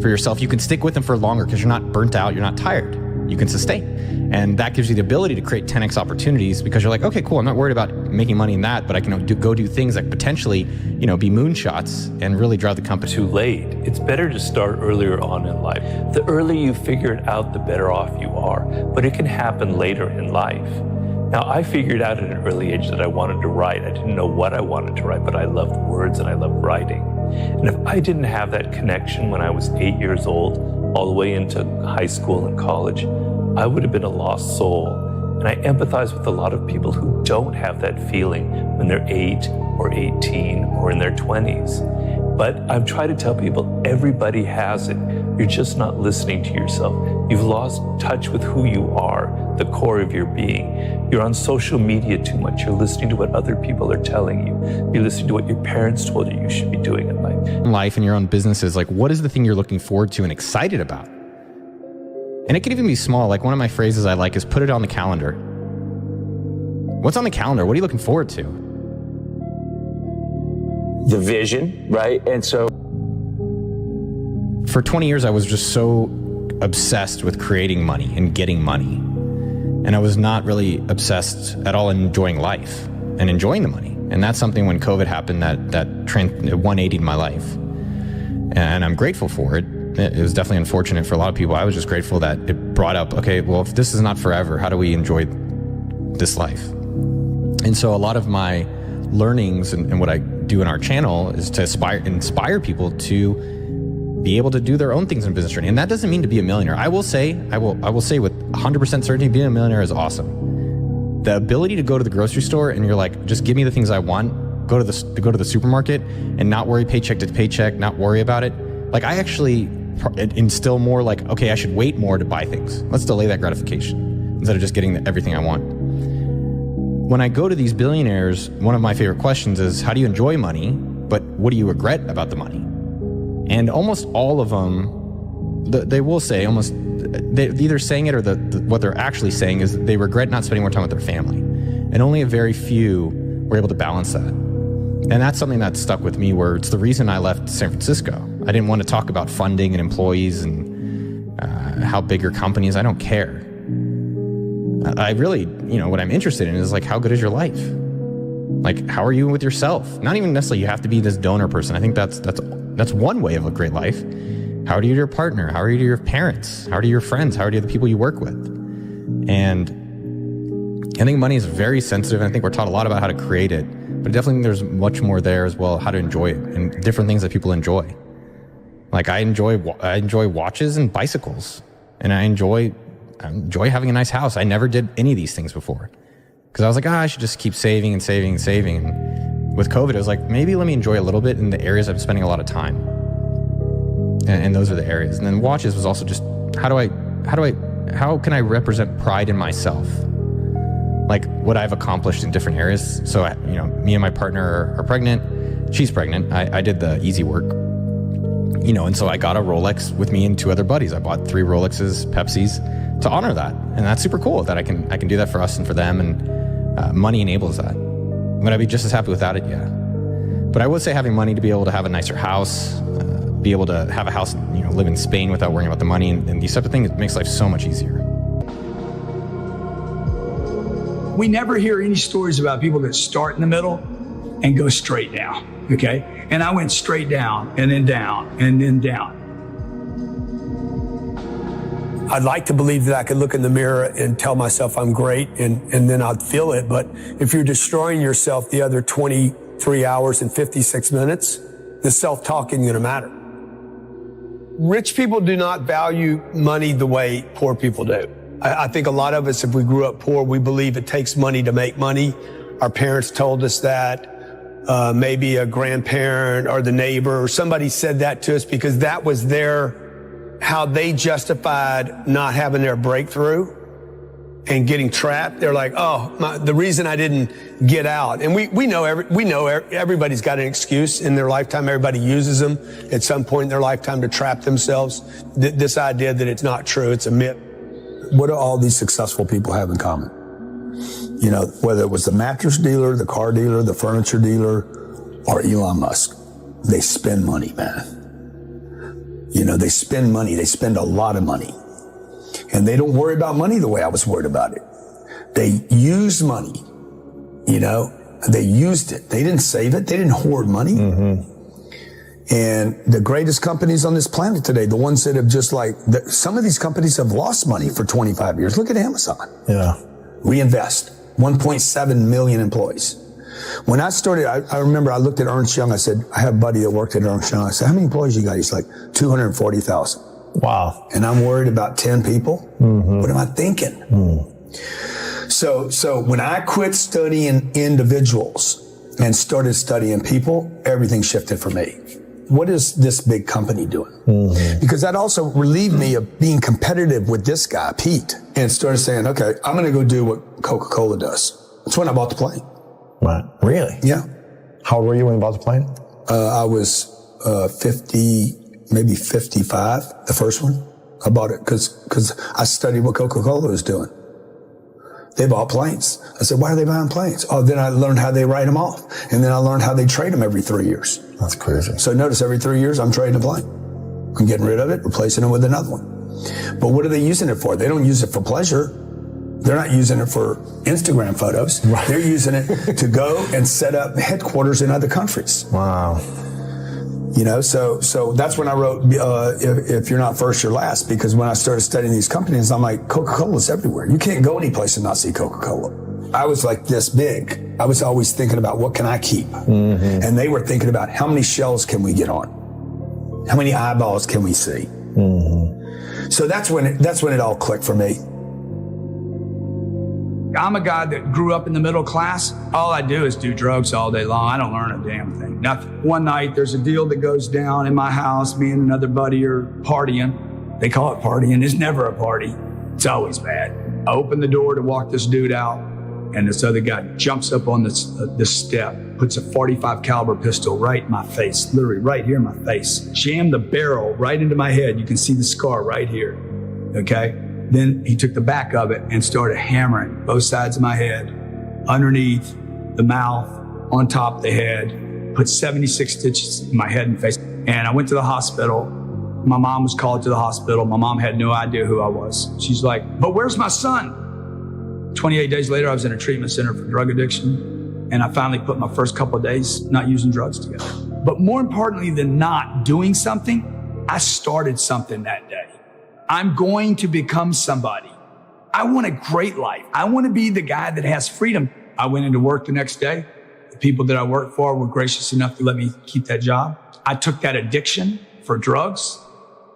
for yourself, you can stick with them for longer because you're not burnt out, you're not tired. You can sustain. And that gives you the ability to create 10X opportunities because you're like, okay, cool, I'm not worried about making money in that, but I can go do things that potentially, be moonshots and really drive the company. Too late. It's better to start earlier on in life. The earlier you figure it out, the better off you are. But it can happen later in life. Now, I figured out at an early age that I wanted to write. I didn't know what I wanted to write, but I loved words and I loved writing. And if I didn't have that connection when I was 8 years old, all the way into high school and college, I would have been a lost soul. And I empathize with a lot of people who don't have that feeling when they're 8 or 18 or in their 20s. But I've tried to tell people everybody has it. You're just not listening to yourself. You've lost touch with who you are, the core of your being. You're on social media too much. You're listening to what other people are telling you. You're listening to what your parents told you should be doing in life. Life and your own businesses, what is the thing you're looking forward to and excited about? And it could even be small. One of my phrases I like is put it on the calendar. What's on the calendar? What are you looking forward to? The vision, right? And so for 20 years, I was just so obsessed with creating money and getting money. And I was not really obsessed at all in enjoying life and enjoying the money. And that's something when COVID happened that 180'd my life. And I'm grateful for it. It was definitely unfortunate for a lot of people. I was just grateful that it brought up, okay, well, if this is not forever, how do we enjoy this life? And so a lot of my learnings and what I do in our channel is to inspire people to be able to do their own things in business journey. And that doesn't mean to be a millionaire. I will say with 100% certainty, being a millionaire is awesome. The ability to go to the grocery store and you're like, just give me the things I want, go to the supermarket and not worry paycheck to paycheck, not worry about it. I actually instill more okay, I should wait more to buy things. Let's delay that gratification instead of just getting everything I want. When I go to these billionaires, one of my favorite questions is, how do you enjoy money, but what do you regret about the money? And almost all of them, they will say they're either saying it or what they're actually saying is they regret not spending more time with their family. And only a very few were able to balance that. And that's something that stuck with me, where it's the reason I left San Francisco. I didn't want to talk about funding and employees and how big your company is. I don't care. I really, what I'm interested in is how good is your life? How are you with yourself? Not even necessarily you have to be this donor person. I think that's one way of a great life. How are you to your partner? How are you to your parents? How are you to your friends? How are you to the people you work with? And I think money is very sensitive. And I think we're taught a lot about how to create it, but definitely there's much more there as well, how to enjoy it and different things that people enjoy. I enjoy watches and bicycles, and I enjoy having a nice house. I never did any of these things before because I was like, I should just keep saving and saving and saving. And with COVID, I was like, maybe let me enjoy a little bit in the areas I'm spending a lot of time. And those are the areas. And then watches was also just, how can I represent pride in myself? What I've accomplished in different areas. So, me and my partner are pregnant. She's pregnant. I did the easy work. And so I got a Rolex with me and 2 other buddies. I bought 3 Rolexes, Pepsis to honor that. And that's super cool that I can do that for us and for them. And money enables that. Would I be just as happy without it? Yeah. But I would say having money to be able to have a nicer house, be able to have a house, live in Spain without worrying about the money and these type of things, it makes life so much easier. We never hear any stories about people that start in the middle and go straight down, okay? And I went straight down and then down and then down. I'd like to believe that I could look in the mirror and tell myself I'm great and then I'd feel it. But if you're destroying yourself the other 23 hours and 56 minutes, the self-talk isn't going to matter. Rich people do not value money the way poor people do. I think a lot of us, if we grew up poor, we believe it takes money to make money. Our parents told us that. Maybe a grandparent or the neighbor or somebody said that to us because that was how they justified not having their breakthrough and getting trapped. They're like, the reason I didn't get out. And we know everybody's got an excuse in their lifetime. Everybody uses them at some point in their lifetime to trap themselves. This idea that it's not true, it's a myth. What do all these successful people have in common? Whether it was the mattress dealer, the car dealer, the furniture dealer, or Elon Musk, they spend money, man. They spend money. They spend a lot of money. And they don't worry about money the way I was worried about it. They use money, they used it. They didn't save it. They didn't hoard money. Mm-hmm. And the greatest companies on this planet today, the ones that have some of these companies have lost money for 25 years. Look at Amazon. Yeah. Reinvest. 1.7 million employees. When I started, I remember I looked at Ernst Young. I said, I have a buddy that worked at Ernst Young. I said, how many employees you got? He's like, 240,000. Wow. And I'm worried about 10 people. Mm-hmm. What am I thinking? Mm. So when I quit studying individuals and started studying people, everything shifted for me. What is this big company doing? Mm-hmm. Because that also relieved me of being competitive with this guy, Pete, and started saying, okay, I'm going to go do what Coca-Cola does. That's when I bought the plane. Right. Really? Yeah. How old were you when you bought the plane? I was 50, maybe 55, the first one. I bought it because I studied what Coca-Cola was doing. They bought planes. I said, why are they buying planes? Oh, then I learned how they write them off. And then I learned how they trade them every 3 years. That's crazy. So notice every 3 years, I'm trading a plane. I'm getting rid of it, replacing it with another one. But what are they using it for? They don't use it for pleasure. They're not using it for Instagram photos. Right. They're using it to go and set up headquarters in other countries. Wow. So that's when I wrote, if you're not first, you're last, because when I started studying these companies, I'm like, Coca-Cola's everywhere. You can't go any place and not see Coca-Cola. I was like this big. I was always thinking about what can I keep? Mm-hmm. And they were thinking about how many shells can we get on? How many eyeballs can we see? Mm-hmm. So that's when it all clicked for me. I'm a guy that grew up in the middle class. All I do is do drugs all day long. I don't learn a damn thing, nothing. One night, there's a deal that goes down in my house. Me and another buddy are partying. They call it partying. It's never a party. It's always bad. I open the door to walk this dude out, and this other guy jumps up on this step, puts a .45 caliber pistol right in my face, literally right here in my face. Jammed the barrel right into my head. You can see the scar right here, okay? Then he took the back of it and started hammering both sides of my head, underneath the mouth, on top of the head, put 76 stitches in my head and face. And I went to the hospital. My mom was called to the hospital. My mom had no idea who I was. She's like, but where's my son? 28 days later, I was in a treatment center for drug addiction. And I finally put my first couple of days not using drugs together. But more importantly than not doing something, I started something that day. I'm going to become somebody. I want a great life. I want to be the guy that has freedom. I went into work the next day. The people that I worked for were gracious enough to let me keep that job. I took that addiction for drugs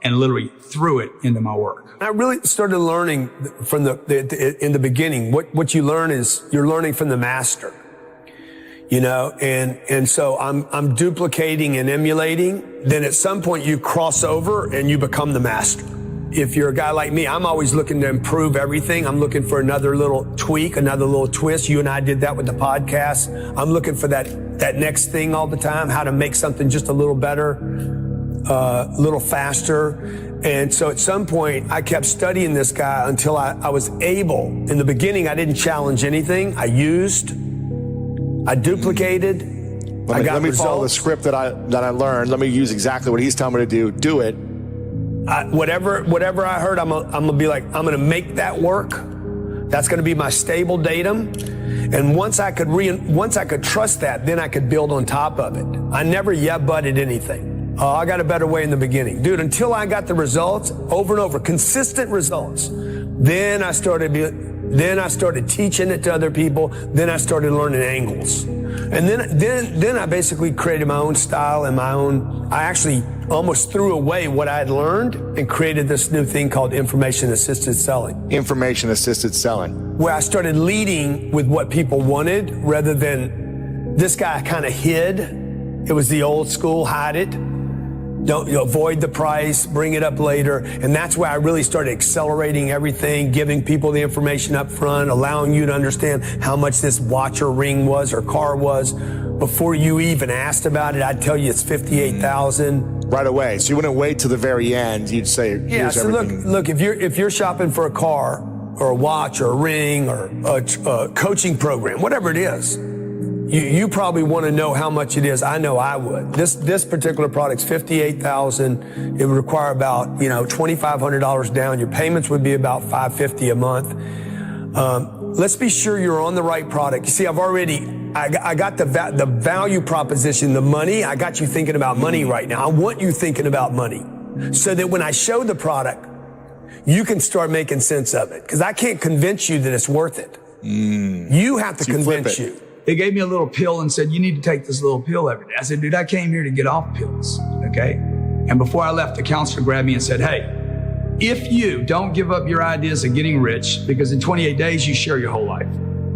and literally threw it into my work. I really started learning from in the beginning. What you learn is you're learning from the master, and so I'm duplicating and emulating. Then at some point you cross over and you become the master. If you're a guy like me, I'm always looking to improve everything. I'm looking for another little tweak, another little twist. You and I did that with the podcast. I'm looking for that next thing all the time, how to make something just a little better. a little faster. And so at some point, I kept studying this guy until I was able. In the beginning, I didn't challenge anything. I used, I duplicated, I got let me results. follow the script that I learned. Let me use exactly what he's telling me to do. Do it. Whatever I heard, I'm gonna be like, I'm gonna make that work. That's gonna be my stable datum. And once I could trust that, then I could build on top of it. I never butted anything. I got a better way in the beginning. Dude, until I got the results over and over, consistent results, then I started teaching it to other people. Then I started learning angles. And then I basically created my own style and I actually almost threw away what I had learned and created this new thing called information-assisted selling. Information-assisted selling. Where I started leading with what people wanted rather than this guy kind of hid. It was the old school, hide it. Don't avoid the price, bring it up later. And that's where I really started accelerating everything, giving people the information up front, allowing you to understand how much this watch or ring was or car was. Before you even asked about it, I'd tell you it's $58,000. Right away. So you wouldn't wait till the very end. You'd say, here's everything. Look, if you're shopping for a car or a watch or a ring or a coaching program, whatever it is, you probably want to know how much it is. I know I would. This particular product's $58,000. It would require about $2,500 down. Your payments would be about $550 a month. Let's be sure you're on the right product. You see, I got the value proposition, the money. I got you thinking about money right now. I want you thinking about money so that when I show the product, you can start making sense of it. Because I can't convince you that it's worth it. You have to convince you. They gave me a little pill and said, you need to take this little pill every day. I said, dude, I came here to get off pills, okay? And before I left, the counselor grabbed me and said, hey, if you don't give up your ideas of getting rich, because in 28 days, you share your whole life,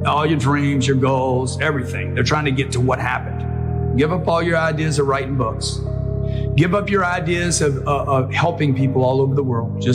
all your dreams, your goals, everything. They're trying to get to what happened. Give up all your ideas of writing books. Give up your ideas of helping people all over the world. Just